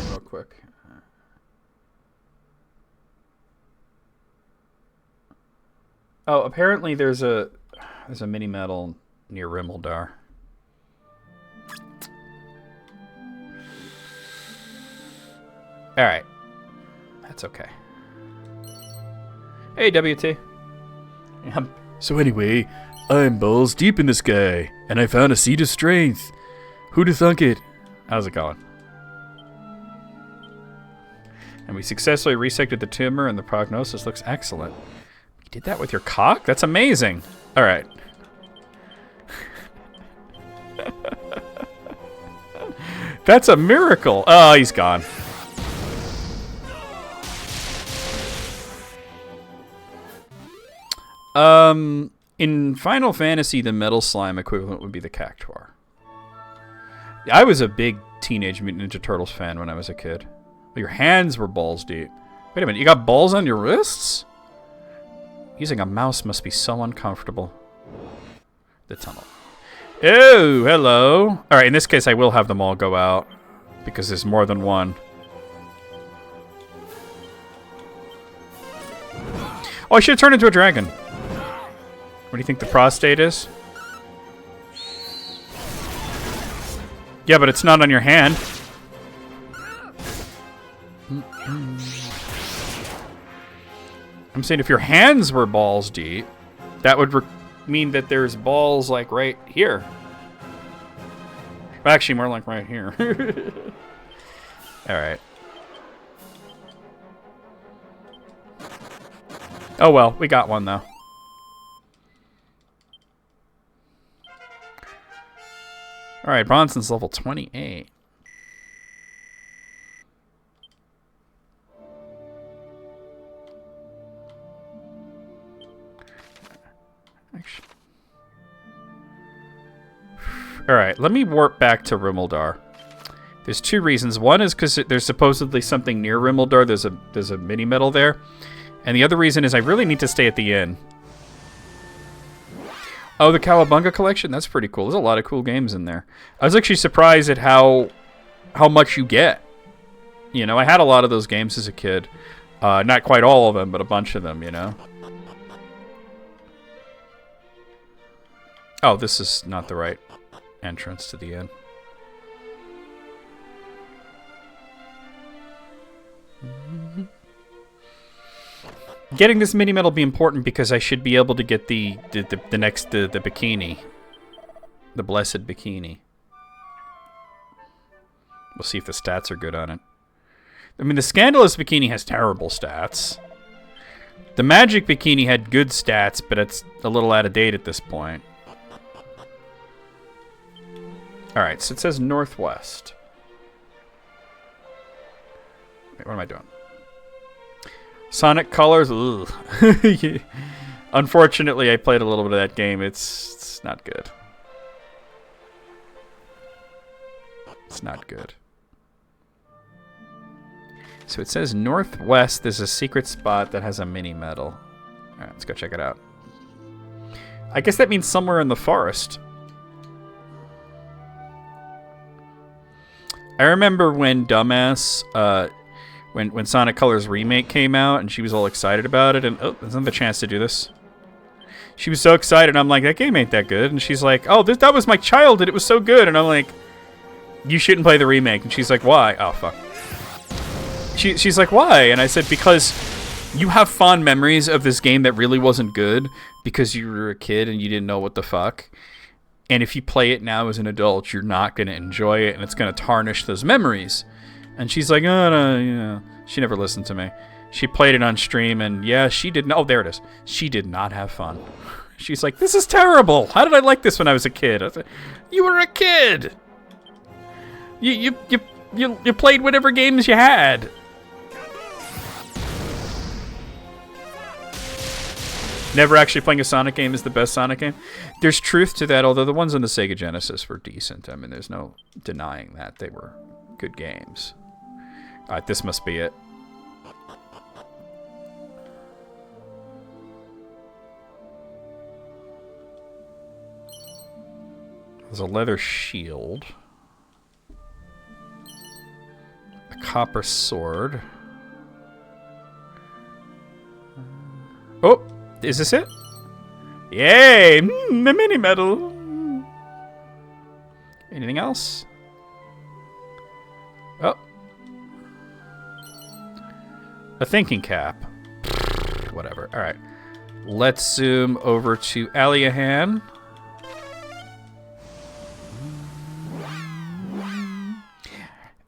Real quick. Oh, apparently there's a mini medal near Rimmeldar. All right, that's okay. Hey, WT. So anyway, I'm balls deep in this guy, and I found a seed of strength. Who'da thunk it? How's it going? And we successfully resected the tumor, and the prognosis looks excellent. You did that with your cock? That's amazing. All right. That's a miracle. Oh, he's gone. In Final Fantasy, the metal slime equivalent would be the cactuar. I was a big Teenage Mutant Ninja Turtles fan when I was a kid. Your hands were balls deep. Wait a minute, you got balls on your wrists? Using a mouse must be so uncomfortable. The tunnel. Oh, hello. All right, in this case, I will have them all go out because there's more than one. Oh, I should have turned into a dragon. What do you think the prostate is? Yeah, but it's not on your hand. I'm saying if your hands were balls deep, that would mean that there's balls like right here. Actually, more like right here. All right. Oh well, we got one though. All right, Bronson's level 28. Alright, let me warp back to Rimmeldar. There's two reasons. One is because there's supposedly something near Rimmeldar. There's a mini medal there. And the other reason is I really need to stay at the inn. Oh, the Cowabunga collection? That's pretty cool. There's a lot of cool games in there. I was actually surprised at how much you get. You know, I had a lot of those games as a kid. Not quite all of them, but a bunch of them, you know. Oh, this is not the right entrance to the inn. Getting this mini medal will be important because I should be able to get the bikini. The blessed bikini. We'll see if the stats are good on it. I mean, the scandalous bikini has terrible stats. The magic bikini had good stats, but it's a little out of date at this point. Alright, so it says northwest. Wait, what am I doing? Sonic Colors? Ugh. Unfortunately, I played a little bit of that game. It's not good. It's not good. So it says northwest, there's a secret spot that has a mini medal. Alright, let's go check it out. I guess that means somewhere in the forest. I remember when Dumbass, when Sonic Colors Remake came out, and she was all excited about it, and, oh, there's another chance to do this. She was so excited, I'm like, that game ain't that good. And she's like, oh, that was my childhood, it was so good. And I'm like, you shouldn't play the remake. And she's like, why? Oh, fuck. She's like, why? And I said, because you have fond memories of this game that really wasn't good because you were a kid and you didn't know what the fuck. And if you play it now as an adult, you're not going to enjoy it, and it's going to tarnish those memories. And she's like, oh, no, you know. She never listened to me. She played it on stream, and yeah, she didn't. Oh, there it is. She did not have fun. She's like, this is terrible. How did I like this when I was a kid? I said, you were a kid. You played whatever games you had. Never actually playing a Sonic game is the best Sonic game. There's truth to that, although the ones on the Sega Genesis were decent. I mean, there's no denying that. They were good games. Alright, this must be it. There's a leather shield. A copper sword. Oh! Is this it? Yay! The mini medal! Anything else? Oh. A thinking cap. Whatever. Alright. Let's zoom over to Aliahan.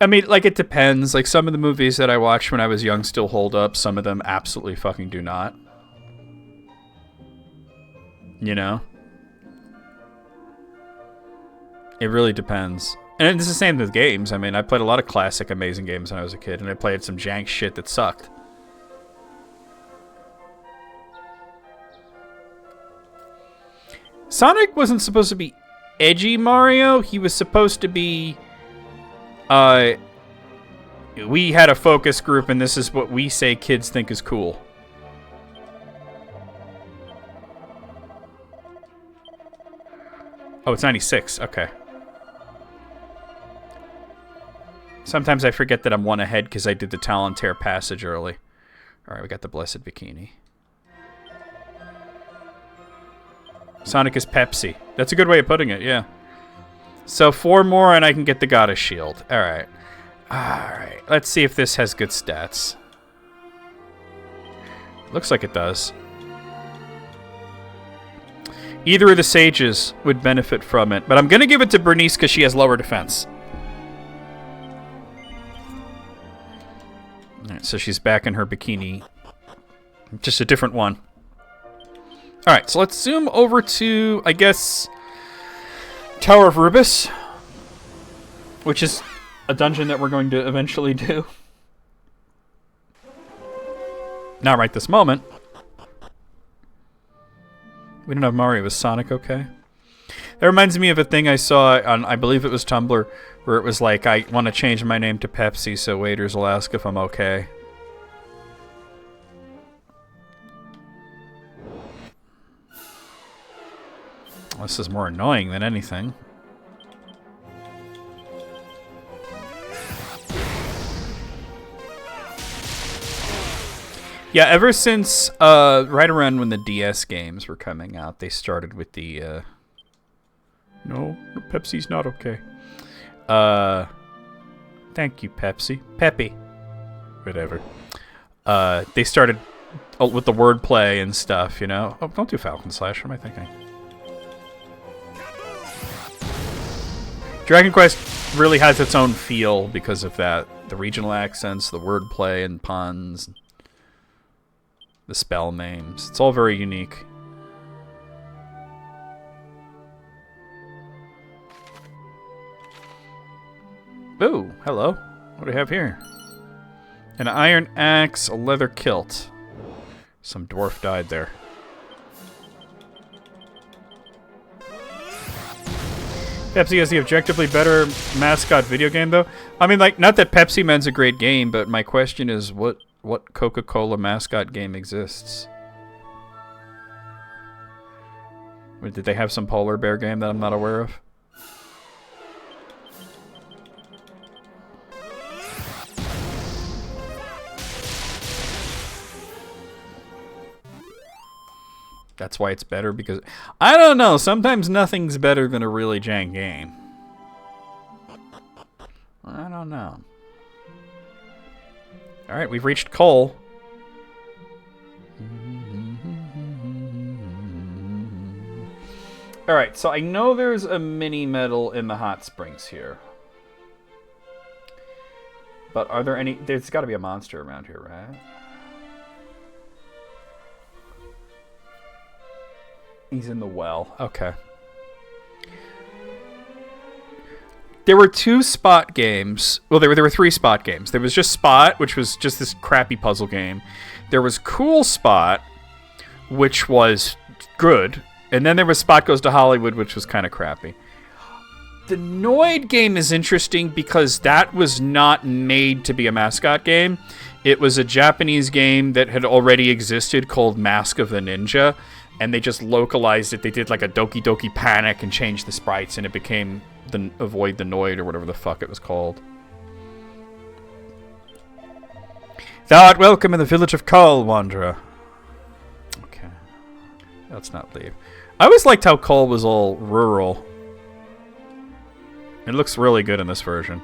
I mean, like, it depends. Like, some of the movies that I watched when I was young still hold up. Some of them absolutely fucking do not. You know? It really depends. And it's the same with games. I mean, I played a lot of classic, amazing games when I was a kid, and I played some jank shit that sucked. Sonic wasn't supposed to be edgy Mario. He was supposed to be... we had a focus group, and this is what we say kids think is cool. Oh, it's 96. Okay. Sometimes I forget that I'm one ahead because I did the Talantair passage early. Alright, we got the Blessed Bikini. Sonic is Pepsi. That's a good way of putting it, yeah. So 4 more and I can get the Goddess Shield. Alright. Alright. Let's see if this has good stats. Looks like it does. Either of the sages would benefit from it, but I'm going to give it to Bernice because she has lower defense. Alright, so she's back in her bikini. Just a different one. Alright, so let's zoom over to, I guess, Tower of Rubus, which is a dungeon that we're going to eventually do. Not right this moment. We don't have Mario. Is Sonic okay? That reminds me of a thing I saw on, I believe it was Tumblr, where it was like, I want to change my name to Pepsi, so waiters will ask if I'm okay. This is more annoying than anything. Yeah, ever since right around when the DS games were coming out, they started with the No, Pepsi's not okay. Thank you, Pepsi. Peppy. Whatever. They started with the wordplay and stuff, you know? Oh, don't do Falcon Slash. What am I thinking? Dragon Quest really has its own feel because of that. The regional accents, the wordplay and puns, the spell names. It's all very unique. Ooh, hello. What do we have here? An iron axe, a leather kilt. Some dwarf died there. Pepsi has the objectively better mascot video game, though. I mean, like, not that Pepsi Man's a great game, but my question is, what Coca-Cola mascot game exists? Did they have some polar bear game that I'm not aware of? That's why it's better, because... I don't know, sometimes nothing's better than a really jank game. I don't know. Alright, we've reached coal. Alright, so I know there's a mini medal in the hot springs here. But are there any... There's got to be a monster around here, right? He's in the well. Okay. There were 2 spot games. Well, there were 3 spot games. There was just Spot, which was just this crappy puzzle game. There was Cool Spot, which was good. And then there was Spot Goes to Hollywood, which was kind of crappy. The Noid game is interesting because that was not made to be a mascot game. It was a Japanese game that had already existed called Mask of the Ninja. And they just localized it. They did like a Doki Doki Panic and changed the sprites, and it became the Avoid the Noid or whatever the fuck it was called. Thou art welcome in the village of Kull, Wanderer. Okay. Let's not leave. I always liked how Kull was all rural. It looks really good in this version.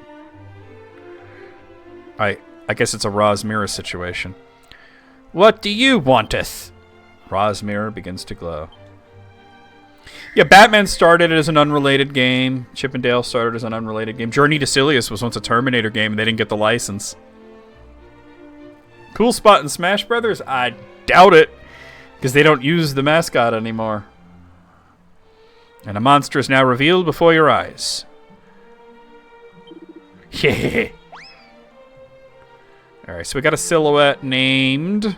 I guess it's a Ra's Mirror situation. What do you wanteth? Ra's Mirror begins to glow. Yeah, Batman started as an unrelated game. Chip and Dale started as an unrelated game. Journey to Silius was once a Terminator game, and they didn't get the license. Cool Spot in Smash Brothers? I doubt it, because they don't use the mascot anymore. And a monster is now revealed before your eyes. Yeah. Alright, so we got a silhouette named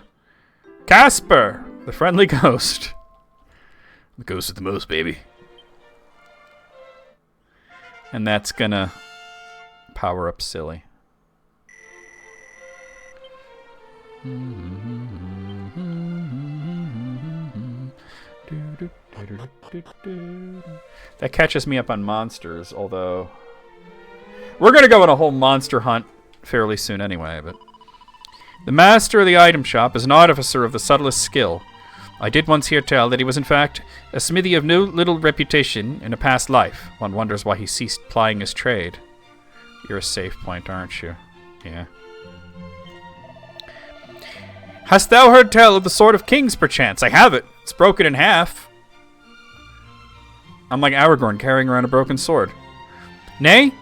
Casper, the friendly ghost. The ghost of the most, baby. And that's gonna power up Silly. That catches me up on monsters, although we're gonna go on a whole monster hunt fairly soon anyway, but the master of the item shop is an artificer of the subtlest skill. I did once hear tell that he was in fact a smithy of no little reputation in a past life. One wonders why he ceased plying his trade. You're a safe point, aren't you? Yeah. Hast thou heard tell of the Sword of Kings, perchance? I have it. It's broken in half. I'm like Aragorn carrying around a broken sword. Nay?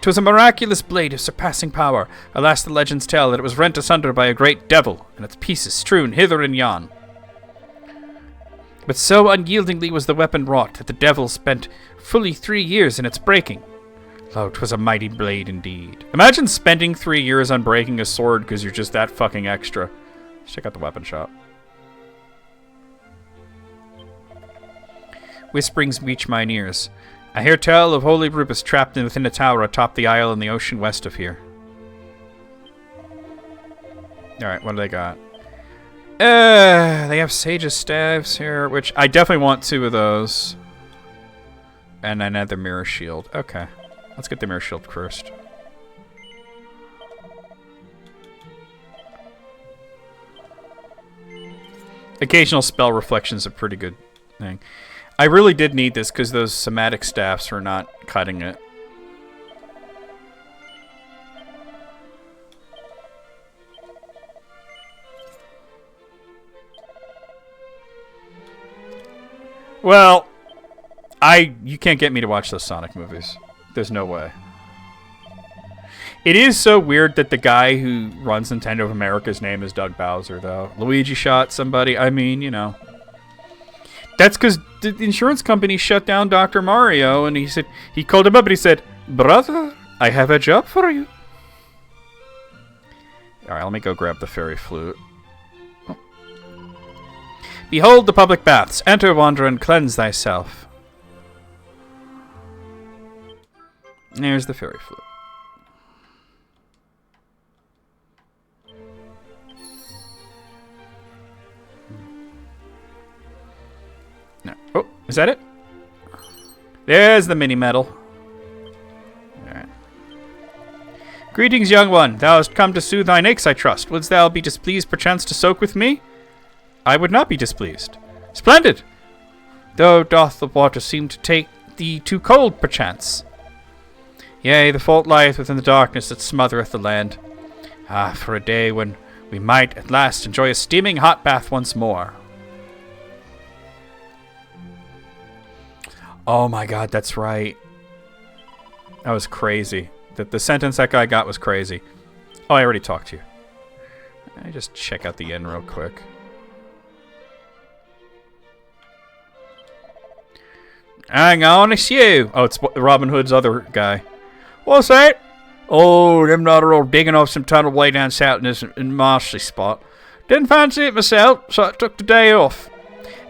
'Twas a miraculous blade of surpassing power. Alas, the legends tell that it was rent asunder by a great devil, and its pieces strewn hither and yon. But so unyieldingly was the weapon wrought that the devil spent fully 3 years in its breaking. Lo, 'twas a mighty blade indeed. Imagine spending 3 years on breaking a sword because you're just that fucking extra. Let's check out the weapon shop. Whisperings reach mine ears. I hear tell of holy Rupus trapped within a tower atop the isle in the ocean west of here. Alright, what do they got? They have Sage's Staves here, which I definitely want 2 of those. And another Mirror Shield. Okay, let's get the Mirror Shield first. Occasional spell reflection's a pretty good thing. I really did need this because those somatic staffs are not cutting it. Well, you can't get me to watch those Sonic movies. There's no way. It is so weird that the guy who runs Nintendo of America's name is Doug Bowser, though. Luigi shot somebody. I mean, you know. That's because the insurance company shut down Dr. Mario, and he called him up and he said, "Brother, I have a job for you." Alright, let me go grab the fairy flute. Oh. Behold the public baths. Enter, wander, and cleanse thyself. There's the fairy flute. No. Oh, is that it? There's the mini medal. Alright. Greetings, young one. Thou hast come to soothe thine aches, I trust. Wouldst thou be displeased perchance to soak with me? I would not be displeased. Splendid! Though doth the water seem to take thee too cold, perchance. Yea, the fault lieth within the darkness that smothereth the land. Ah, for a day when we might at last enjoy a steaming hot bath once more. Oh my god, that's right. That was crazy. The sentence that guy got was crazy. Oh, I already talked to you. Let me just check out the inn real quick. Hang on, it's you. Oh, it's Robin Hood's other guy. What's that? Oh, them not all digging off some tunnel way down south in this marshy spot. Didn't fancy it myself, so I took the day off.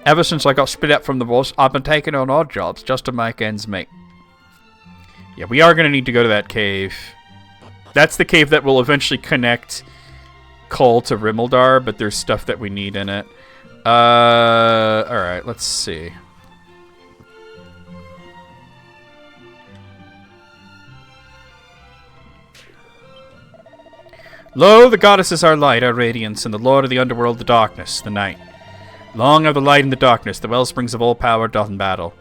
Ever since I got split up from the boss, I've been taking on odd jobs just to make ends meet. Yeah, we are going to need to go to that cave. That's the cave that will eventually connect Cole to Rimmildar, but there's stuff that we need in it. Alright, let's see. Lo, the goddesses are light, our radiance, and the lord of the underworld the darkness, the night. Long are the light and the darkness, the wellsprings of all power doth in battle.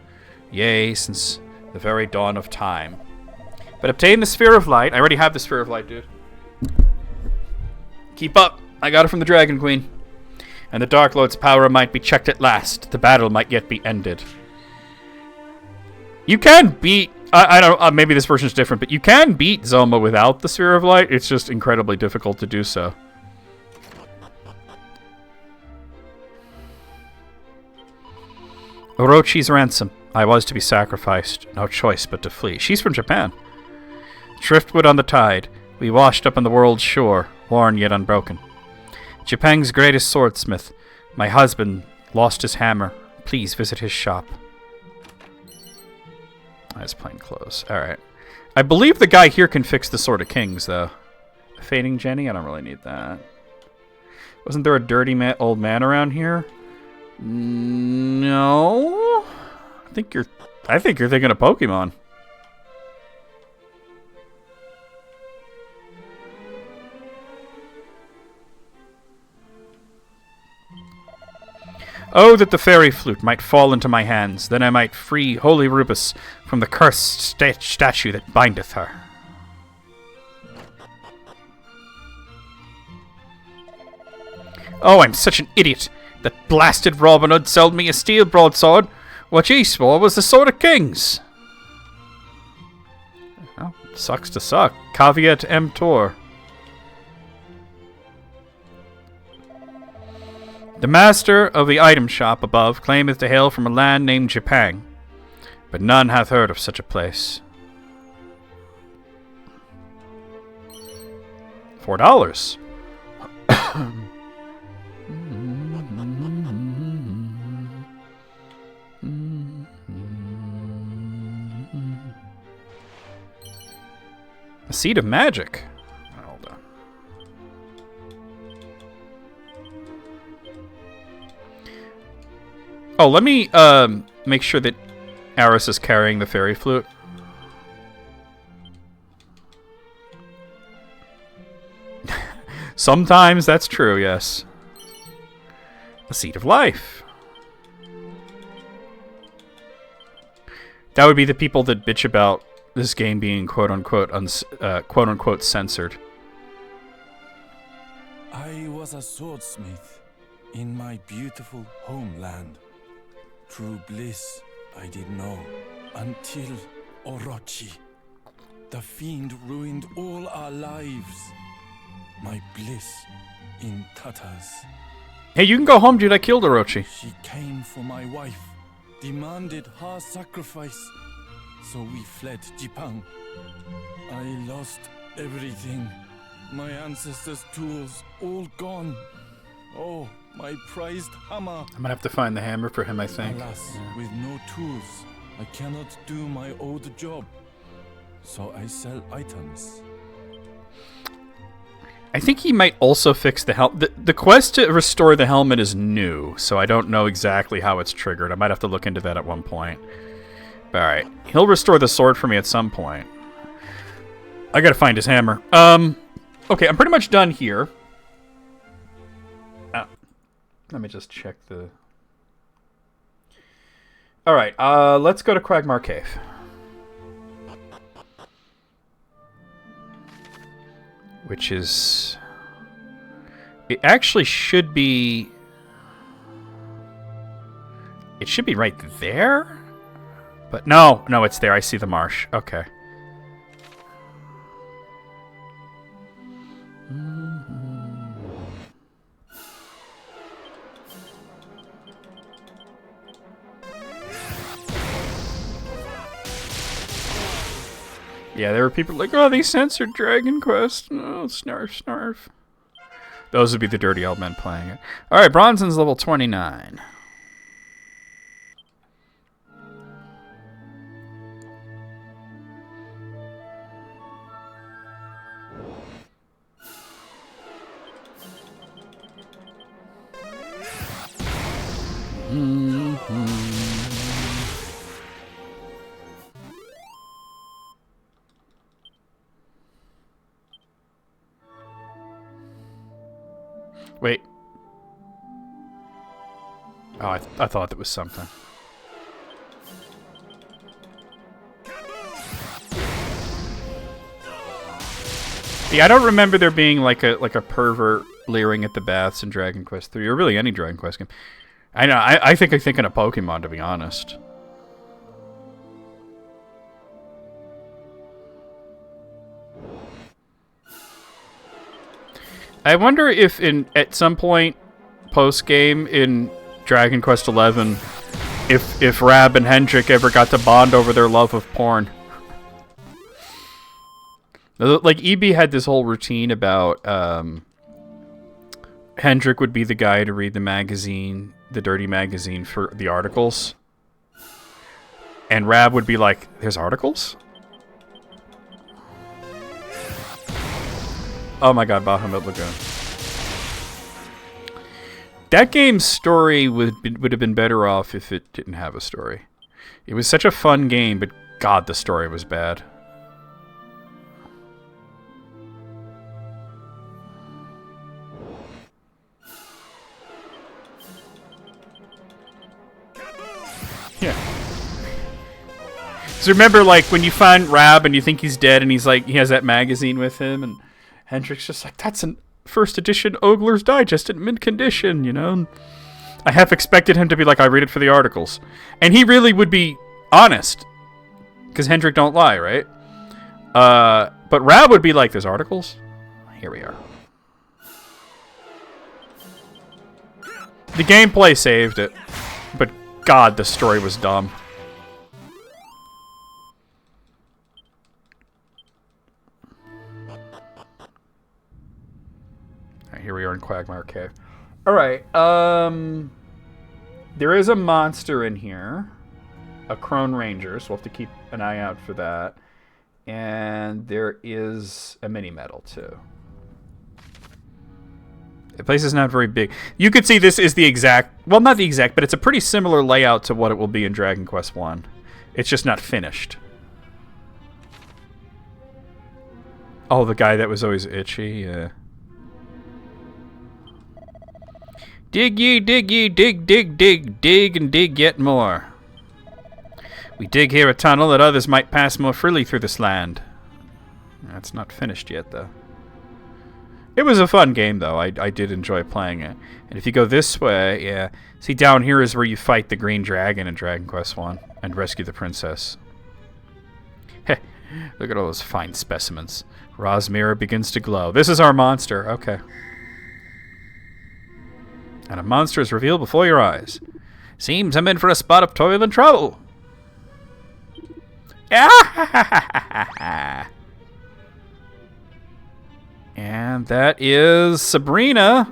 Yea, since the very dawn of time. But obtain the sphere of light. I already have the sphere of light, dude. Keep up. I got it from the Dragon Queen. And the Dark Lord's power might be checked at last. The battle might yet be ended. You can beat... I don't know, maybe this version is different, but you can beat Zoma without the sphere of light. It's just incredibly difficult to do so. Orochi's ransom. I was to be sacrificed. No choice but to flee. She's from Japan. Driftwood on the tide. We washed up on the world's shore, worn yet unbroken. Japan's greatest swordsmith. My husband lost his hammer. Please visit his shop. That's plain clothes. Alright. I believe the guy here can fix the Sword of Kings, though. Fading Jenny? I don't really need that. Wasn't there a dirty old man around here? No. I think you're thinking of Pokemon. Oh, that the fairy flute might fall into my hands, then I might free holy Rubus from the cursed statue that bindeth her. Oh, I'm such an idiot. That blasted Robin Hood sold me a steel broadsword. What he swore was the Sword of Kings. Well, sucks to suck. Caveat emptor. The master of the item shop above claimeth to hail from a land named Japan, but none hath heard of such a place. $4. A seed of magic. Hold on. Oh, let me make sure that Aris is carrying the fairy flute. Sometimes that's true, yes. A seed of life. That would be the people that bitch about this game being quote-unquote censored. I was a swordsmith in my beautiful homeland. True bliss I did know until Orochi. The fiend ruined all our lives. My bliss in tatters. Hey, you can go home, dude. I killed Orochi. She came for my wife, demanded her sacrifice. So we fled Jipang. I lost everything. My ancestors' tools all gone. Oh, my prized hammer. I'm gonna have to find the hammer for him, I think. Alas, with no tools, I cannot do my old job. So I sell items. I think he might also fix the helmet. The quest to restore the helmet is new, so I don't know exactly how it's triggered. I might have to look into that at one point. But alright, he'll restore the sword for me at some point. I gotta find his hammer. Okay, I'm pretty much done here. Let me just check the... Alright, let's go to Quagmire Cave. Which is... It actually should be... It should be right there? But no, it's there. I see the marsh. Okay. Yeah, there were people like, oh, they censored Dragon Quest. Oh, snarf, snarf. Those would be the dirty old men playing it. Alright, Bronson's level 29. Wait. Oh, I thought that was something. Yeah, I don't remember there being like a pervert leering at the baths in Dragon Quest III, or really any Dragon Quest game. I know. I think I'm thinking of Pokemon, to be honest. I wonder if at some point post game in Dragon Quest XI, if Rab and Hendrik ever got to bond over their love of porn. Like EB had this whole routine about Hendrik would be the guy to read the magazine, the dirty magazine for the articles, and Rab would be like, "There's articles." Oh my god, Bahamut Lagoon. That game's story would have been better off if it didn't have a story. It was such a fun game, but god, the story was bad. Yeah. So remember, like, when you find Rab and you think he's dead and he's like, he has that magazine with him, and Hendrik's just like, that's an first edition Ogler's Digest in mint condition, you know? I half expected him to be like, I read it for the articles. And he really would be honest. Because Hendrik don't lie, right? But Rab would be like, there's articles? Here we are. The gameplay saved it. But god, the story was dumb. Here we are in Quagmire Cave. Alright, there is a monster in here. A Crone Ranger, so we'll have to keep an eye out for that. And there is a mini-medal, too. The place is not very big. You could see this is the exact... Well, not the exact, but it's a pretty similar layout to what it will be in Dragon Quest I. It's just not finished. Oh, the guy that was always itchy, yeah. Dig ye, dig ye, dig, dig, dig, dig, and dig yet more. We dig here a tunnel that others might pass more freely through this land. That's not finished yet, though. It was a fun game, though. I did enjoy playing it. And if you go this way, yeah. See, down here is where you fight the green dragon in Dragon Quest 1 and rescue the princess. Heh, look at all those fine specimens. Ra's mirror begins to glow. This is our monster. Okay. And a monster is revealed before your eyes. Seems I'm in for a spot of toil and trouble. And that is Sabrina,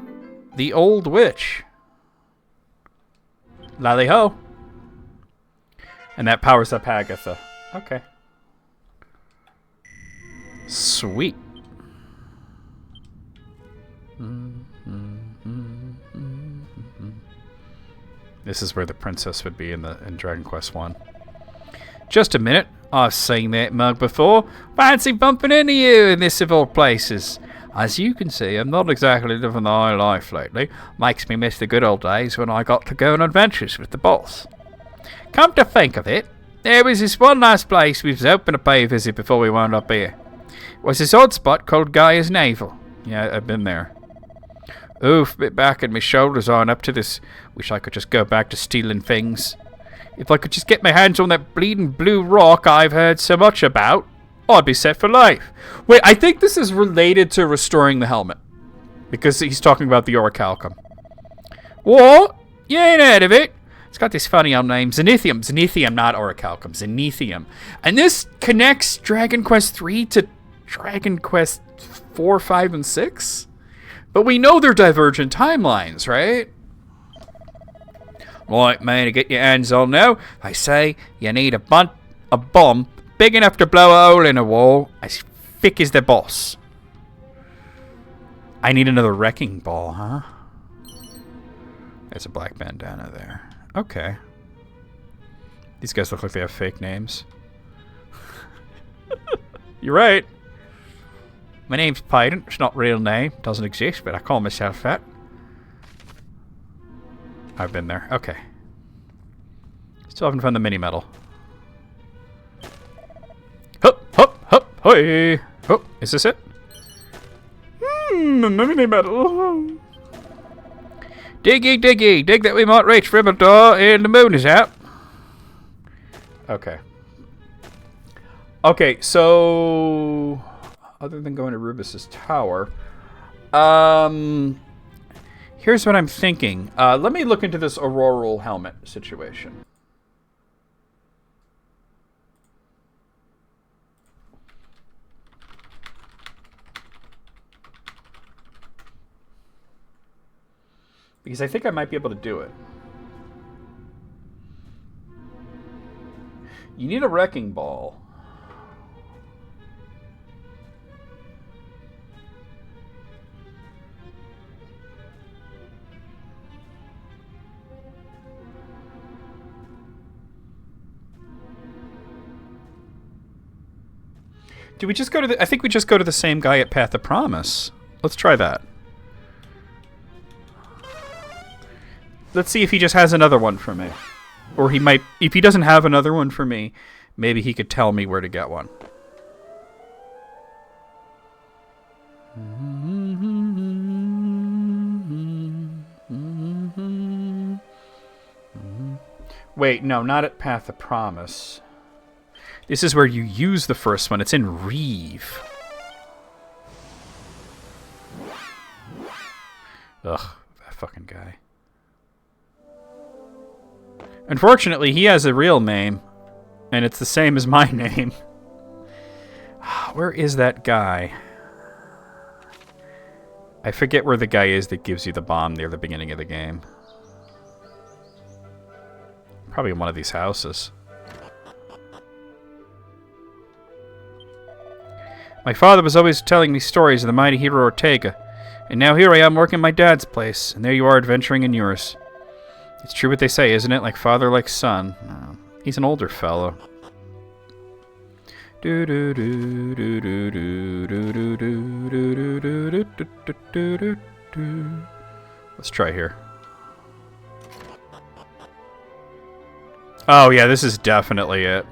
the old witch. Lally ho. And that powers up Agatha. Okay. Sweet. This is where the princess would be in Dragon Quest 1. Just a minute. I've seen that mug before. Fancy bumping into you in this of all places. As you can see, I'm not exactly living the high life lately. Makes me miss the good old days when I got to go on adventures with the boss. Come to think of it, there was this one nice place we was hoping to pay a visit before we wound up here. It was this odd spot called Gaia's Navel. Yeah, I've been there. Oof, bit back and my shoulders aren't up to this. Wish I could just go back to stealing things. If I could just get my hands on that bleeding blue rock I've heard so much about, I'd be set for life. Wait, I think this is related to restoring the helmet. Because he's talking about the orichalcum. What? You ain't heard of it? It's got this funny old name. Zenithium. Zenithium, not orichalcum. Zenithium. And this connects Dragon Quest 3 to Dragon Quest 4, 5, and 6? But we know they're divergent timelines, right? Right, man, to get your hands on now, I say you need a bomb big enough to blow a hole in a wall as thick as the boss. I need another wrecking ball, huh? There's a black bandana there. Okay. These guys look like they have fake names. You're right. My name's Pyden. It's not a real name. Doesn't exist, but I call myself that. I've been there. Okay. Still haven't found the mini medal. Hup, hup, hup, hoy. Oh, is this it? The mini medal. Diggy, diggy. Dig that we might reach Ribbledore and the moon is out. Okay. Okay, so other than going to Rubus's tower, here's what I'm thinking. Let me look into this auroral helmet situation. Because I think I might be able to do it. You need a wrecking ball. Do we just go to the... I think we just go to the same guy at Path of Promise. Let's try that. Let's see if he just has another one for me. Or he might... If he doesn't have another one for me, maybe he could tell me where to get one. Wait, no, not at Path of Promise. This is where you use the first one. It's in Reeve. Ugh, that fucking guy. Unfortunately, he has a real name, and it's the same as my name. Where is that guy? I forget where the guy is that gives you the bomb near the beginning of the game. Probably in one of these houses. My father was always telling me stories of the mighty hero Ortega, and now here I am working my dad's place, and there you are adventuring in yours. It's true what they say, isn't it? Like father, like son. Oh, he's an older fellow. Let's try here. Oh, yeah, this is definitely it.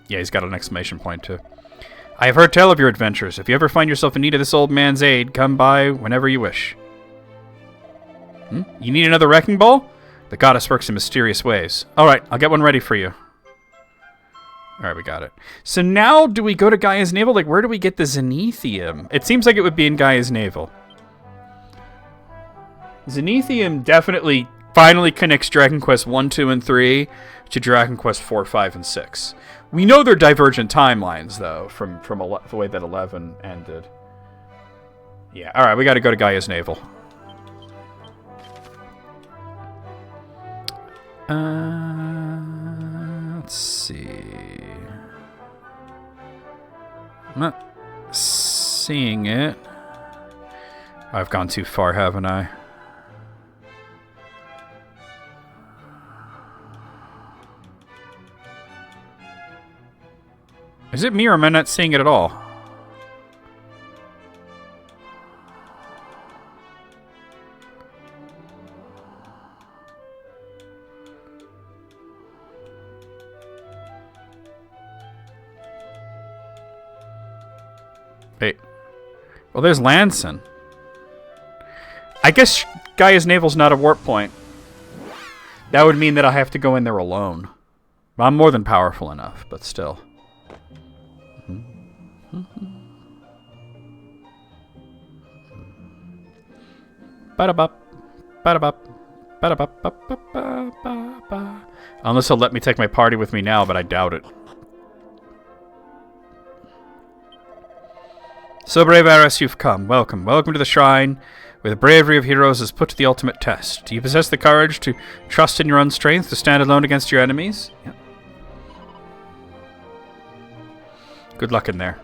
Yeah, he's got an exclamation point, too. I have heard tell of your adventures. If you ever find yourself in need of this old man's aid, come by whenever you wish. You need another wrecking ball? The goddess works in mysterious ways. Alright, I'll get one ready for you. Alright, we got it. So now, do we go to Gaia's Navel? Like, where do we get the Zenithium? It seems like it would be in Gaia's Navel. Zenithium definitely finally connects Dragon Quest 1, 2, and 3 to Dragon Quest 4, 5, and 6. We know they're divergent timelines, though, from the way that 11 ended. Yeah, alright, we gotta go to Gaia's Navel. Let's see. I'm not seeing it. I've gone too far, haven't I? Is it me or am I not seeing it at all? Wait. Well, there's Lanson. I guess Gaia's Navel's not a warp point. That would mean that I have to go in there alone. I'm more than powerful enough, but still. Ba-da-bop. Ba-da-bop. Ba-da-bop. Unless he'll let me take my party with me now, but I doubt it. So brave Aris, you've come. Welcome. Welcome to the shrine, where the bravery of heroes is put to the ultimate test. Do you possess the courage to trust in your own strength, to stand alone against your enemies? Yep. Good luck in there.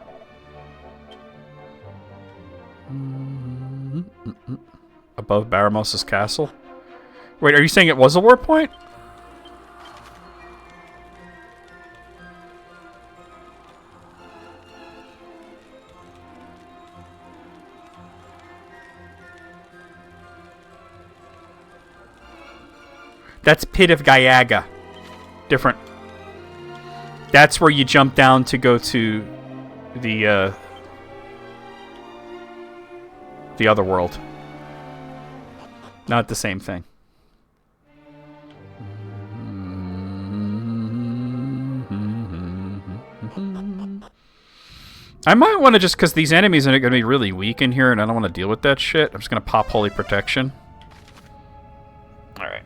Above Baramos' castle? Wait, are you saying it was a warp point? That's Pit of Gaiaga. Different. That's where you jump down to go to the other world. Not the same thing. I might want to just, because these enemies are going to be really weak in here and I don't want to deal with that shit, I'm just going to pop Holy Protection. Alright.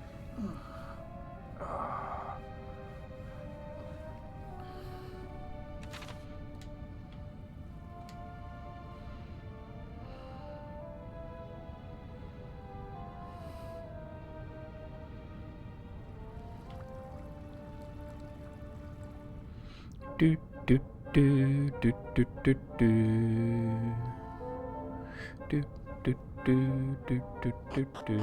Do do do do do do do do do do do do do.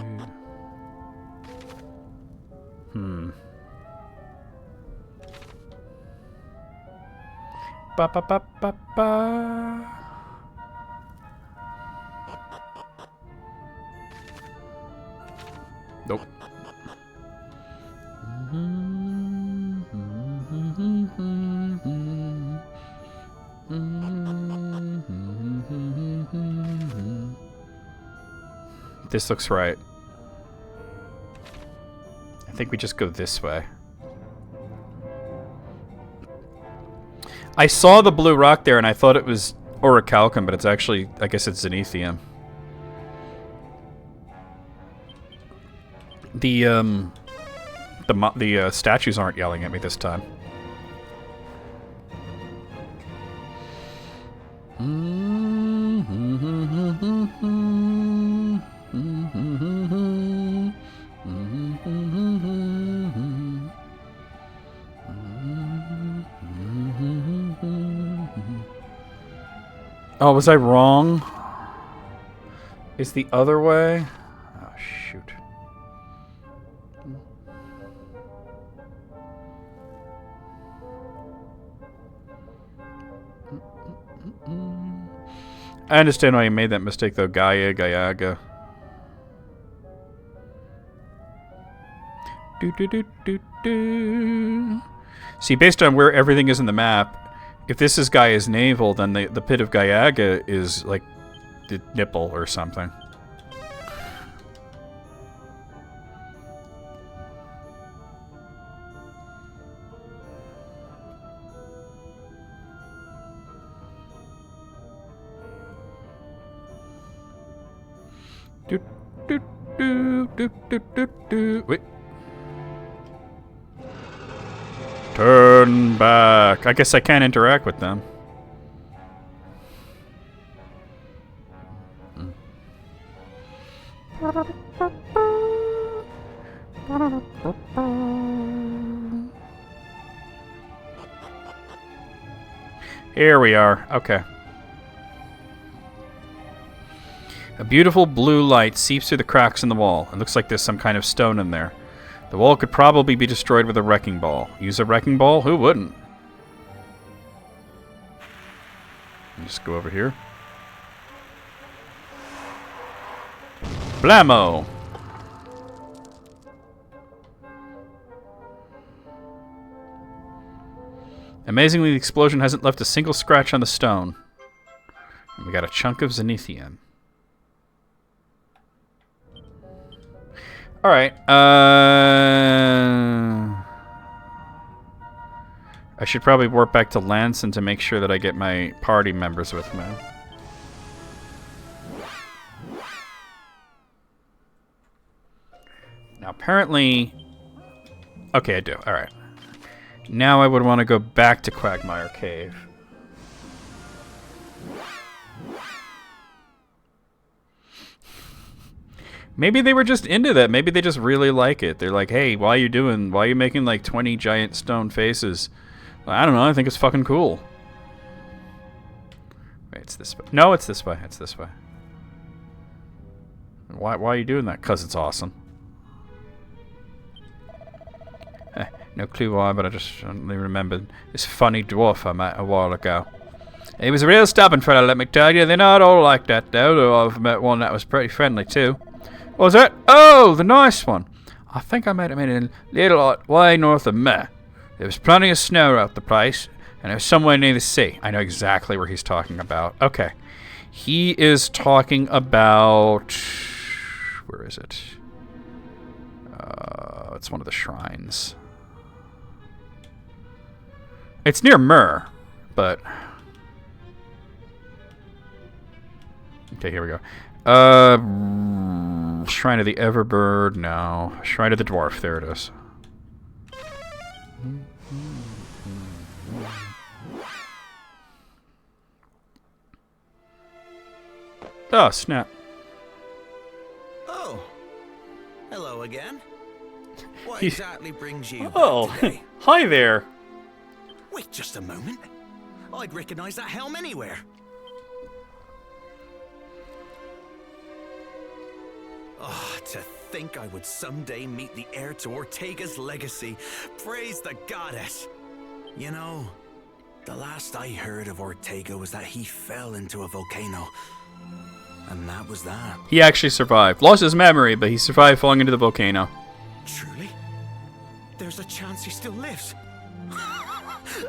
Ba ba ba ba ba. Nope. This looks right. I think we just go this way. I saw the blue rock there and I thought it was orichalcum, but it's actually, I guess it's Zenithium. The statues aren't yelling at me this time. Oh, was I wrong? Is the other way? Oh, shoot. I understand why you made that mistake, though. Gayaga. Do. See, based on where everything is in the map, if this is Gaia's navel, then the pit of Gayaga is like the nipple or something. Wait. Turn back. I guess I can't interact with them. Here we are. Okay. A beautiful blue light seeps through the cracks in the wall. It looks like there's some kind of stone in there. The wall could probably be destroyed with a wrecking ball. Use a wrecking ball? Who wouldn't? Just go over here. Blammo! Amazingly, the explosion hasn't left a single scratch on the stone. And we got a chunk of Zenithium. Alright, I should probably warp back to Lanson to make sure that I get my party members with me. Now, apparently... Okay, I do. Alright. Now I would want to go back to Quagmire Cave. Maybe they were just into that. Maybe they just really like it. They're like, hey, why are you making like 20 giant stone faces? Well, I don't know. I think it's fucking cool. Wait, it's this way. No, it's this way. It's this way. Why are you doing that? Because it's awesome. No clue why, but I just suddenly remembered this funny dwarf I met a while ago. He was a real stubborn fellow, let me tell you. They're not all like that, though I've met one that was pretty friendly, too. What was that? Oh, the nice one. I think I met him in a little way north of me. There was plenty of snow out the place, and it was somewhere near the sea. I know exactly where he's talking about. Okay. He is talking about... Where is it? It's one of the shrines. It's near Myrrh, but... Okay, here we go. Shrine of the Everbird, no. Shrine of the Dwarf, there it is. Oh, snap. Oh, hello again. What exactly brings you Oh, back today? Hi there. Wait just a moment. I'd recognize that helm anywhere. Oh, to think I would someday meet the heir to Ortega's legacy. Praise the goddess. You know, the last I heard of Ortega was that he fell into a volcano. And that was that. He actually survived. Lost his memory, but he survived falling into the volcano. Truly? There's a chance he still lives.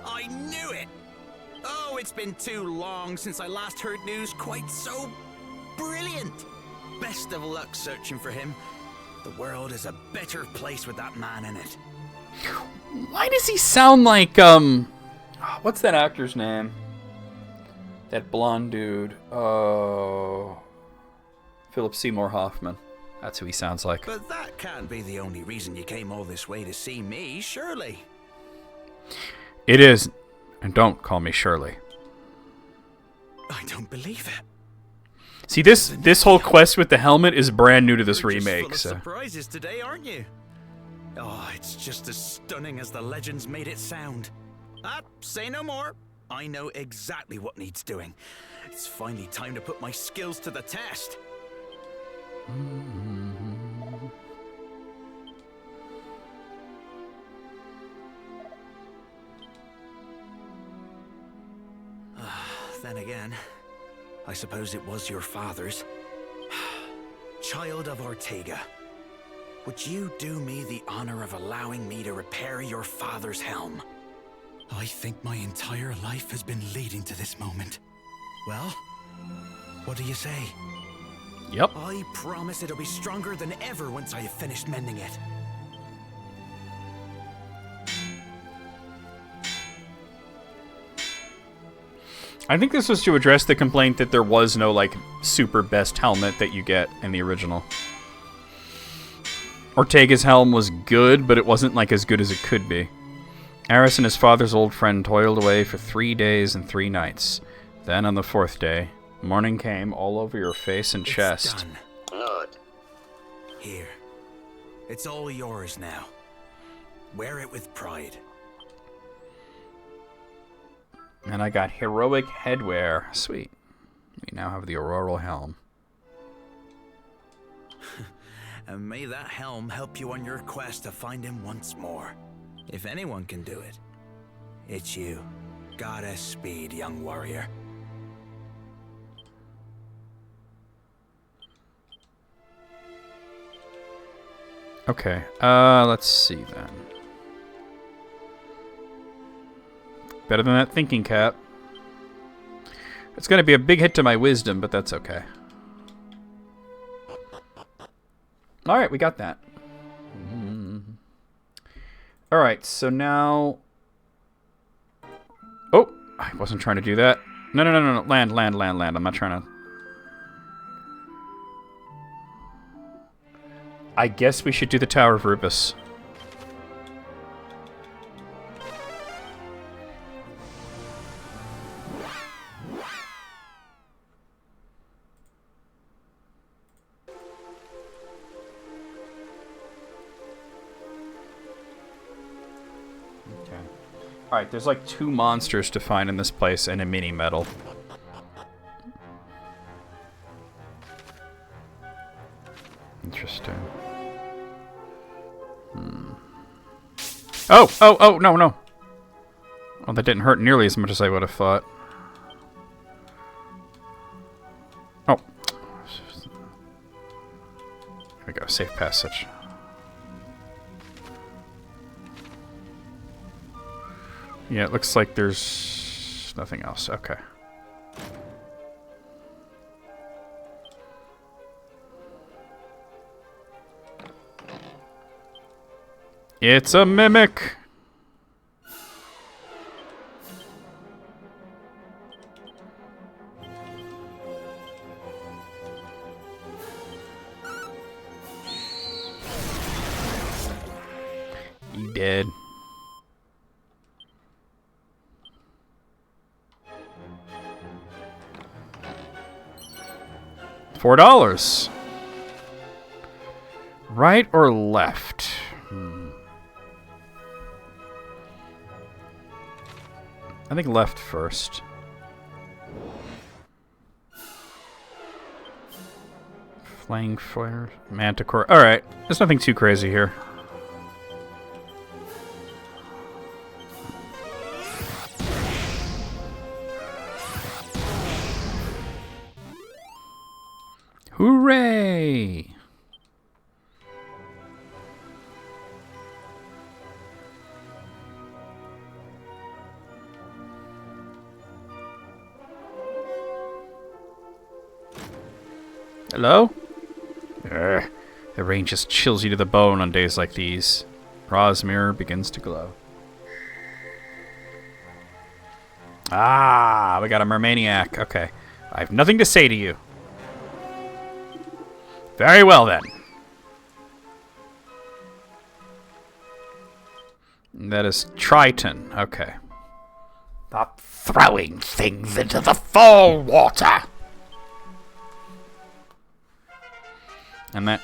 I knew it! Oh, it's been too long since I last heard news quite so brilliant. Best of luck searching for him. The world is a better place with that man in it. Why does he sound like, what's that actor's name? That blonde dude. Oh... Philip Seymour Hoffman. That's who he sounds like. But that can't be the only reason you came all this way to see me, surely. It is. And don't call me Shirley. I don't believe it. See, this whole quest with the helmet is brand new to this remake. Just full So. of surprises today, aren't you? Oh, it's just as stunning as the legends made it sound. Say no more. I know exactly what needs doing. It's finally time to put my skills to the test. Then again, I suppose it was your father's. Child of Ortega, would you do me the honor of allowing me to repair your father's helm? I think my entire life has been leading to this moment. Well, what do you say? Yep. I promise it'll be stronger than ever once I have finished mending it. I think this was to address the complaint that there was no, like, super best helmet that you get in the original. Ortega's helm was good, but it wasn't, like, as good as it could be. Aris and his father's old friend toiled away for 3 days and 3 nights. Then, on the 4th day, morning came all over your face and chest. It's done. Here. It's all yours now. Wear it with pride. And I got heroic headwear. Sweet. We now have the auroral helm. And may that helm help you on your quest to find him once more. If anyone can do it, it's you. Goddess speed, young warrior. Okay, let's see then. Better than that thinking cap. It's gonna be a big hit to my wisdom, but that's okay. Alright, we got that. Alright, so now... Oh! I wasn't trying to do that. No. Land. I'm not trying to... I guess we should do the Tower of Rubus. Alright, there's like 2 monsters to find in this place and a mini medal. Interesting. Oh, no. Well, that didn't hurt nearly as much as I would have thought. Oh. Here we go, safe passage. Yeah, it looks like there's nothing else. Okay. It's a mimic! You dead. $4. Right or left? I think left first. Flying flare, manticore. Alright, there's nothing too crazy here. Hooray! Hello? The rain just chills you to the bone on days like these. Ra's mirror begins to glow. Ah, we got a mermaniac. Okay. I have nothing to say to you. Very well, then. That is Triton. Okay. Stop throwing things into the fall water. And that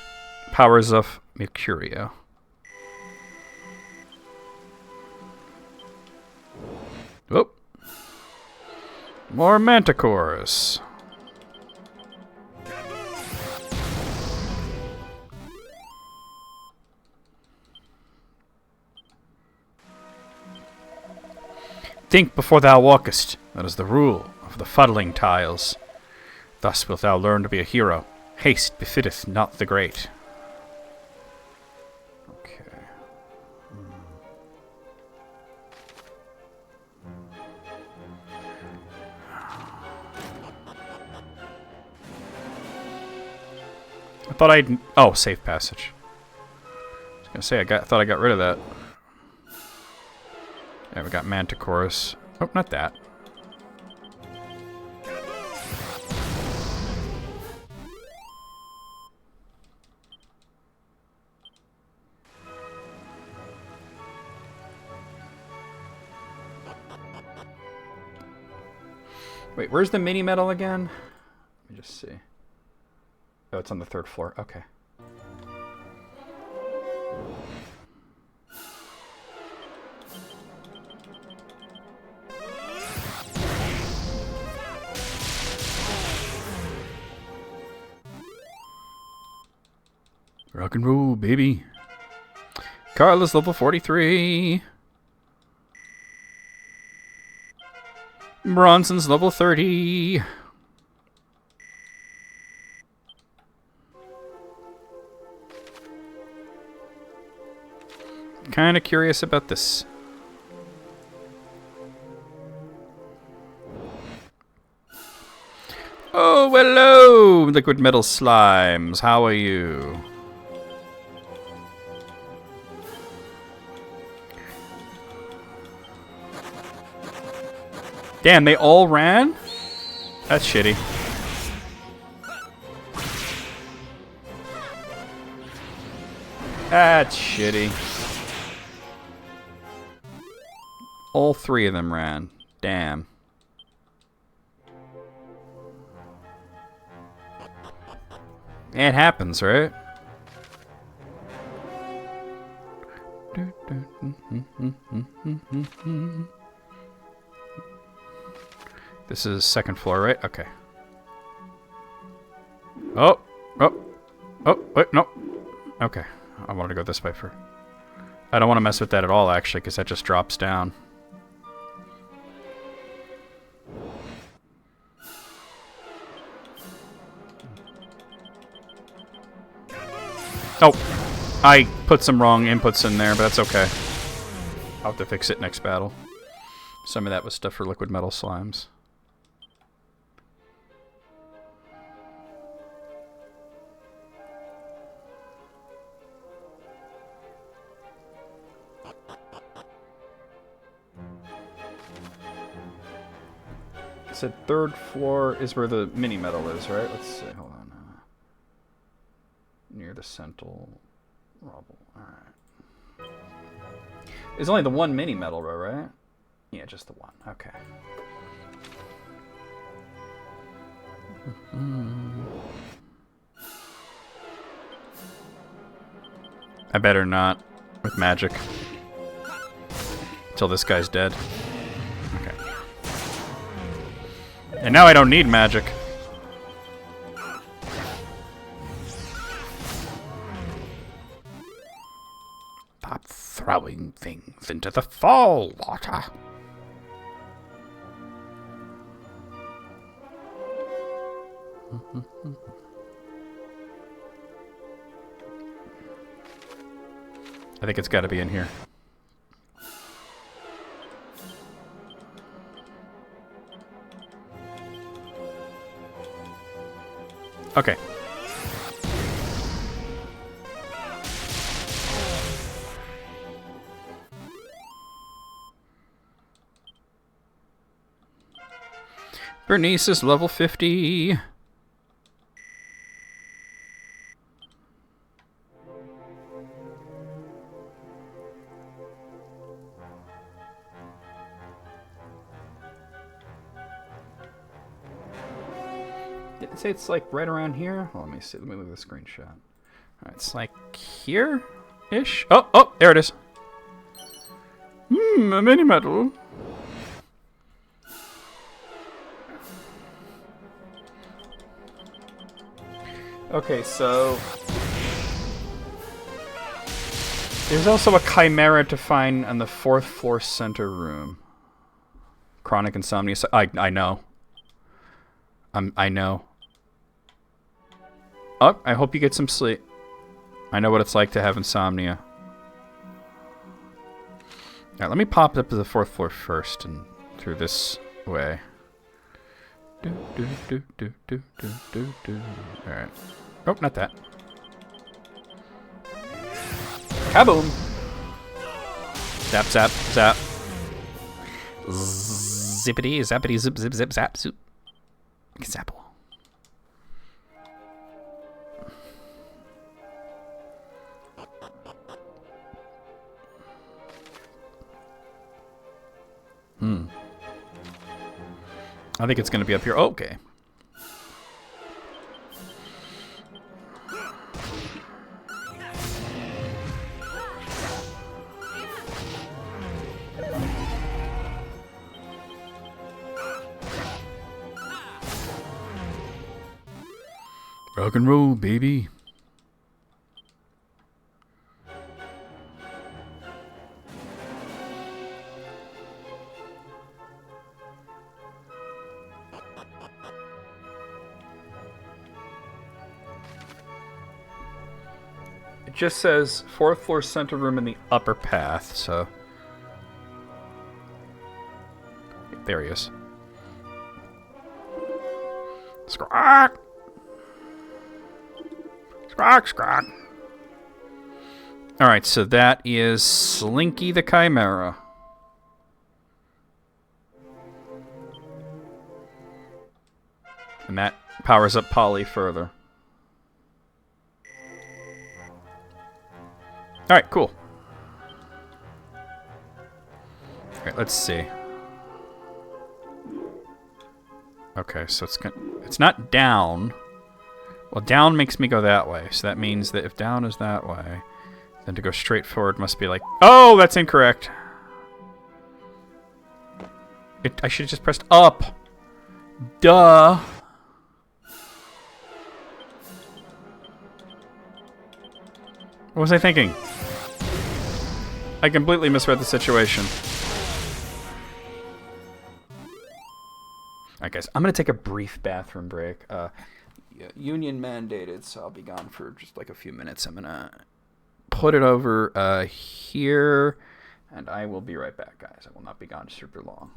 powers up Mercurio. Whoop. More manticores. Think before thou walkest. That is the rule of the fuddling tiles. Thus wilt thou learn to be a hero. Haste befitteth not the great. Okay. I thought I'd... Oh, safe passage. I was gonna say, thought I got rid of that. Yeah, we got Manticore's. Oh, not that. Wait, where's the mini medal again? Let me just see. Oh, it's on the 3rd floor. Okay. Rock and roll, baby. Carla's level 43. Bronson's level 30. Kinda curious about this. Oh, hello, liquid metal slimes. How are you? Damn, they all ran? That's shitty. That's shitty. All 3 of them ran. Damn. It happens, right? This is 2nd floor, right? Okay. Oh! Oh! Oh, wait, no. Okay. I wanted to go this way for... I don't want to mess with that at all, actually, because that just drops down. Oh! I put some wrong inputs in there, but that's okay. I'll have to fix it next battle. Some of that was stuff for liquid metal slimes. Said 3rd floor is where the mini metal is, right? Let's see. Hold on. Near the central rubble. Alright. There's only the one mini metal row, right? Yeah, just the one. Okay. I better not with magic. Until this guy's dead. Okay. And now I don't need magic. Stop throwing things into the fall water. I think it's got to be in here. Okay. Bernice is level 50. Did it say it's like right around here? Oh, let me see. Let me look at the screenshot. Alright, it's like here-ish. Oh, oh, there it is. A mini medal. Okay, so there's also a chimera to find on the 4th floor center room. Chronic insomnia. I know. I know. Oh, I hope you get some sleep. I know what it's like to have insomnia. Alright, let me pop up to the 4th floor first and through this way. Alright. Oh, not that. Kaboom! Zap, zap, zap. Zippity, zappity, zip, zip, zip, zap, zoop. Zapple. I think it's going to be up here. Oh, okay. Rock and roll, baby. It just says 4th floor center room in the upper path, so... There he is. Squawk! Squawk, squawk. Alright, so that is Slinky the Chimera. And that powers up Polly further. Alright, cool. Alright, let's see. Okay, so it's not down. Well, down makes me go that way, so that means that if down is that way, then to go straight forward must be like... Oh, that's incorrect! I should have just pressed up! Duh! What was I thinking? I completely misread the situation. Alright guys, I'm going to take a brief bathroom break. Union mandated, so I'll be gone for just like a few minutes. I'm going to put it over here, and I will be right back, guys. I will not be gone super long.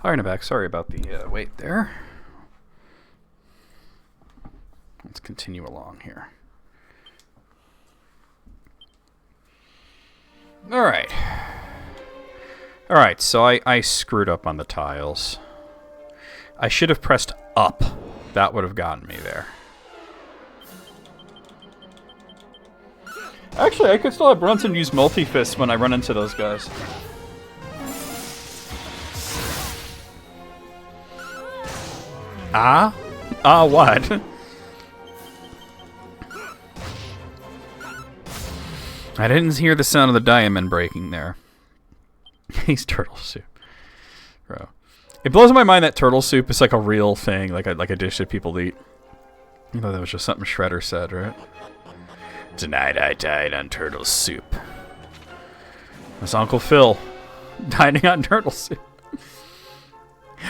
Hi, in the back. Sorry about the wait there. Let's continue along here. Alright. Alright, so I screwed up on the tiles. I should have pressed up. That would have gotten me there. Actually, I could still have Brunson use multi-fist when I run into those guys. Ah? Ah, what? I didn't hear the sound of the diamond breaking there. He's turtle soup. Bro. It blows my mind that turtle soup is like a real thing, like a dish that people eat. You know, that was just something Shredder said, right? Tonight I died on turtle soup. That's Uncle Phil. Dining on turtle soup.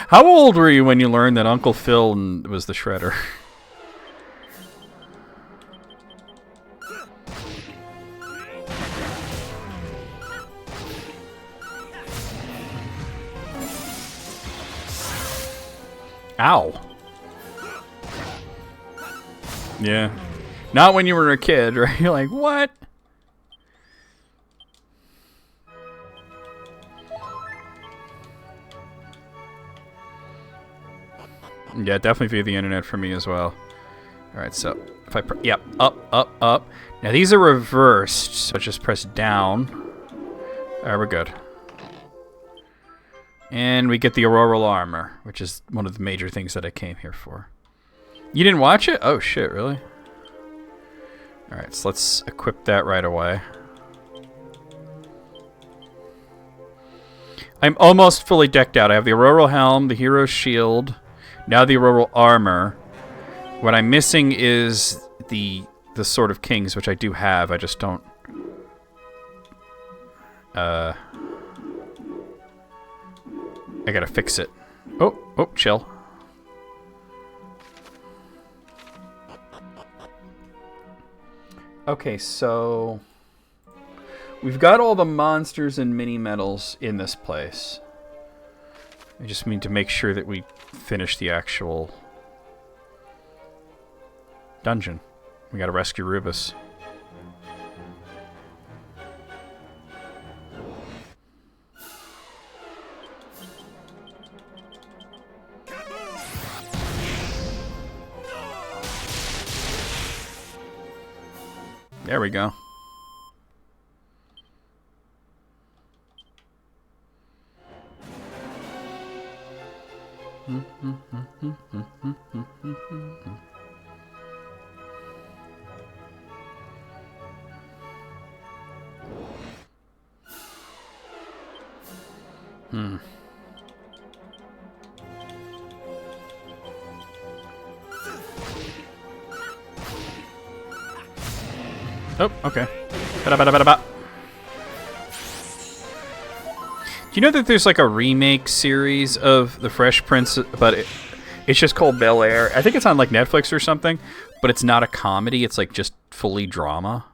How old were you when you learned that Uncle Phil was the Shredder? Ow. Yeah. Not when you were a kid, right? You're like, what? Yeah, definitely via the internet for me as well. Alright, so if I yep, up, up, up. Now these are reversed, so just press down. Alright, we're good. And we get the auroral armor, which is one of the major things that I came here for. You didn't watch it? Oh shit, really? Alright, so let's equip that right away. I'm almost fully decked out. I have the auroral helm, the hero's shield, now the auroral armor. What I'm missing is the Sword of Kings, which I do have. I just don't... I gotta fix it. Oh, chill. Okay, so... we've got all the monsters and mini-metals in this place. I just need to make sure that we finish the actual dungeon. We gotta rescue Rubus. There we go. Oh, okay. Ba-da-ba-da-ba-da-ba. Do you know that there's like a remake series of The Fresh Prince, but it's just called Bel Air? I think it's on like Netflix or something, but it's not a comedy. It's like just fully drama.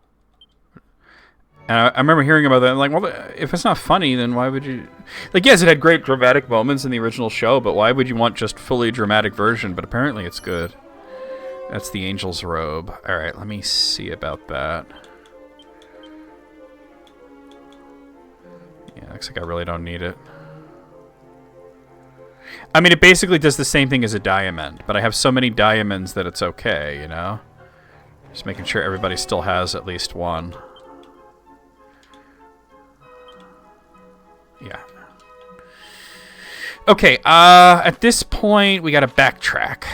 And I remember hearing about that. I'm like, well, if it's not funny, then why would you... Like, yes, it had great dramatic moments in the original show, but why would you want just fully dramatic version? But apparently it's good. That's the Angel's Robe. Alright, let me see about that. Yeah, looks like I really don't need it. I mean, it basically does the same thing as a diamond, but I have so many diamonds that it's okay, you know? Just making sure everybody still has at least one. Yeah. Okay, at this point, we gotta backtrack.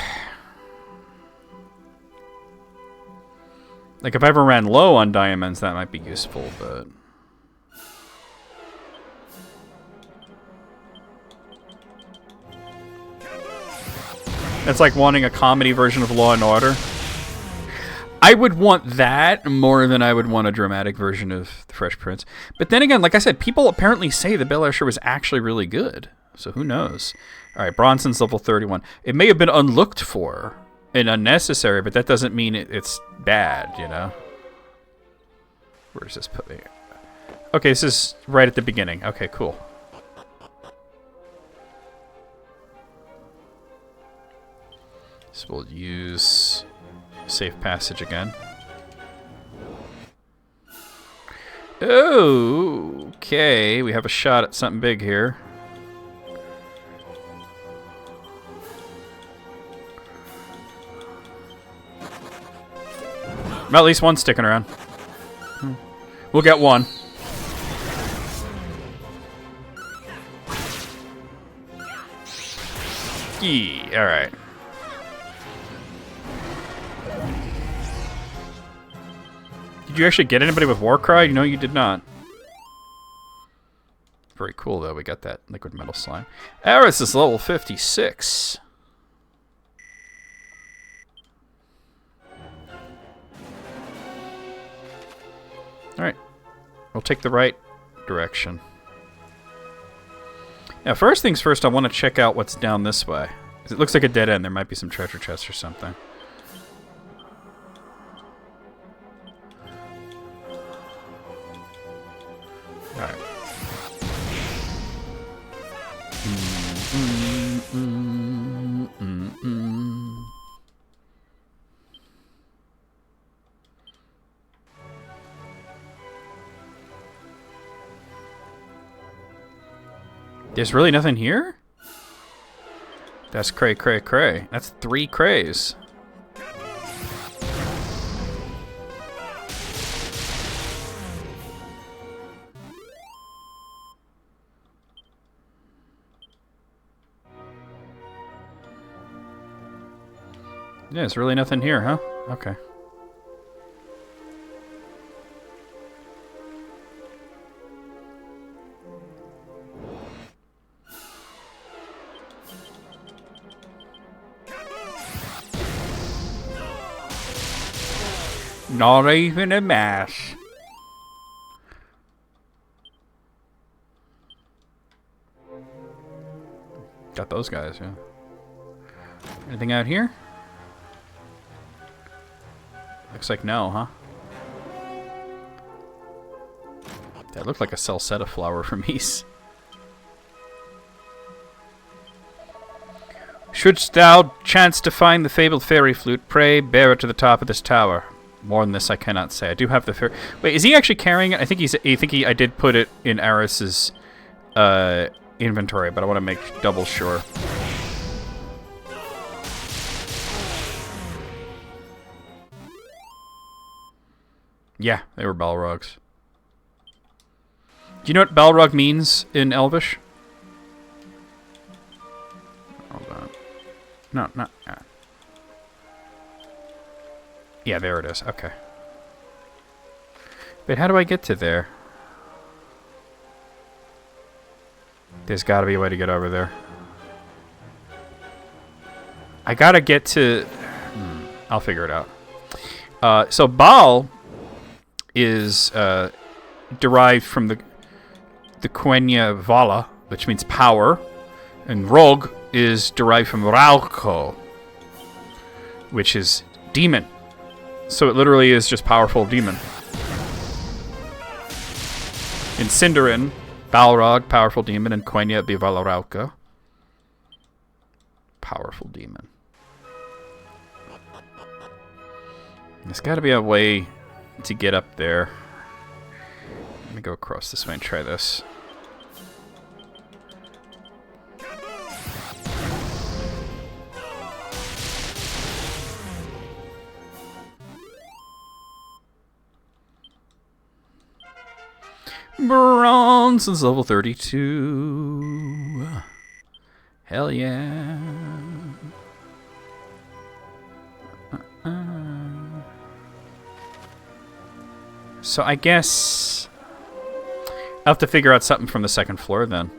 Like, if I ever ran low on diamonds, that might be useful, but... It's like wanting a comedy version of Law and Order. I would want that more than I would want a dramatic version of The Fresh Prince. But then again, like I said, people apparently say the Bel Air show was actually really good. So who knows? Alright, Bronson's level 31. It may have been unlooked for and unnecessary, but that doesn't mean it's bad, you know? Where's this put me? Okay, this is right at the beginning. Okay, cool. So we'll use safe passage again. Okay, we have a shot at something big here. Well, at least one's sticking around. We'll get one. Yee, alright. Did you actually get anybody with Warcry? No, you did not. Very cool, though. We got that liquid metal slime. Aris is level 56. Alright. We'll take the right direction. Now, first things first, I want to check out what's down this way. 'Cause it looks like a dead end. There might be some treasure chests or something. Alright. There's really nothing here? That's cray, cray, cray. That's 3 crays. Yeah, there's really nothing here, huh? Okay. Not even a match. Got those guys, yeah. Anything out here? Looks like no, huh? That looked like a Salsetta flower from East. Shouldst thou chance to find the fabled fairy flute, pray bear it to the top of this tower. More than this I cannot say. I do have the fairy... Wait, is he actually carrying it? I did put it in Aris's inventory, but I want to make double sure. Yeah, they were Balrogs. Do you know what Balrog means in Elvish? Hold on. No, not... Yeah, there it is. Okay. Wait, how do I get to there? There's got to be a way to get over there. I gotta get to... I'll figure it out. So Baal is derived from the Quenya Vala, which means power, and Rog is derived from Rauko, which is demon. So it literally is just powerful demon. In Sindarin, Balrog, powerful demon, and Quenya be Valarauka, powerful demon. There's got to be a way to get up there. Let me go across this way and try this. Bronze is level 32. Hell yeah. So I guess I'll have to figure out something from the second floor then.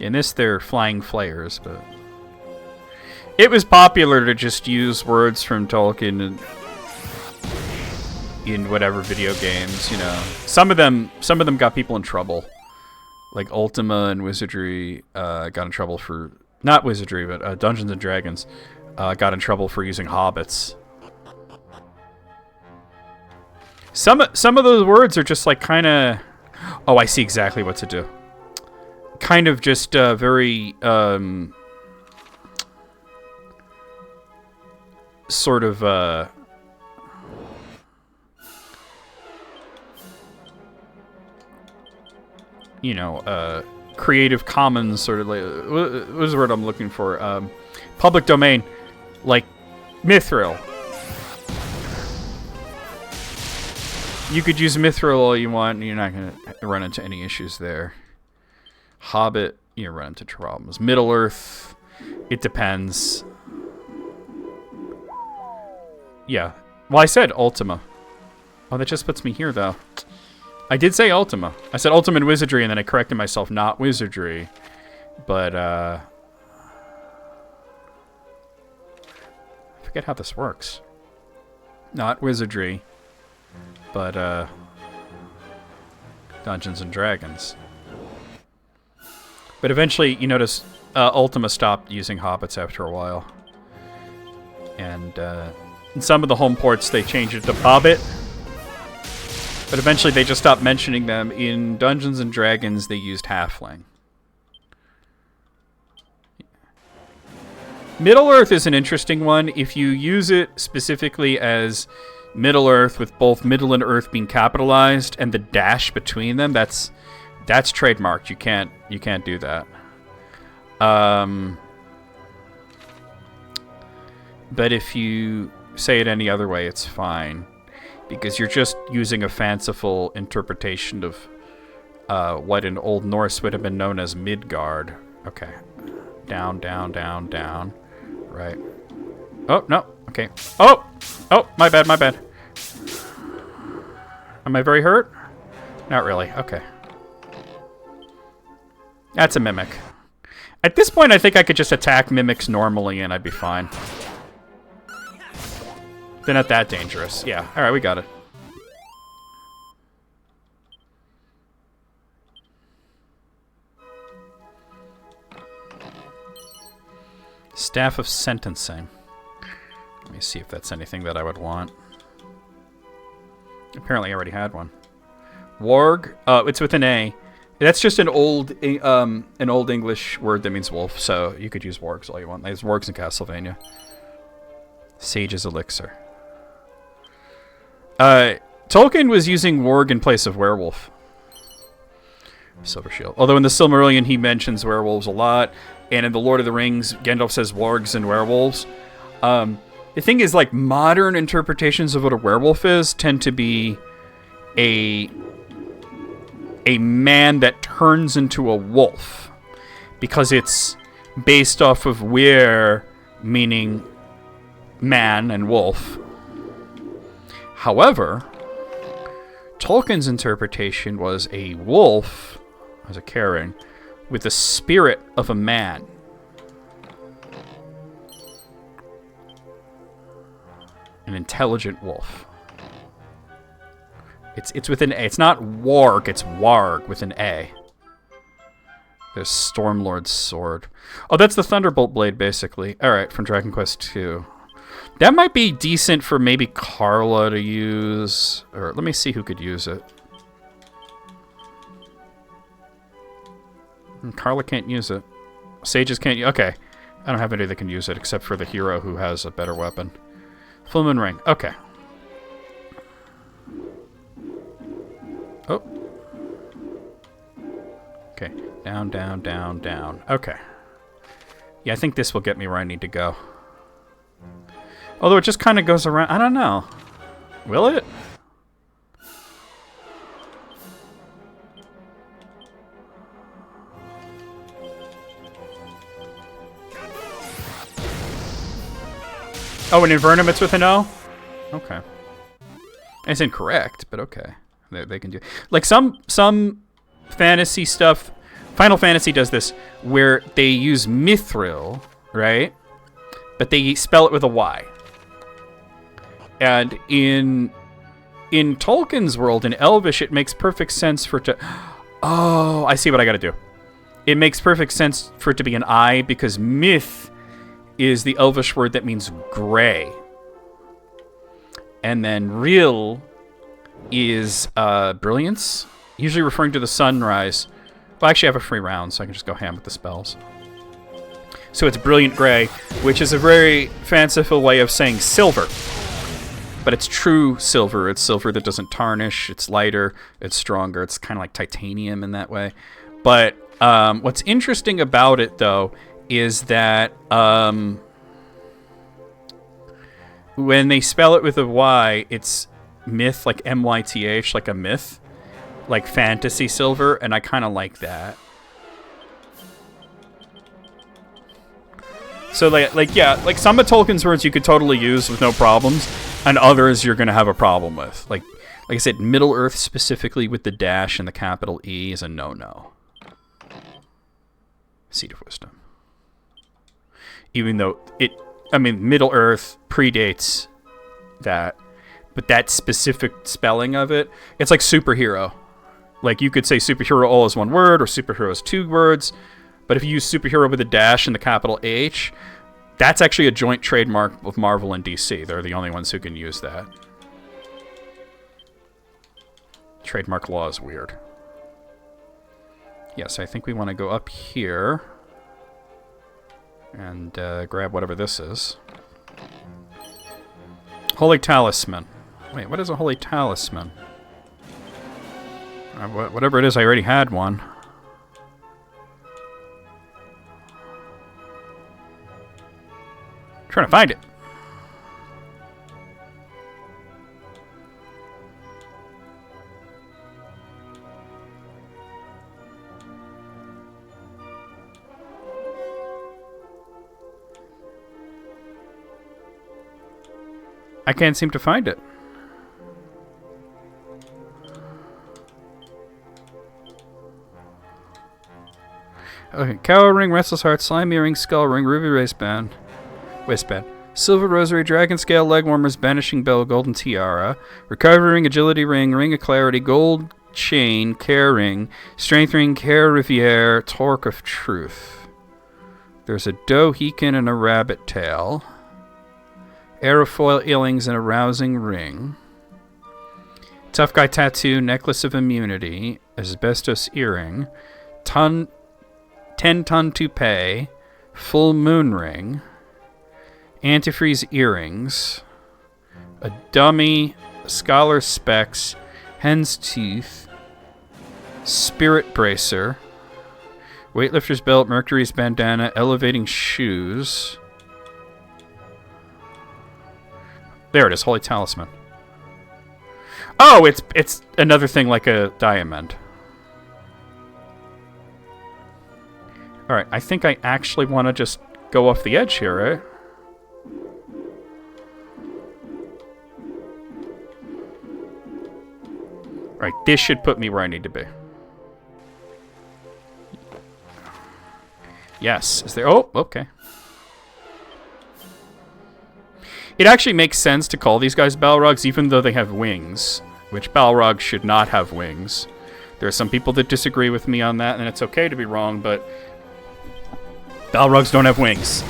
In this, they're flying flares, but it was popular to just use words from Tolkien in whatever video games, you know. Some of them got people in trouble. Like Ultima and Wizardry got in trouble for... Not Wizardry, but Dungeons and Dragons got in trouble for using hobbits. Some of those words are just like kind of... Oh, I see exactly what to do. Kind of just very sort of you know, Creative Commons sort of like, what is the word I'm looking for? Public domain, like Mithril. You could use Mithril all you want, and you're not going to run into any issues there. Hobbit, you run into problems. Middle Earth, it depends. Yeah. Well, I said Ultima. Oh, that just puts me here, though. I did say Ultima. I said Ultima and Wizardry, and then I corrected myself, not Wizardry. But, I forget how this works. Not Wizardry, but, Dungeons and Dragons. But eventually, you notice, Ultima stopped using hobbits after a while. And, in some of the home ports, they changed it to Hobbit. But eventually, they just stopped mentioning them. In Dungeons and Dragons, they used Halfling. Middle Earth is an interesting one. If you use it specifically as Middle Earth, with both Middle and Earth being capitalized and the dash between them, that's trademarked. You can't do that. But if you say it any other way, it's fine, because you're just using a fanciful interpretation of what in Old Norse would have been known as Midgard. Okay, down, down, down, down. Right. Oh no. Okay. Oh, my bad. My bad. Am I very hurt? Not really. Okay. That's a mimic. At this point, I think I could just attack mimics normally and I'd be fine. They're not that dangerous. Yeah. All right, we got it. Staff of Sentencing. Let me see if that's anything that I would want. Apparently, I already had one. Warg. It's with an A. That's just an old English word that means wolf. So you could use wargs all you want. There's wargs in Castlevania. Sage's Elixir. Tolkien was using warg in place of werewolf. Silver Shield. Although in the Silmarillion he mentions werewolves a lot, and in the Lord of the Rings, Gandalf says wargs and werewolves. The thing is, like, modern interpretations of what a werewolf is tend to be a man that turns into a wolf, because it's based off of were, meaning man and wolf. However, Tolkien's interpretation was a wolf, as a Karen, with the spirit of a man. An intelligent wolf. It's with an A. It's not warg, it's warg with an A. There's Stormlord's sword. Oh, that's the Thunderbolt blade, basically. Alright, from Dragon Quest II. That might be decent for maybe Carla to use. Or let me see who could use it. Carla can't use it. Sages can't use it. Okay. I don't have anybody that can use it except for the hero who has a better weapon. Full Moon Ring. Okay. Oh. Okay. Down, down, down, down. Okay. Yeah, I think this will get me where I need to go. Although it just kind of goes around. I don't know. Will it? Oh, in Invernum it's with an O? Okay. It's incorrect, but okay. They can do... Like, some fantasy stuff... Final Fantasy does this, where they use mithril, right? But they spell it with a Y. And in Tolkien's world, in Elvish, it makes perfect sense for it to... Oh, I see what I gotta do. It makes perfect sense for it to be an I, because myth is the Elvish word that means gray. And then real is brilliance. Usually referring to the sunrise. Well, I actually have a free round, so I can just go ham with the spells. So it's brilliant gray, which is a very fanciful way of saying silver. But it's true silver. It's silver that doesn't tarnish. It's lighter. It's stronger. It's kind of like titanium in that way. But what's interesting about it, though, is that when they spell it with a Y, it's myth, like M-Y-T-H, like a myth. Like fantasy silver, and I kind of like that. So yeah, like some of Tolkien's words you could totally use with no problems, and others you're gonna have a problem with. Like I said, Middle Earth specifically with the dash and the capital E is a no-no. Seed of Wisdom. Even though Middle Earth predates that, but that specific spelling of it, it's like superhero. Like, you could say superhero all as one word, or superhero as two words, but if you use superhero with a dash and the capital H, that's actually a joint trademark of Marvel and DC. They're the only ones who can use that. Trademark law is weird. Yes, I think we want to go up here and grab whatever this is. Holy Talisman. Wait, what is a Holy Talisman? Whatever it is, I already had one. I'm trying to find it. I can't seem to find it. Okay, Cowl Ring, Restless Heart, Slime Earring, Skull Ring, Ruby Waistband, Silver Rosary, Dragon Scale, Leg Warmers, Banishing Bell, Golden Tiara, Recovery Ring, Agility Ring, Ring of Clarity, Gold Chain, Care Ring, Strength Ring, Care Riviere, Torque of Truth. There's a Dohican and a Rabbit Tail, Aerofoil Illings and a Rousing Ring, Tough Guy Tattoo, Necklace of Immunity, Asbestos Earring, 10-ton toupee, full moon ring, antifreeze earrings, a dummy, scholar's specs, hen's tooth, spirit bracer, weightlifter's belt, Mercury's bandana, elevating shoes. There it is, Holy Talisman. Oh, it's another thing like a diamond. Alright, I think I actually want to just go off the edge here, right? Alright, this should put me where I need to be. Yes. Is there... Oh, okay. It actually makes sense to call these guys Balrogs, even though they have wings. Which Balrogs should not have wings. There are some people that disagree with me on that, and it's okay to be wrong, but... Balrogs don't have wings.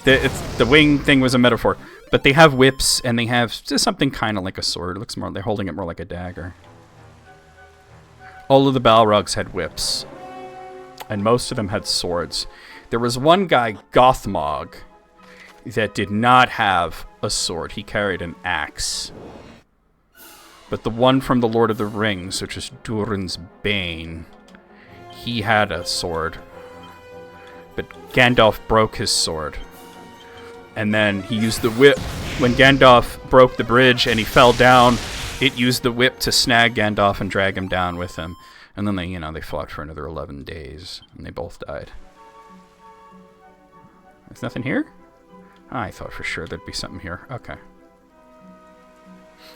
The wing thing was a metaphor. But they have whips, and they have just something kind of like a sword. It looks more... They're holding it more like a dagger. All of the Balrogs had whips. And most of them had swords. There was one guy, Gothmog, that did not have a sword. He carried an axe. But the one from the Lord of the Rings, which is Durin's Bane, he had a sword. But Gandalf broke his sword. And then he used the whip. When Gandalf broke the bridge and he fell down, it used the whip to snag Gandalf and drag him down with him. And then they fought for another 11 days, and they both died. There's nothing here? I thought for sure there'd be something here. Okay.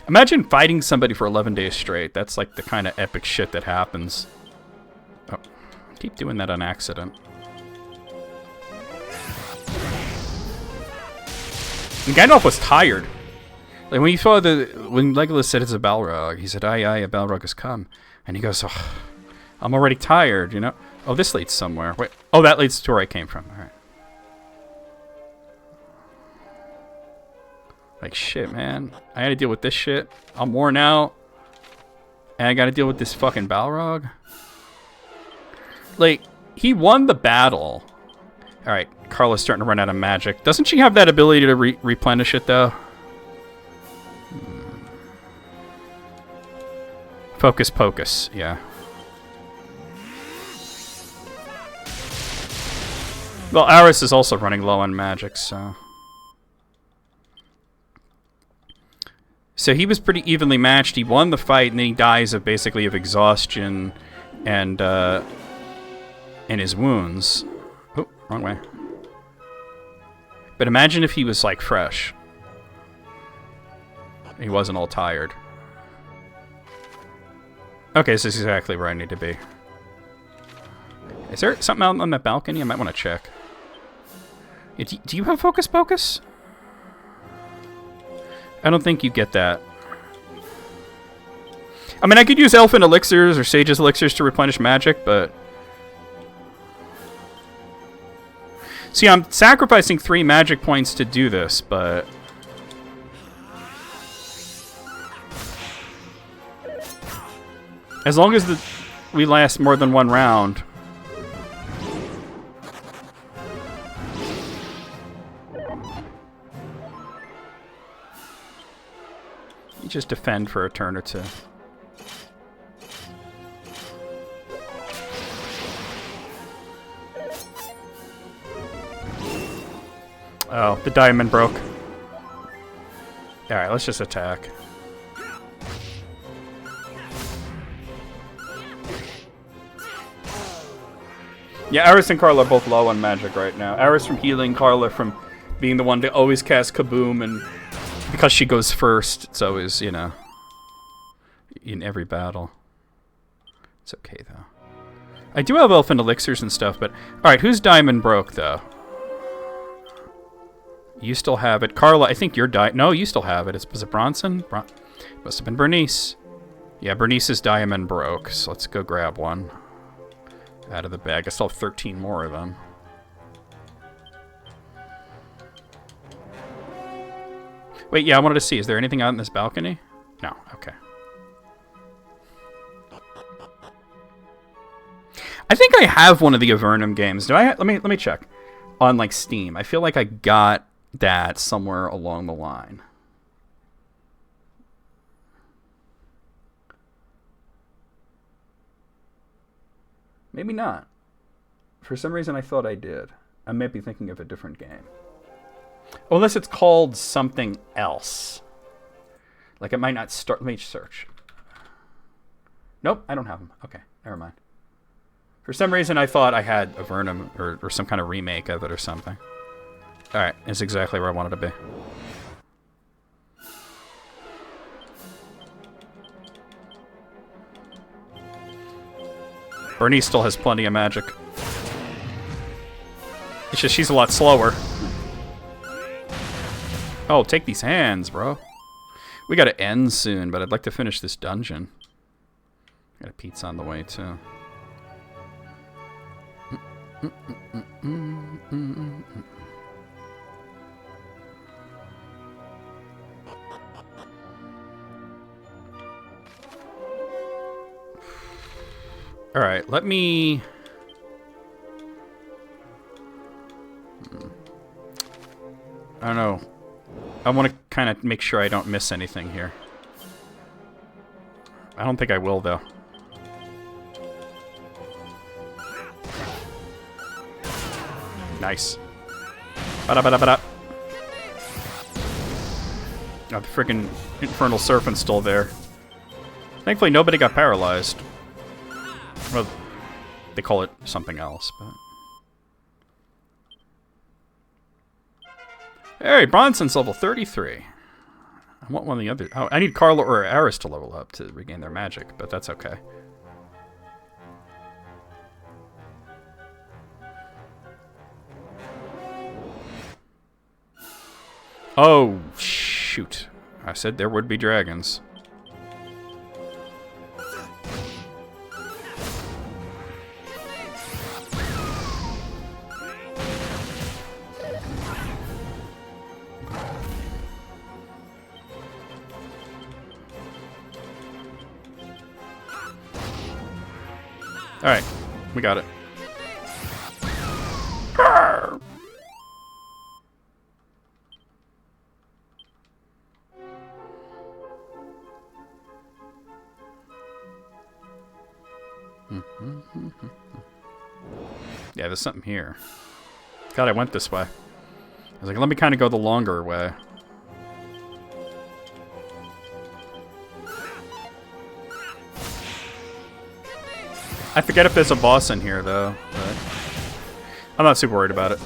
Imagine fighting somebody for 11 days straight. That's like the kind of epic shit that happens. Oh, I keep doing that on accident. And Gandalf was tired. Like when Legolas said it's a Balrog, he said, aye, a Balrog has come. And he goes, oh, I'm already tired, you know? Oh, this leads somewhere. Wait. Oh, that leads to where I came from. All right. Like, shit, man. I had to deal with this shit. I'm worn out. And I gotta deal with this fucking Balrog. Like, he won the battle. Alright, Carla's starting to run out of magic. Doesn't she have that ability to replenish it, though? Focus Pocus, yeah. Well, Aris is also running low on magic, so... So he was pretty evenly matched. He won the fight, and then he dies of basically of exhaustion and his wounds. Oh, wrong way. But imagine if he was, like, fresh. He wasn't all tired. Okay, this is exactly where I need to be. Is there something out on that balcony? I might want to check. Do you have Focus Pocus? I don't think you get that. I mean, I could use Elfin Elixirs or Sage's Elixirs to replenish magic, but... See, I'm sacrificing 3 magic points to do this, but... As long as we last more than 1 round... You just defend for a turn or 2. Oh, the diamond broke. Alright, let's just attack. Yeah, Aris and Carla are both low on magic right now. Aris from healing, Carla from being the one to always cast Kaboom, and because she goes first, it's always, you know, in every battle. It's okay, though. I do have Elfin Elixirs and stuff, but... Alright, whose diamond broke, though? You still have it. Carla, I think your no, you still have it. Was it Bronson? Must have been Bernice. Yeah, Bernice's diamond broke, so let's go grab one out of the bag. I still have 13 more of them. Wait, yeah, I wanted to see. Is there anything out in this balcony? No, okay. I think I have one of the Avernum games. Do I? Let me check. On, like, Steam. I feel like I got that somewhere along the line. Maybe not. For some reason I thought I did. I might be thinking of a different game. Unless it's called something else. Like it might not start... Let me search. Nope, I don't have them. Okay, never mind. For some reason I thought I had Avernum or some kind of remake of it or something. Alright, it's exactly where I wanted to be. Bernice still has plenty of magic. It's just she's a lot slower. Oh, take these hands, bro. We gotta end soon, but I'd like to finish this dungeon. Got a pizza on the way, too. Alright, let me... I don't know. I want to kind of make sure I don't miss anything here. I don't think I will, though. Nice. Ba-da-ba-da-ba-da. Oh, the friggin' Infernal Serpent's still there. Thankfully, nobody got paralyzed. Well, they call it something else, but... Hey, Bronson's level 33. I want one of the other... Oh, I need Carla or Aris to level up to regain their magic, but that's okay. Oh, shoot. I said there would be dragons. Alright, we got it. Yeah, there's something here. God, I went this way. I was like, let me kind of go the longer way. I forget if there's a boss in here, though. But I'm not super worried about it.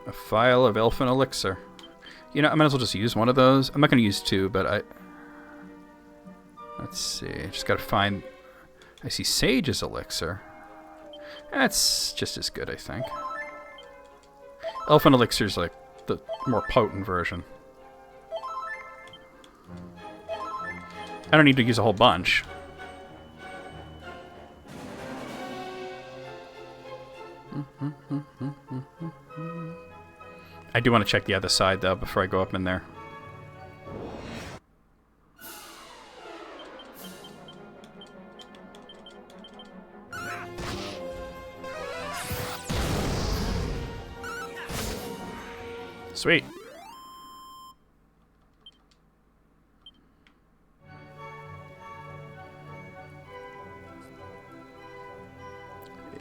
A phial of elfin elixir. You know, I might as well just use one of those. I'm not going to use two, but I... Let's see. I just got to find... I see Sage's elixir. That's just as good, I think. Elfin elixir's like the more potent version. I don't need to use a whole bunch. I do want to check the other side, though, before I go up in there. Sweet.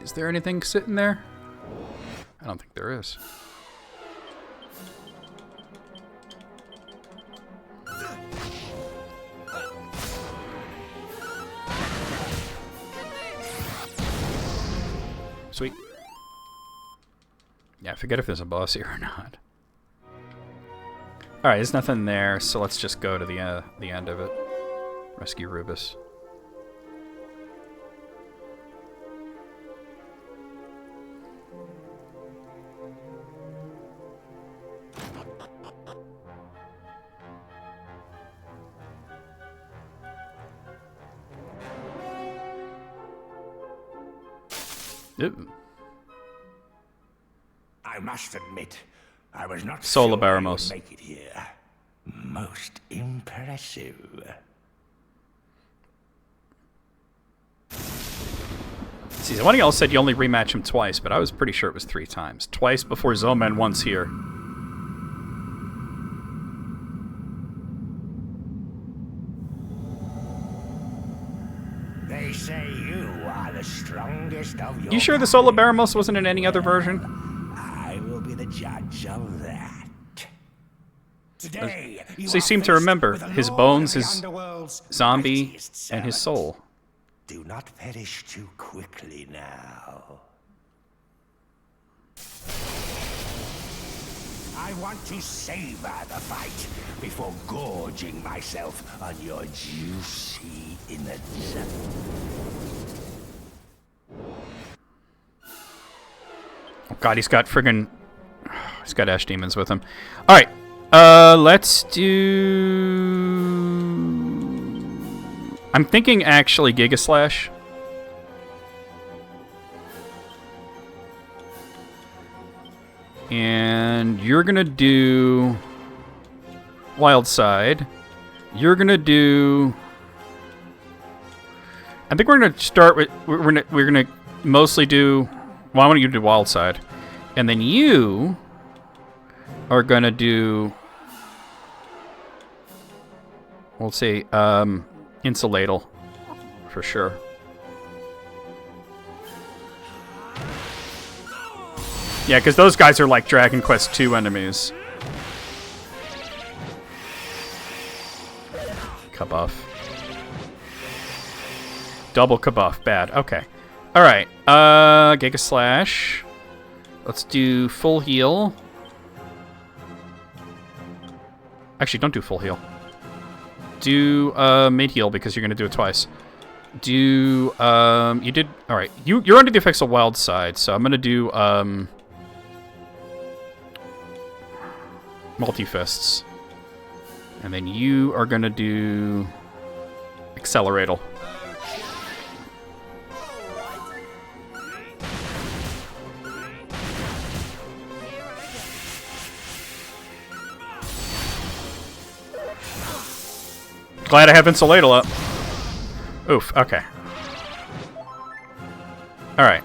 Is there anything sitting there? I don't think there is. Sweet. Yeah, I forget if there's a boss here or not. Alright, there's nothing there, so let's just go to the end of it. Rescue Rubus. Ooh. I must admit, I was not Solar sure Baramos. you would make it here. Most impressive. See, one of y'all said you only rematch him twice, but I was pretty sure it was 3 times. Twice before Zoma and once here. They say you are the strongest of your You sure the Solar Baramos wasn't in any other version? I will be the judge of that. Today, you So you are seem to faced remember with the his Lord bones, of the his Underworld's zombie, mightiest and his servant. soul. Do not perish too quickly now. I want to savor the fight before gorging myself on your juicy innards. Oh god, he's got friggin'... He's got ash demons with him. Alright, let's do... I'm thinking actually Giga Slash. And you're gonna do... Wild Side. You're gonna do... I think we're gonna start with... We're gonna mostly do... Well, I want you to do Wild Side. And then you are gonna do... We'll say, Insulatal. For sure. Yeah, because those guys are like Dragon Quest II enemies. Kabuff. Double Kabuff. Bad. Okay. Alright. Giga Slash. Let's do full heal. Actually, don't do full heal. Do mid heal because you're gonna do it twice. Do you did alright. You're under the effects of Wild Side, so I'm gonna do Multi-Fists. And then you are gonna do Acceleratal. Glad I have Insulator up. Oof, okay. Alright.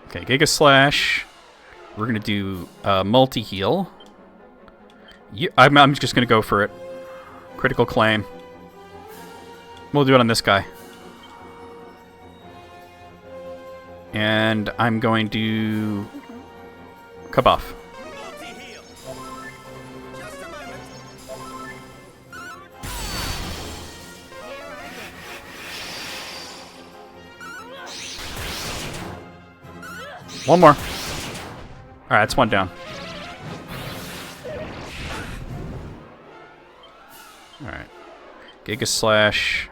Okay, Giga Slash. We're gonna do multi-heal. I'm just gonna go for it. Critical Claim. We'll do it on this guy. And I'm going to... Kabuff. One more. Alright, that's one down. Alright. Giga Slash.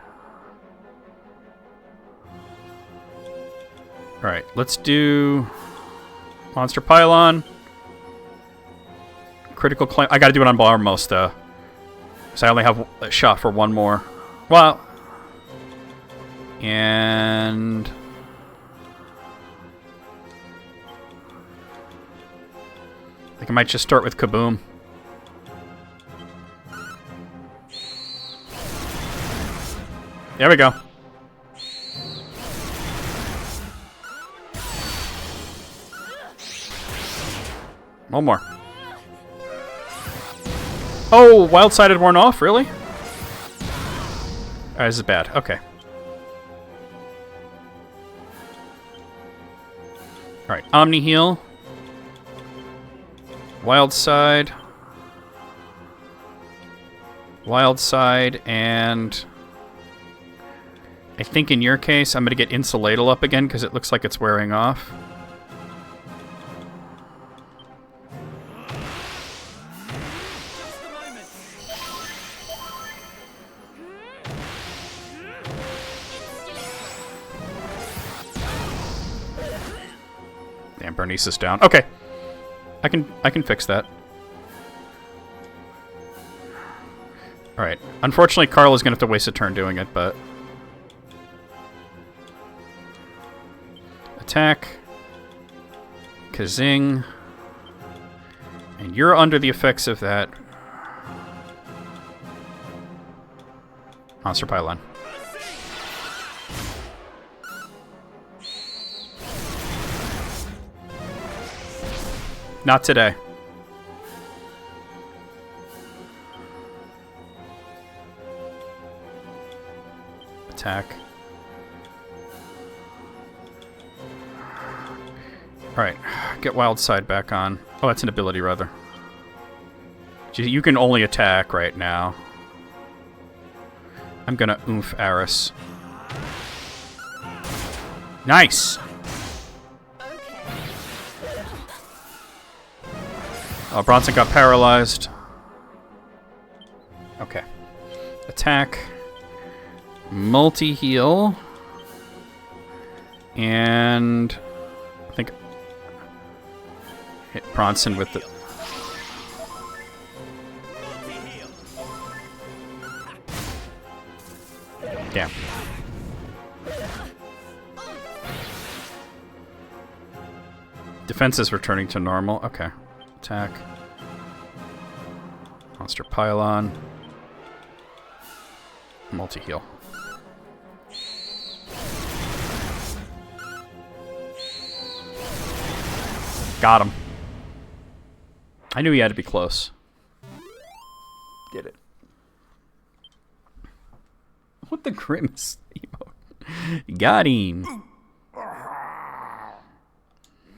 Alright, let's do Monster Pylon. Critical Claim. I gotta do it on Barmos though. So I only have a shot for one more. Well. And I think I might just start with Kaboom. There we go. One more. Oh, Wild Side had worn off? Really? Alright, this is bad. Okay. Alright, Omni Heal. Wild Side. Wild Side, and I think in your case, I'm going to get Insulatal up again because it looks like it's wearing off. Damn, Bernice is down. Okay. I can fix that. Alright. Unfortunately, Carl is going to have to waste a turn doing it, but... Attack. Kazing. And you're under the effects of that. Monster Pylon. Not today. Attack. Alright, get Wild Side back on. Oh, that's an ability, rather. You can only attack right now. I'm gonna oomph Aris. Nice! Oh, Bronson got paralyzed. Okay. Attack. Multi-heal. And I think hit Bronson with the... Damn. Defense is returning to normal. Okay. Attack. Monster Pylon. Multi-heal. Got him. I knew he had to be close. Did it. What the grimace emote? Got him.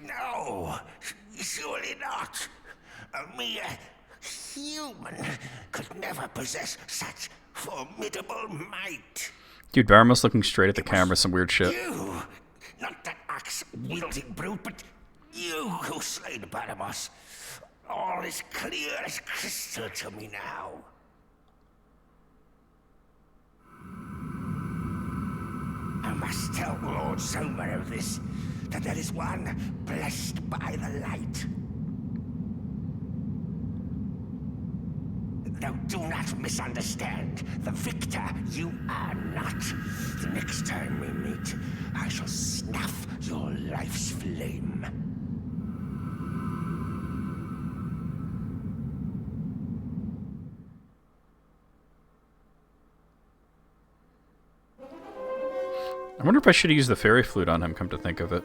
No, surely not. A mere human could never possess such formidable might. Dude, Baramos looking straight at the camera, some weird shit. You, not that axe-wielding brute, but you who slayed Baramos. All is clear as crystal to me now. I must tell Lord Somer of this, that there is one blessed by the light. Now do not misunderstand. The victor you are not. The next time we meet, I shall snuff your life's flame. I wonder if I should use the fairy flute on him, come to think of it.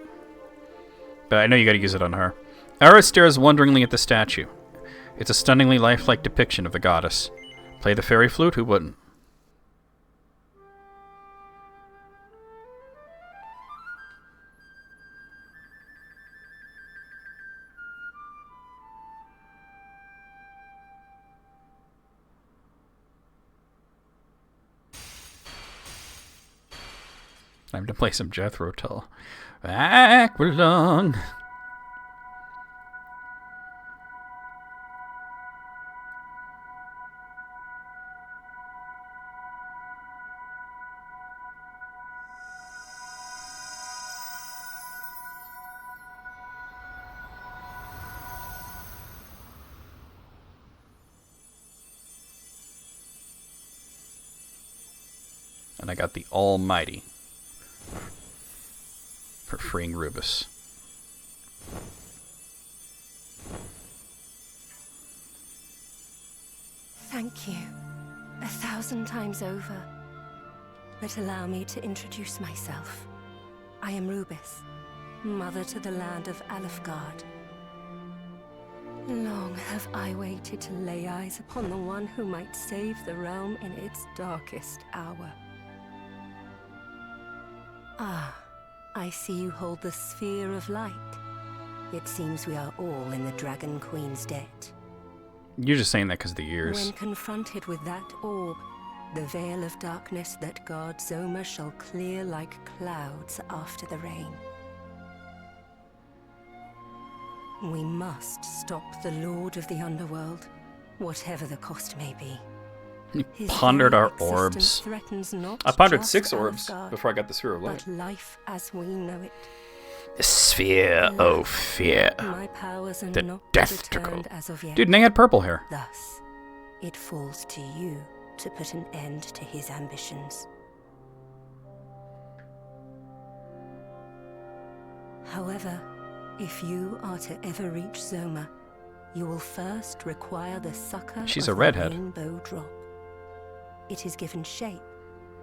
But I know you gotta use it on her. Ara stares wonderingly at the statue. It's a stunningly lifelike depiction of the goddess. Play the fairy flute? Who wouldn't? Time to play some Jethro Tull. Aqualung. And I got the Almighty for freeing Rubus. Thank you 1,000 times over. But allow me to introduce myself. I am Rubus, mother to the land of Alefgard. Long have I waited to lay eyes upon the one who might save the realm in its darkest hour. Ah, I see you hold the Sphere of Light. It seems we are all in the Dragon Queen's debt. You're just saying that because of the years. When confronted with that orb, the veil of darkness that guards Zoma shall clear like clouds after the rain. We must stop the Lord of the Underworld, whatever the cost may be. We pondered our very orbs. existence threatens not I pondered just 6 orbs Alefgard, before I got the Sphere of Light. but life as we know it. The Sphere of Fear. My powers are The not Death Trickle. returned as of yet. Dude, and they had purple hair. Thus, it falls to you to put an end to his ambitions. However, if you are to ever reach Zoma, you will first require the succor She's of a the redhead. rainbow drop. It is given shape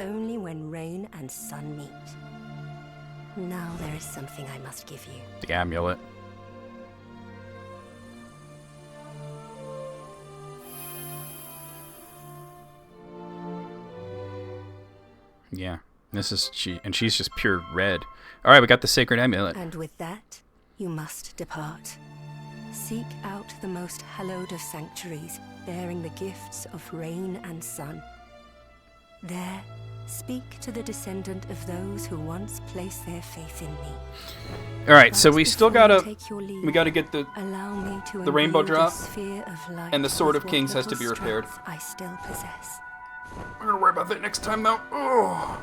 only when rain and sun meet. Now there is something I must give you. The amulet. Yeah. This is she's just pure red. Alright, we got the sacred amulet. And with that, you must depart. Seek out the most hallowed of sanctuaries, bearing the gifts of rain and sun. There, speak to the descendant of those who once placed their faith in me. Alright, so But we still before you gotta take your leave, we gotta get the allow me to the rainbow imbue drop, sphere of light and the Sword with of Kings what has to be little repaired. strength I still possess. We're gonna worry about that next time though. Oh.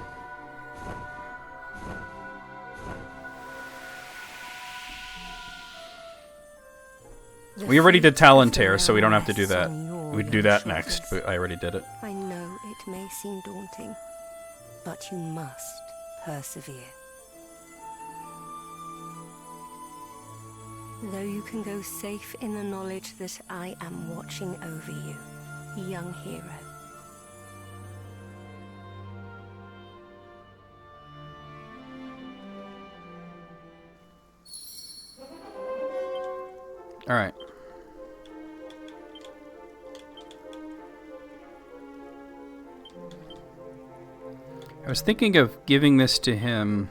The We already did fate of the Talontair, so we don't have to do realm that. rests on your We'd do that young next, shoulders. but I already did it. I know it may seem daunting, but you must persevere. Though you can go safe in the knowledge that I am watching over you, young hero. Alright. I was thinking of giving this to him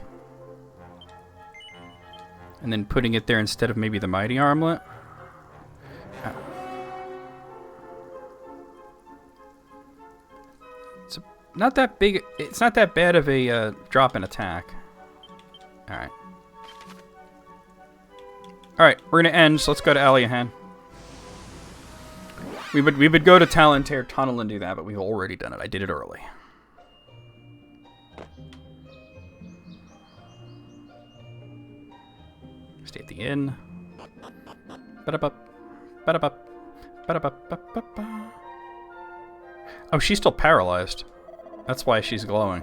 and then putting it there instead of maybe the mighty armlet. It's not that big. It's not that bad of a drop in attack. All right. All right, we're gonna end. So let's go to Aliahan. We would go to Talontair Tunnel and do that, but we've already done it. I did it early. Stay at the inn. Ba-da-bup. Ba-da-bup. Ba-da-bup-bup-bup-ba. Oh, she's still paralyzed. That's why she's glowing.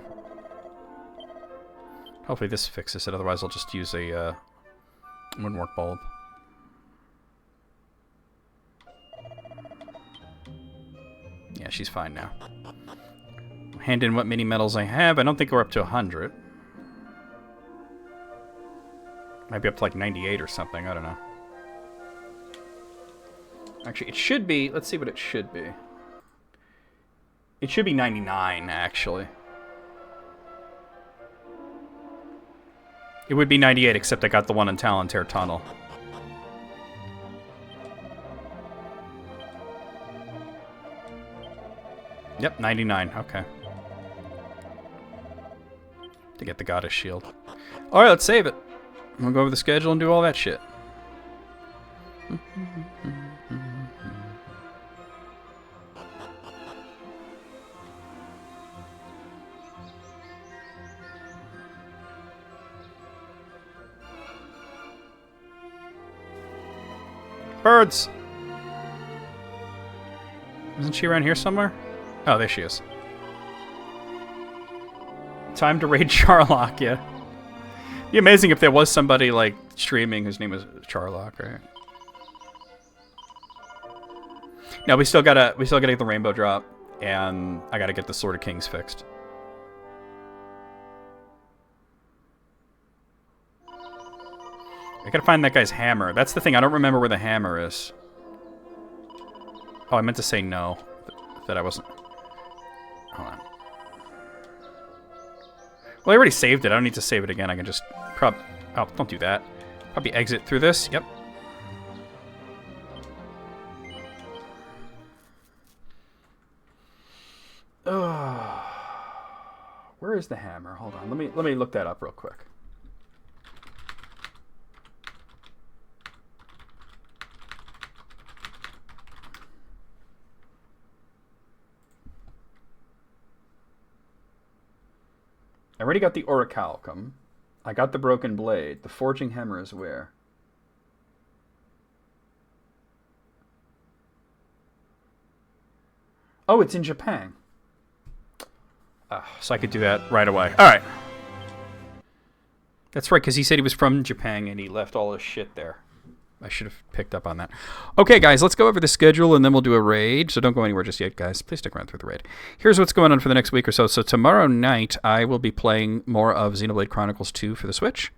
Hopefully this fixes it, otherwise I'll just use a moonwork bulb. Yeah, she's fine now. Hand in what mini medals I have. I don't think we're up to 100. Might be up to like 98 or something. I don't know. Actually, it should be. Let's see what it should be. It should be 99, actually. It would be 98, except I got the one in Talontair Tunnel. Yep, 99. Okay. To get the Goddess Shield. Alright, let's save it. I'm gonna go over the schedule and do all that shit. Birds! Isn't she around here somewhere? Oh, there she is. Time to raid Charlock, yeah. It'd be amazing if there was somebody, like, streaming whose name was Charlock, right? No, we still gotta get the rainbow drop, and I gotta get the Sword of Kings fixed. I gotta find that guy's hammer. That's the thing, I don't remember where the hammer is. Oh, I meant to say no. That I wasn't... Hold on. Well, I already saved it. I don't need to save it again. I can just... Oh, don't do that. Probably exit through this. Yep. Where is the hammer? Hold on. Let me look that up real quick. I already got the Orichalcum. I got the Broken Blade. The Forging Hammer is where? Oh, it's in Japan. So I could do that right away. Alright. That's right, because he said he was from Japan and he left all his shit there. I should have picked up on that. Okay, guys, let's go over the schedule and then we'll do a raid. So don't go anywhere just yet, guys. Please stick around through the raid. Here's what's going on for the next week or so. So tomorrow night, I will be playing more of Xenoblade Chronicles 2 for the Switch.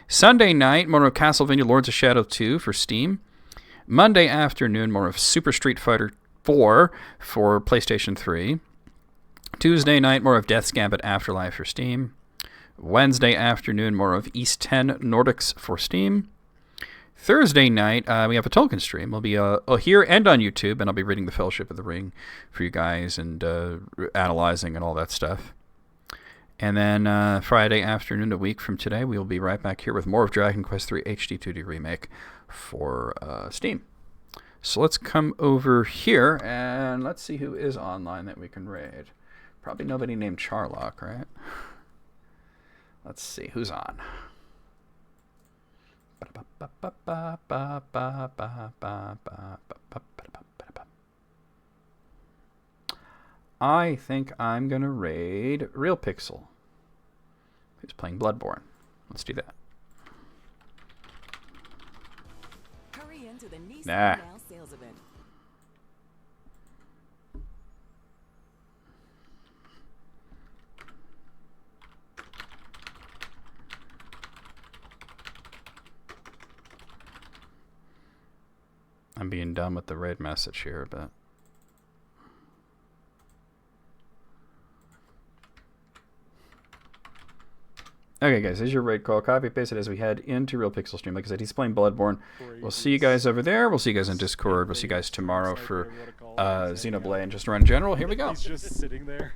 Sunday night, more of Castlevania Lords of Shadow 2 for Steam. Monday afternoon, more of Super Street Fighter 4 for PlayStation 3. Tuesday night, more of Death's Gambit Afterlife for Steam. Wednesday afternoon, more of East 10 Nordics for Steam. Thursday night, we have a Tolkien stream. We'll be here and on YouTube, and I'll be reading the Fellowship of the Ring for you guys and analyzing and all that stuff. And then Friday afternoon, a week from today, we will be right back here with more of Dragon Quest III HD-2D Remake for Steam. So let's come over here, and let's see who is online that we can raid. Probably nobody named Charlock, right? Let's see, who's on? I think I'm going to raid Real Pixel, who's playing Bloodborne. Let's do that. Hurry into the Nissan Nah. Now sales event. I'm being dumb with the raid message here, but... Okay, guys, here's your raid call. Copy paste it as we head into Real Pixel stream. Like I said, he's playing Bloodborne. We'll see you guys over there. We'll see you guys in Discord. We'll see you guys tomorrow for Xenoblade and just around general. Here we go. He's just sitting there.